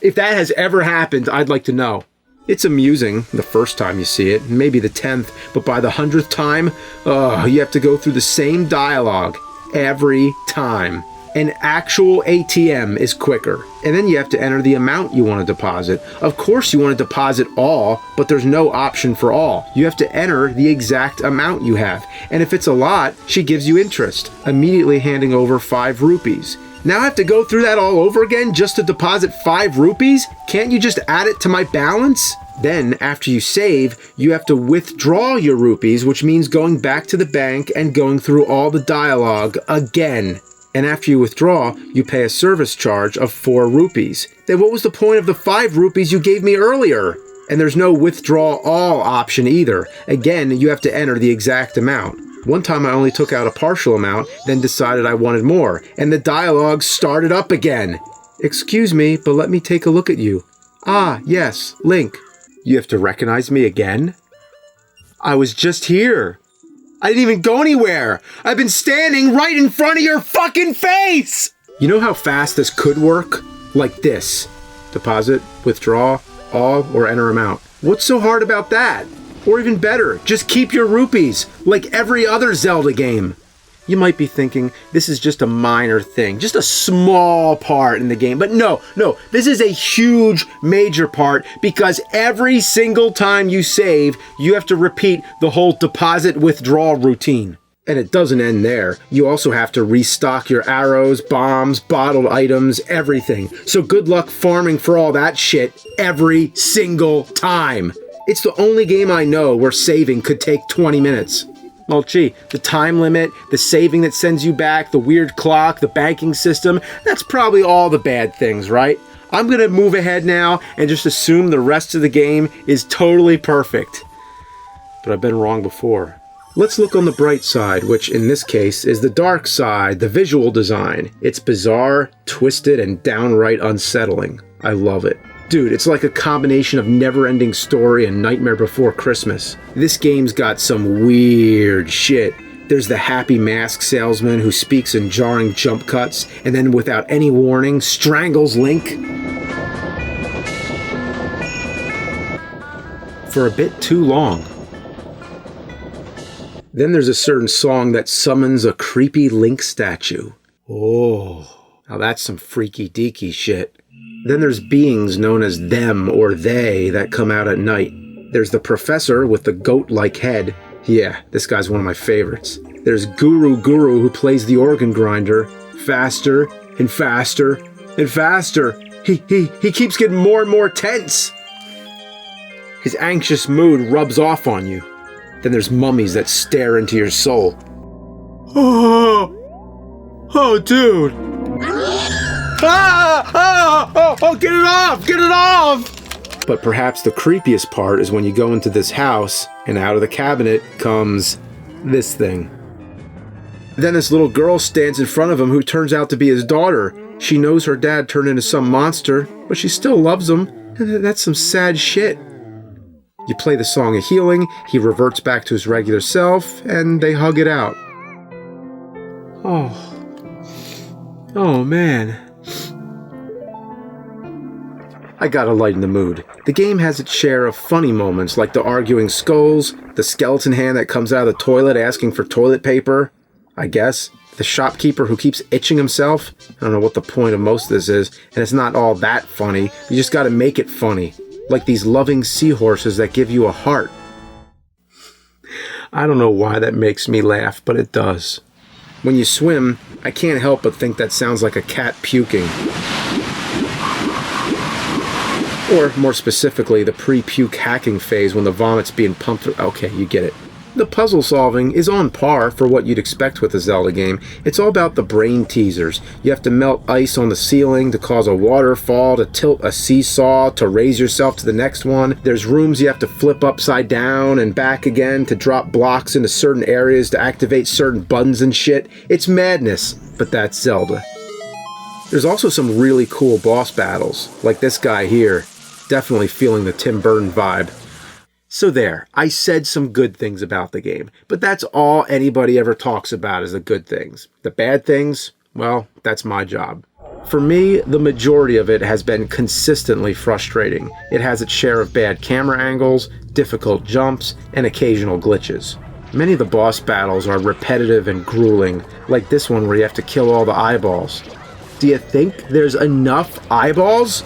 If that has ever happened, I'd like to know. It's amusing the first time you see it, maybe the 10th, but by the 100th time, you have to go through the same dialogue every time. An actual ATM is quicker. And then you have to enter the amount you want to deposit. Of course you want to deposit all, but there's no option for all. You have to enter the exact amount you have. And if it's a lot, she gives you interest, immediately handing over 5 rupees. Now I have to go through that all over again just to deposit 5 rupees? Can't you just add it to my balance? Then, after you save, you have to withdraw your rupees, which means going back to the bank and going through all the dialogue again. And after you withdraw, you pay a service charge of 4 rupees. Then what was the point of the 5 rupees you gave me earlier? And there's no withdraw all option either. Again, you have to enter the exact amount. One time I only took out a partial amount, then decided I wanted more, and the dialogue started up again. Excuse me, but let me take a look at you. Ah, yes, Link. You have to recognize me again? I was just here. I didn't even go anywhere. I've been standing right in front of your fucking face. You know how fast this could work? Like this. Deposit, withdraw, all, or enter amount. What's so hard about that? Or even better, just keep your rupees, like every other Zelda game. You might be thinking, this is just a minor thing, just a small part in the game. But no, this is a huge, major part because every single time you save, you have to repeat the whole deposit withdrawal routine. And it doesn't end there. You also have to restock your arrows, bombs, bottled items, everything. So good luck farming for all that shit every single time. It's the only game I know where saving could take 20 minutes. Well, gee, the time limit, the saving that sends you back, the weird clock, the banking system, that's probably all the bad things, right? I'm gonna move ahead now and just assume the rest of the game is totally perfect. But I've been wrong before. Let's look on the bright side, which in this case is the dark side, the visual design. It's bizarre, twisted, and downright unsettling. I love it. Dude, it's like a combination of Never-Ending Story and Nightmare Before Christmas. This game's got some weird shit. There's the happy mask salesman who speaks in jarring jump cuts and then without any warning strangles Link. for a bit too long. Then there's a certain song that summons a creepy Link statue. Oh, now that's some freaky deaky shit. Then there's beings known as them or they that come out at night. There's the professor with the goat-like head. Yeah, this guy's one of my favorites. There's Guru who plays the organ grinder. Faster and faster and faster. He keeps getting more and more tense. His anxious mood rubs off on you. Then there's mummies that stare into your soul. Oh, dude. Get it off! Get it off! But perhaps the creepiest part is when you go into this house and out of the cabinet comes this thing. Then this little girl stands in front of him who turns out to be his daughter. She knows her dad turned into some monster, but she still loves him. And that's some sad shit. You play the song of healing, he reverts back to his regular self, and they hug it out. Oh man. I gotta lighten the mood. The game has its share of funny moments, like the arguing skulls, the skeleton hand that comes out of the toilet asking for toilet paper, I guess, the shopkeeper who keeps itching himself. I don't know what the point of most of this is, and it's not all that funny. You just gotta make it funny. Like these loving seahorses that give you a heart. I don't know why that makes me laugh, but it does. When you swim, I can't help but think that sounds like a cat puking. Or, more specifically, the pre-puke hacking phase when the vomit's being pumped through. Okay, you get it. The puzzle solving is on par for what you'd expect with a Zelda game. It's all about the brain teasers. You have to melt ice on the ceiling to cause a waterfall, to tilt a seesaw, to raise yourself to the next one. There's rooms you have to flip upside down and back again to drop blocks into certain areas to activate certain buttons and shit. It's madness, but that's Zelda. There's also some really cool boss battles, like this guy here. Definitely feeling the Tim Burton vibe. So there, I said some good things about the game, but that's all anybody ever talks about is the good things. The bad things, well, that's my job. For me, the majority of it has been consistently frustrating. It has its share of bad camera angles, difficult jumps, and occasional glitches. Many of the boss battles are repetitive and grueling, like this one where you have to kill all the eyeballs. Do you think there's enough eyeballs?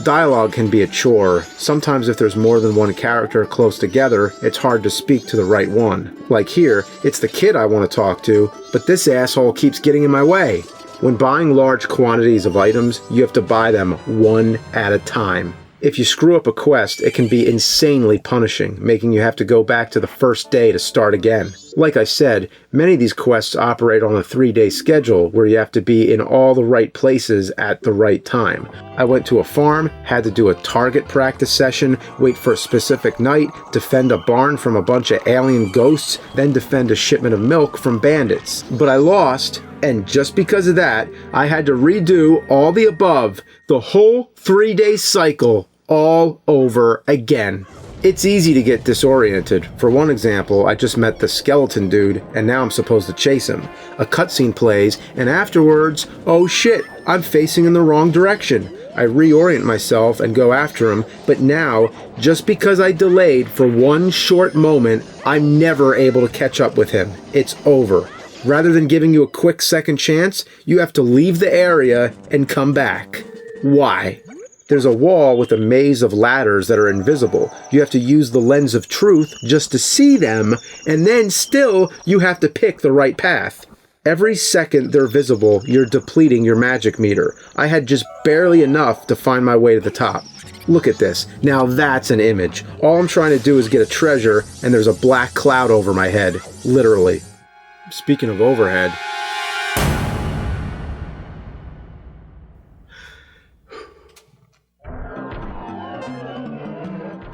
Dialogue can be a chore. Sometimes if there's more than one character close together, it's hard to speak to the right one. Like here, it's the kid I want to talk to, but this asshole keeps getting in my way. When buying large quantities of items, you have to buy them one at a time. If you screw up a quest, it can be insanely punishing, making you have to go back to the first day to start again. Like I said, many of these quests operate on a 3-day schedule where you have to be in all the right places at the right time. I went to a farm, had to do a target practice session, wait for a specific night, defend a barn from a bunch of alien ghosts, then defend a shipment of milk from bandits. But I lost, and just because of that, I had to redo all the above, the whole 3-day cycle, all over again. It's easy to get disoriented. For one example, I just met the skeleton dude, and now I'm supposed to chase him. A cutscene plays, and afterwards, oh shit, I'm facing in the wrong direction. I reorient myself and go after him, but now, just because I delayed for one short moment, I'm never able to catch up with him. It's over. Rather than giving you a quick second chance, you have to leave the area and come back. Why? There's a wall with a maze of ladders that are invisible. You have to use the lens of truth just to see them, and then still you have to pick the right path. Every second they're visible, you're depleting your magic meter. I had just barely enough to find my way to the top. Look at this. Now that's an image. All I'm trying to do is get a treasure, and there's a black cloud over my head. Literally. Speaking of overhead...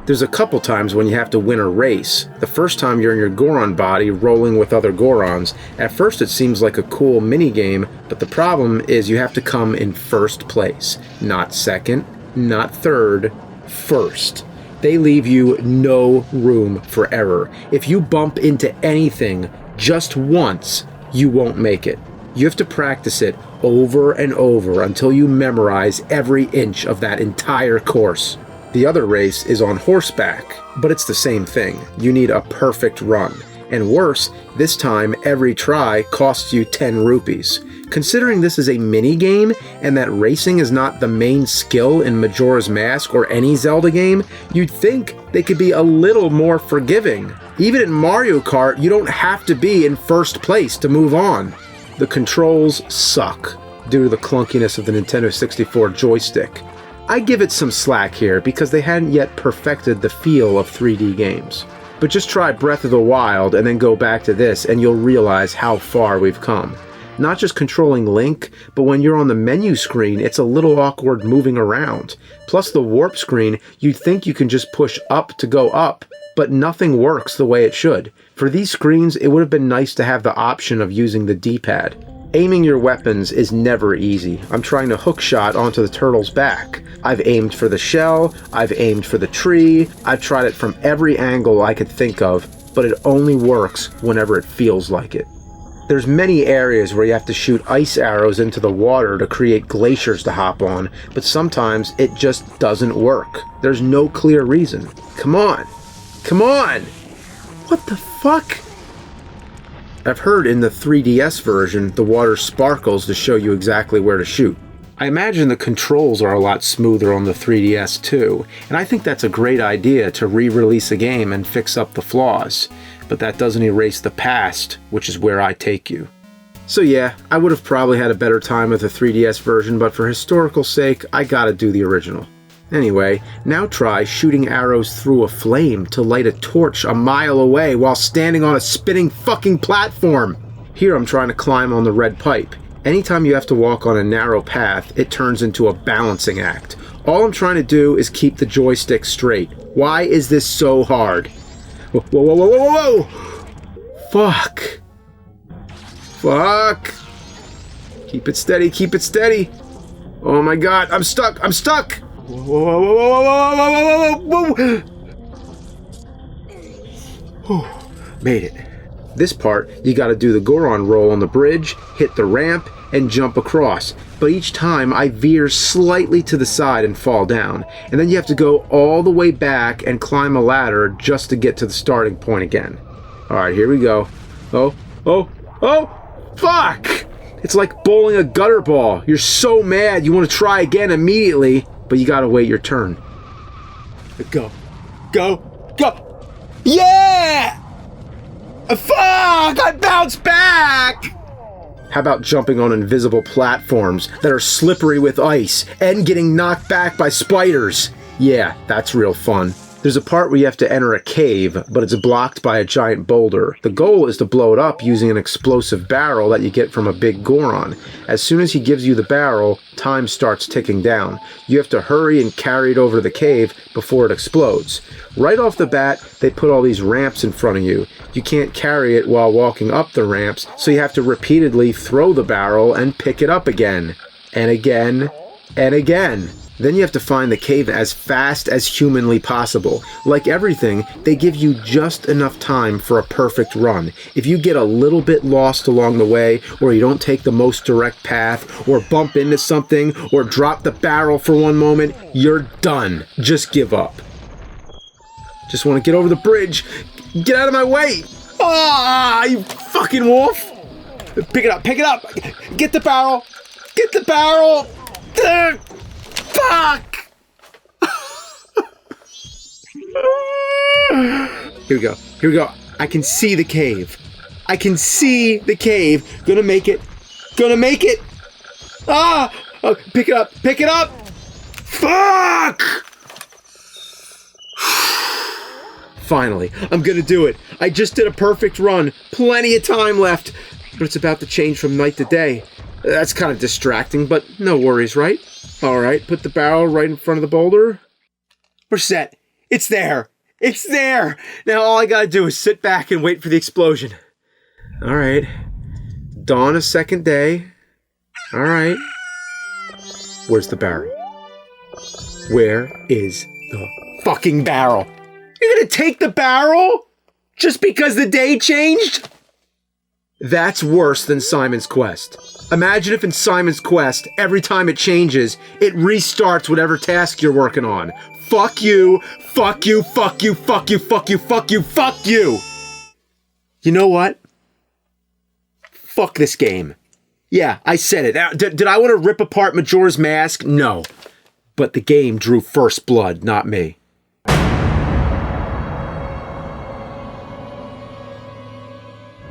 There's a couple times when you have to win a race. The first time you're in your Goron body rolling with other Gorons. At first it seems like a cool minigame, but the problem is you have to come in first place. Not second, not third, first. They leave you no room for error. If you bump into anything just once, you won't make it. You have to practice it over and over until you memorize every inch of that entire course. The other race is on horseback, but it's the same thing. You need a perfect run. And worse, this time every try costs you 10 rupees. Considering this is a mini-game, and that racing is not the main skill in Majora's Mask or any Zelda game, you'd think they could be a little more forgiving. Even in Mario Kart, you don't have to be in first place to move on. The controls suck due to the clunkiness of the Nintendo 64 joystick. I give it some slack here because they hadn't yet perfected the feel of 3D games. But just try Breath of the Wild and then go back to this and you'll realize how far we've come. Not just controlling Link, but when you're on the menu screen, it's a little awkward moving around. Plus the warp screen, you'd think you can just push up to go up, but nothing works the way it should. For these screens, it would have been nice to have the option of using the D-pad. Aiming your weapons is never easy. I'm trying to hookshot onto the turtle's back. I've aimed for the shell, I've aimed for the tree, I've tried it from every angle I could think of, but it only works whenever it feels like it. There's many areas where you have to shoot ice arrows into the water to create glaciers to hop on, but sometimes it just doesn't work. There's no clear reason. Come on! Come on! What the fuck? I've heard in the 3DS version, the water sparkles to show you exactly where to shoot. I imagine the controls are a lot smoother on the 3DS too, and I think that's a great idea to re-release a game and fix up the flaws. But that doesn't erase the past, which is where I take you. So yeah, I would have probably had a better time with the 3DS version, but for historical sake, I gotta do the original. Anyway, now try shooting arrows through a flame to light a torch a mile away while standing on a spinning fucking platform. Here I'm trying to climb on the red pipe. Anytime you have to walk on a narrow path, it turns into a balancing act. All I'm trying to do is keep the joystick straight. Why is this so hard? Whoa, whoa, whoa, whoa, whoa, whoa! Fuck. Fuck. Keep it steady, keep it steady. Oh my god, I'm stuck, I'm stuck! Whoa, whoa, whoa, whoa, whoa, whoa, whoa, whoa, whoa. Made it. This part, you gotta do the Goron roll on the bridge, hit the ramp, and jump across. But each time I veer slightly to the side and fall down. And then you have to go all the way back and climb a ladder just to get to the starting point again. Alright, here we go. Oh, oh, oh! Fuck! It's like bowling a gutter ball. You're so mad you want to try again immediately, but you gotta wait your turn. Go. Go. Go! Yeah! Fuck! I bounced back! How about jumping on invisible platforms that are slippery with ice and getting knocked back by spiders? Yeah, that's real fun. There's a part where you have to enter a cave, but it's blocked by a giant boulder. The goal is to blow it up using an explosive barrel that you get from a big Goron. As soon as he gives you the barrel, time starts ticking down. You have to hurry and carry it over to the cave before it explodes. Right off the bat, they put all these ramps in front of you. You can't carry it while walking up the ramps, so you have to repeatedly throw the barrel and pick it up again. And again. And again. Then you have to find the cave as fast as humanly possible. Like everything, they give you just enough time for a perfect run. If you get a little bit lost along the way, or you don't take the most direct path, or bump into something, or drop the barrel for one moment, you're done. Just give up. Just want to get over the bridge. Get out of my way! Ah, you fucking wolf! Pick it up, pick it up! Get the barrel! Get the barrel! Fuck! Here we go. Here we go. I can see the cave. I can see the cave. Gonna make it. Gonna make it. Ah! Oh, pick it up. Pick it up. Fuck! Finally, I'm gonna do it. I just did a perfect run. Plenty of time left. But it's about to change from night to day. That's kind of distracting, but no worries, right? Alright, put the barrel right in front of the boulder. We're set. It's there. It's there. Now all I gotta do is sit back and wait for the explosion. Alright. Dawn a second day. Alright. Where's the barrel? Where is the fucking barrel? You're gonna take the barrel? Just because the day changed? That's worse than Simon's Quest. Imagine if in Simon's Quest, every time it changes, it restarts whatever task you're working on. Fuck you, fuck you, fuck you, fuck you, fuck you, fuck you, fuck you! You know what? Fuck this game. Yeah, I said it. Now, did I want to rip apart Majora's Mask? No. But the game drew first blood, not me.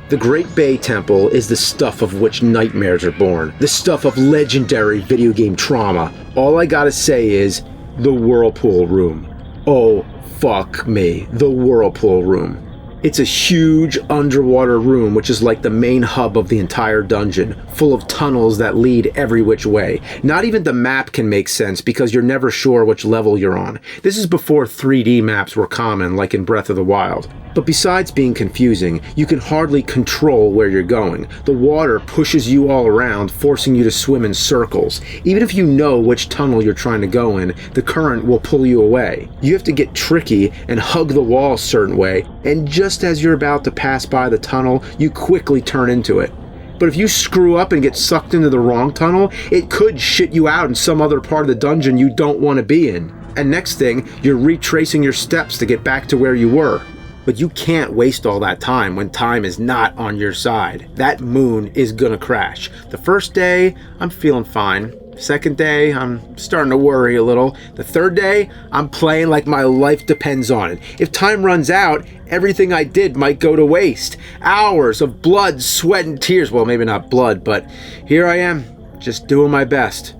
The Great Bay Temple is the stuff of which nightmares are born. The stuff of legendary video game trauma. All I gotta say is, the Whirlpool Room. Oh, fuck me. The Whirlpool Room. It's a huge underwater room which is like the main hub of the entire dungeon, full of tunnels that lead every which way. Not even the map can make sense because you're never sure which level you're on. This is before 3D maps were common, like in Breath of the Wild. But besides being confusing, you can hardly control where you're going. The water pushes you all around, forcing you to swim in circles. Even if you know which tunnel you're trying to go in, the current will pull you away. You have to get tricky and hug the wall a certain way, and just as you're about to pass by the tunnel, you quickly turn into it. But if you screw up and get sucked into the wrong tunnel, it could shit you out in some other part of the dungeon you don't want to be in. And next thing, you're retracing your steps to get back to where you were. But you can't waste all that time when time is not on your side. That moon is gonna crash. The first day, I'm feeling fine. Second day, I'm starting to worry a little. The third day, I'm playing like my life depends on it. If time runs out, everything I did might go to waste. Hours of blood, sweat, and tears. Well, maybe not blood, but here I am, just doing my best.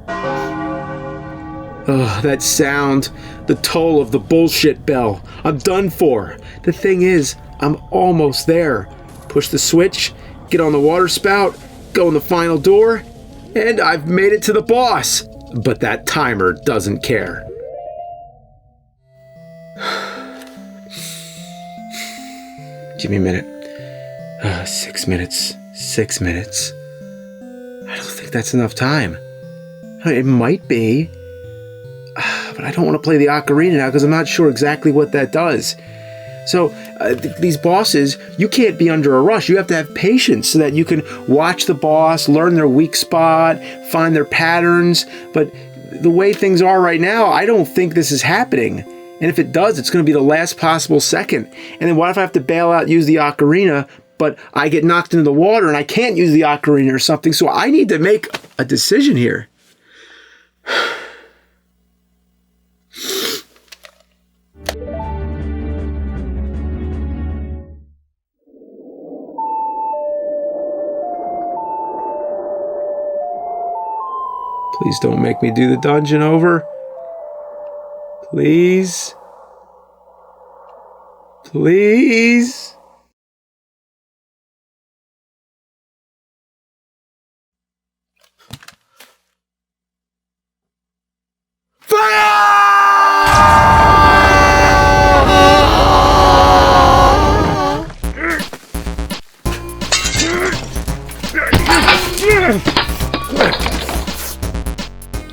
Ugh, that sound, the toll of the bullshit bell. I'm done for. The thing is, I'm almost there. Push the switch, get on the water spout, go in the final door, and I've made it to the boss. But that timer doesn't care. Give me a minute. 6 minutes. 6 minutes. I don't think that's enough time. It might be. But I don't want to play the ocarina now because I'm not sure exactly what that does. So, these bosses, you can't be under a rush. You have to have patience so that you can watch the boss, learn their weak spot, find their patterns. But the way things are right now, I don't think this is happening. And if it does, it's going to be the last possible second. And then what if I have to bail out, use the ocarina, but I get knocked into the water and I can't use the ocarina or something? So I need to make a decision here. Please don't make me do the dungeon over. Please. Please.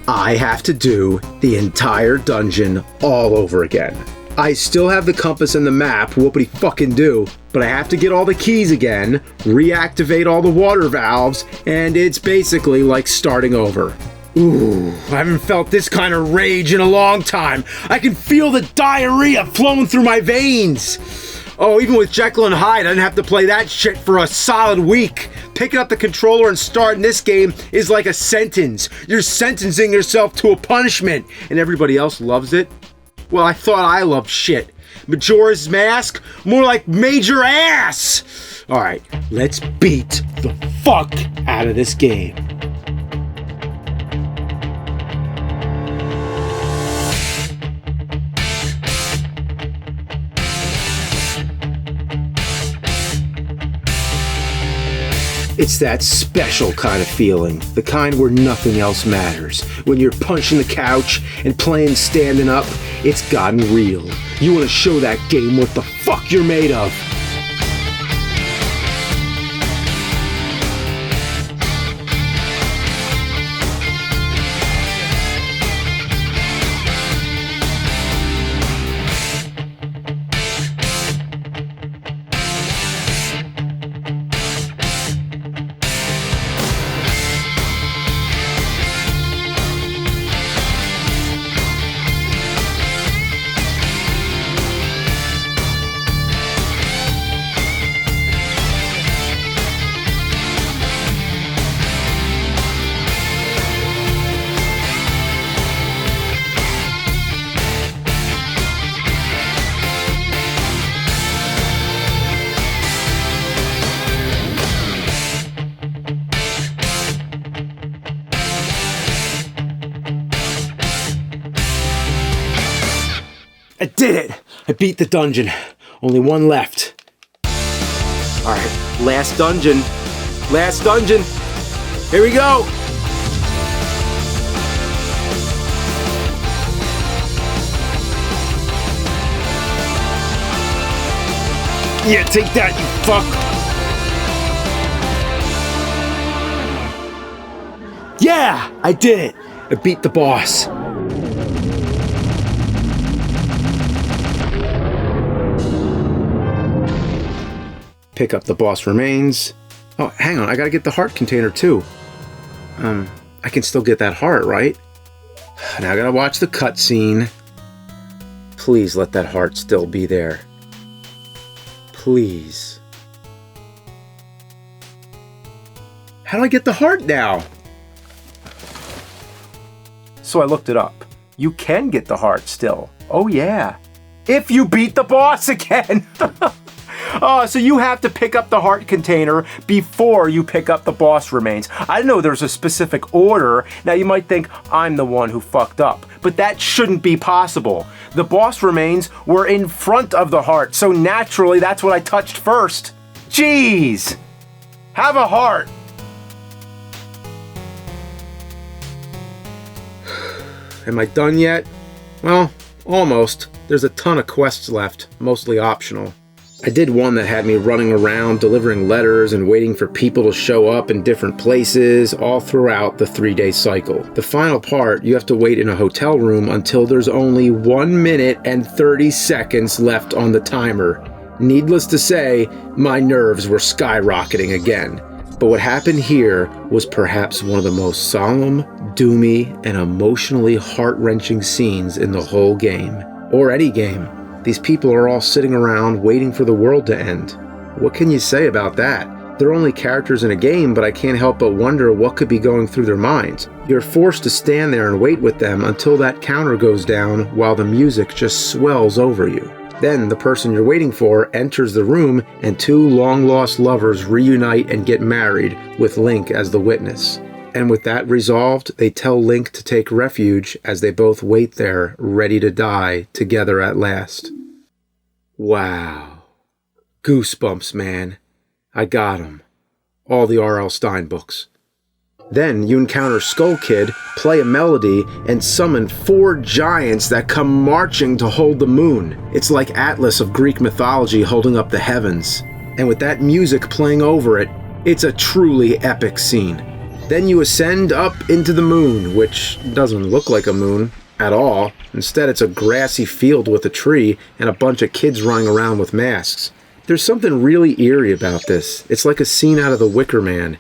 I have to do the entire dungeon all over again. I still have the compass and the map, whoopity fucking do, but I have to get all the keys again, reactivate all the water valves, and it's basically like starting over. Ooh, I haven't felt this kind of rage in a long time. I can feel the diarrhea flowing through my veins. Oh, even with Jekyll and Hyde, I didn't have to play that shit for a solid week. Picking up the controller and starting this game is like a sentence. You're sentencing yourself to a punishment, and everybody else loves it. Well, I thought I loved shit. Majora's Mask? More like major ass! Alright, let's beat the fuck out of this game. It's that special kind of feeling, the kind where nothing else matters. When you're punching the couch and playing standing up, it's gotten real. You want to show that game what the fuck you're made of. I did it! I beat the dungeon. Only one left. Alright, last dungeon. Last dungeon. Here we go! Yeah, take that, you fuck! Yeah! I did it! I beat the boss. Pick up the boss remains. Oh, hang on, I gotta get the heart container too. I can still get that heart, right? Now I gotta watch the cutscene. Please let that heart still be there. Please. How do I get the heart now? So I looked it up. You can get the heart still. Oh yeah. If you beat the boss again. Oh, so you have to pick up the heart container before you pick up the boss remains. I know there's a specific order. Now you might think I'm the one who fucked up, but that shouldn't be possible. The boss remains were in front of the heart, so naturally that's what I touched first. Jeez! Have a heart! Am I done yet? Well, almost. There's a ton of quests left, mostly optional. I did one that had me running around, delivering letters and waiting for people to show up in different places all throughout the 3-day cycle. The final part, you have to wait in a hotel room until there's only 1 minute and 30 seconds left on the timer. Needless to say, my nerves were skyrocketing again. But what happened here was perhaps one of the most solemn, doomy, and emotionally heart-wrenching scenes in the whole game. Or any game. These people are all sitting around waiting for the world to end. What can you say about that? They're only characters in a game, but I can't help but wonder what could be going through their minds. You're forced to stand there and wait with them until that counter goes down while the music just swells over you. Then the person you're waiting for enters the room and 2 long-lost lovers reunite and get married with Link as the witness. And with that resolved, they tell Link to take refuge as they both wait there, ready to die together at last. Wow. Goosebumps, man. I got 'em. All the R.L. Stine books. Then you encounter Skull Kid, play a melody, and summon 4 giants that come marching to hold the moon. It's like Atlas of Greek mythology holding up the heavens. And with that music playing over it, it's a truly epic scene. Then you ascend up into the moon, which doesn't look like a moon at all. Instead, it's a grassy field with a tree and a bunch of kids running around with masks. There's something really eerie about this. It's like a scene out of The Wicker Man.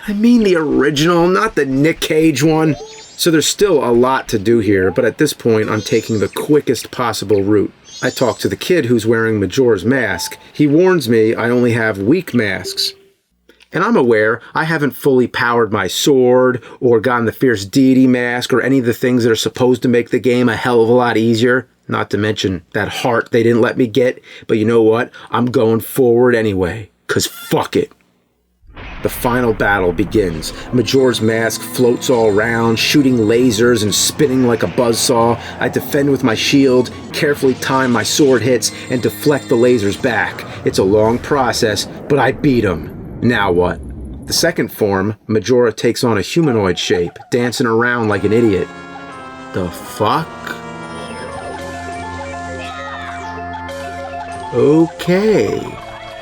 I mean the original, not the Nick Cage one. So there's still a lot to do here, but at this point, I'm taking the quickest possible route. I talk to the kid who's wearing Majora's mask. He warns me I only have weak masks. And I'm aware I haven't fully powered my sword, or gotten the Fierce Deity mask, or any of the things that are supposed to make the game a hell of a lot easier. Not to mention that heart they didn't let me get. But you know what? I'm going forward anyway. 'Cause fuck it. The final battle begins. Majora's mask floats all around, shooting lasers and spinning like a buzzsaw. I defend with my shield, carefully time my sword hits, and deflect the lasers back. It's a long process, but I beat him. Now what? The second form, Majora takes on a humanoid shape, dancing around like an idiot. The fuck? Okay.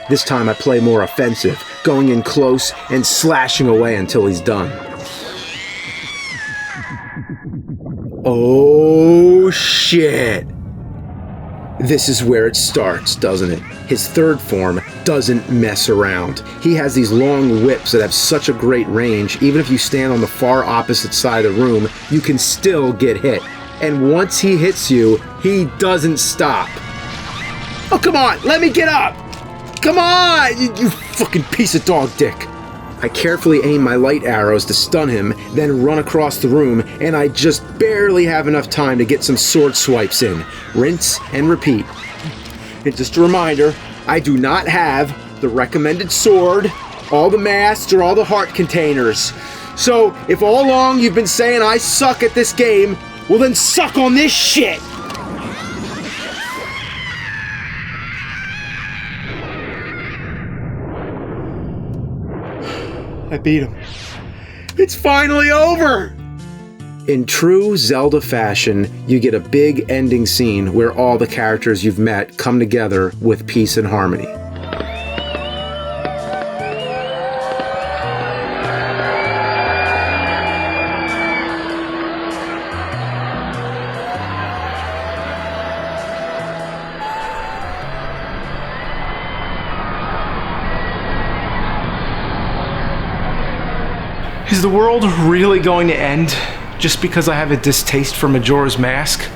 This time I play more offensive, going in close and slashing away until he's done. Oh shit! This is where it starts, doesn't it? His third form doesn't mess around. He has these long whips that have such a great range, even if you stand on the far opposite side of the room, you can still get hit. And once he hits you, he doesn't stop. Oh, come on, let me get up! Come on, you fucking piece of dog dick. I carefully aim my light arrows to stun him, then run across the room, and I just barely have enough time to get some sword swipes in. Rinse and repeat. And just a reminder, I do not have the recommended sword, all the masks, or all the heart containers. So, if all along you've been saying I suck at this game, well then suck on this shit! I beat him. It's finally over! In true Zelda fashion, you get a big ending scene where all the characters you've met come together with peace and harmony. Is the world really going to end just because I have a distaste for Majora's Mask?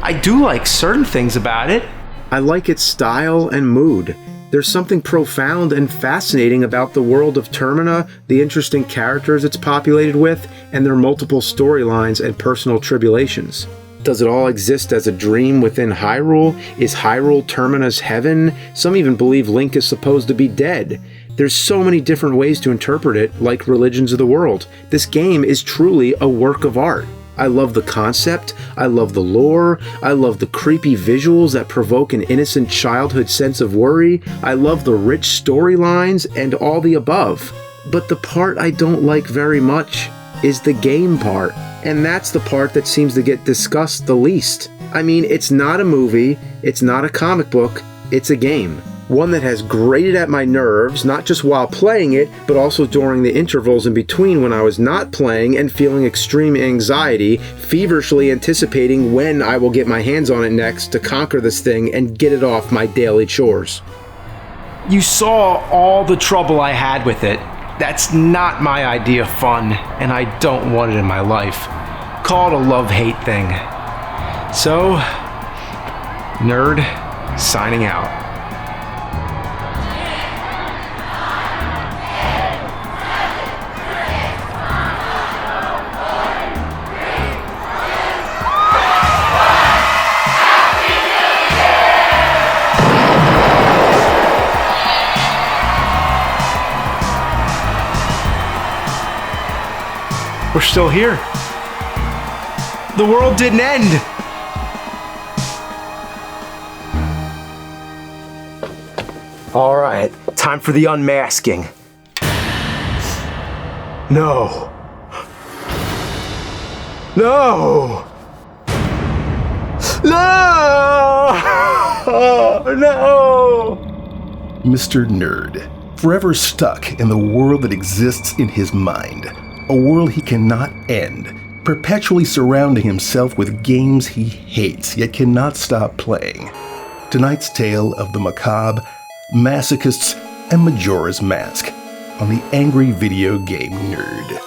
I do like certain things about it. I like its style and mood. There's something profound and fascinating about the world of Termina, the interesting characters it's populated with, and their multiple storylines and personal tribulations. Does it all exist as a dream within Hyrule? Is Hyrule Termina's heaven? Some even believe Link is supposed to be dead. There's so many different ways to interpret it, like religions of the world. This game is truly a work of art. I love the concept, I love the lore, I love the creepy visuals that provoke an innocent childhood sense of worry, I love the rich storylines, and all the above. But the part I don't like very much is the game part, and that's the part that seems to get discussed the least. I mean, it's not a movie, it's not a comic book, it's a game. One that has grated at my nerves, not just while playing it, but also during the intervals in between when I was not playing and feeling extreme anxiety, feverishly anticipating when I will get my hands on it next to conquer this thing and get it off my daily chores. You saw all the trouble I had with it. That's not my idea of fun, and I don't want it in my life. Call it a love-hate thing. So, Nerd, signing out. We're still here. The world didn't end. All right, time for the unmasking. No. No. No. No. Mr. Nerd, forever stuck in the world that exists in his mind. A world he cannot end, perpetually surrounding himself with games he hates yet cannot stop playing. Tonight's tale of the macabre, masochists, and Majora's Mask on the Angry Video Game Nerd.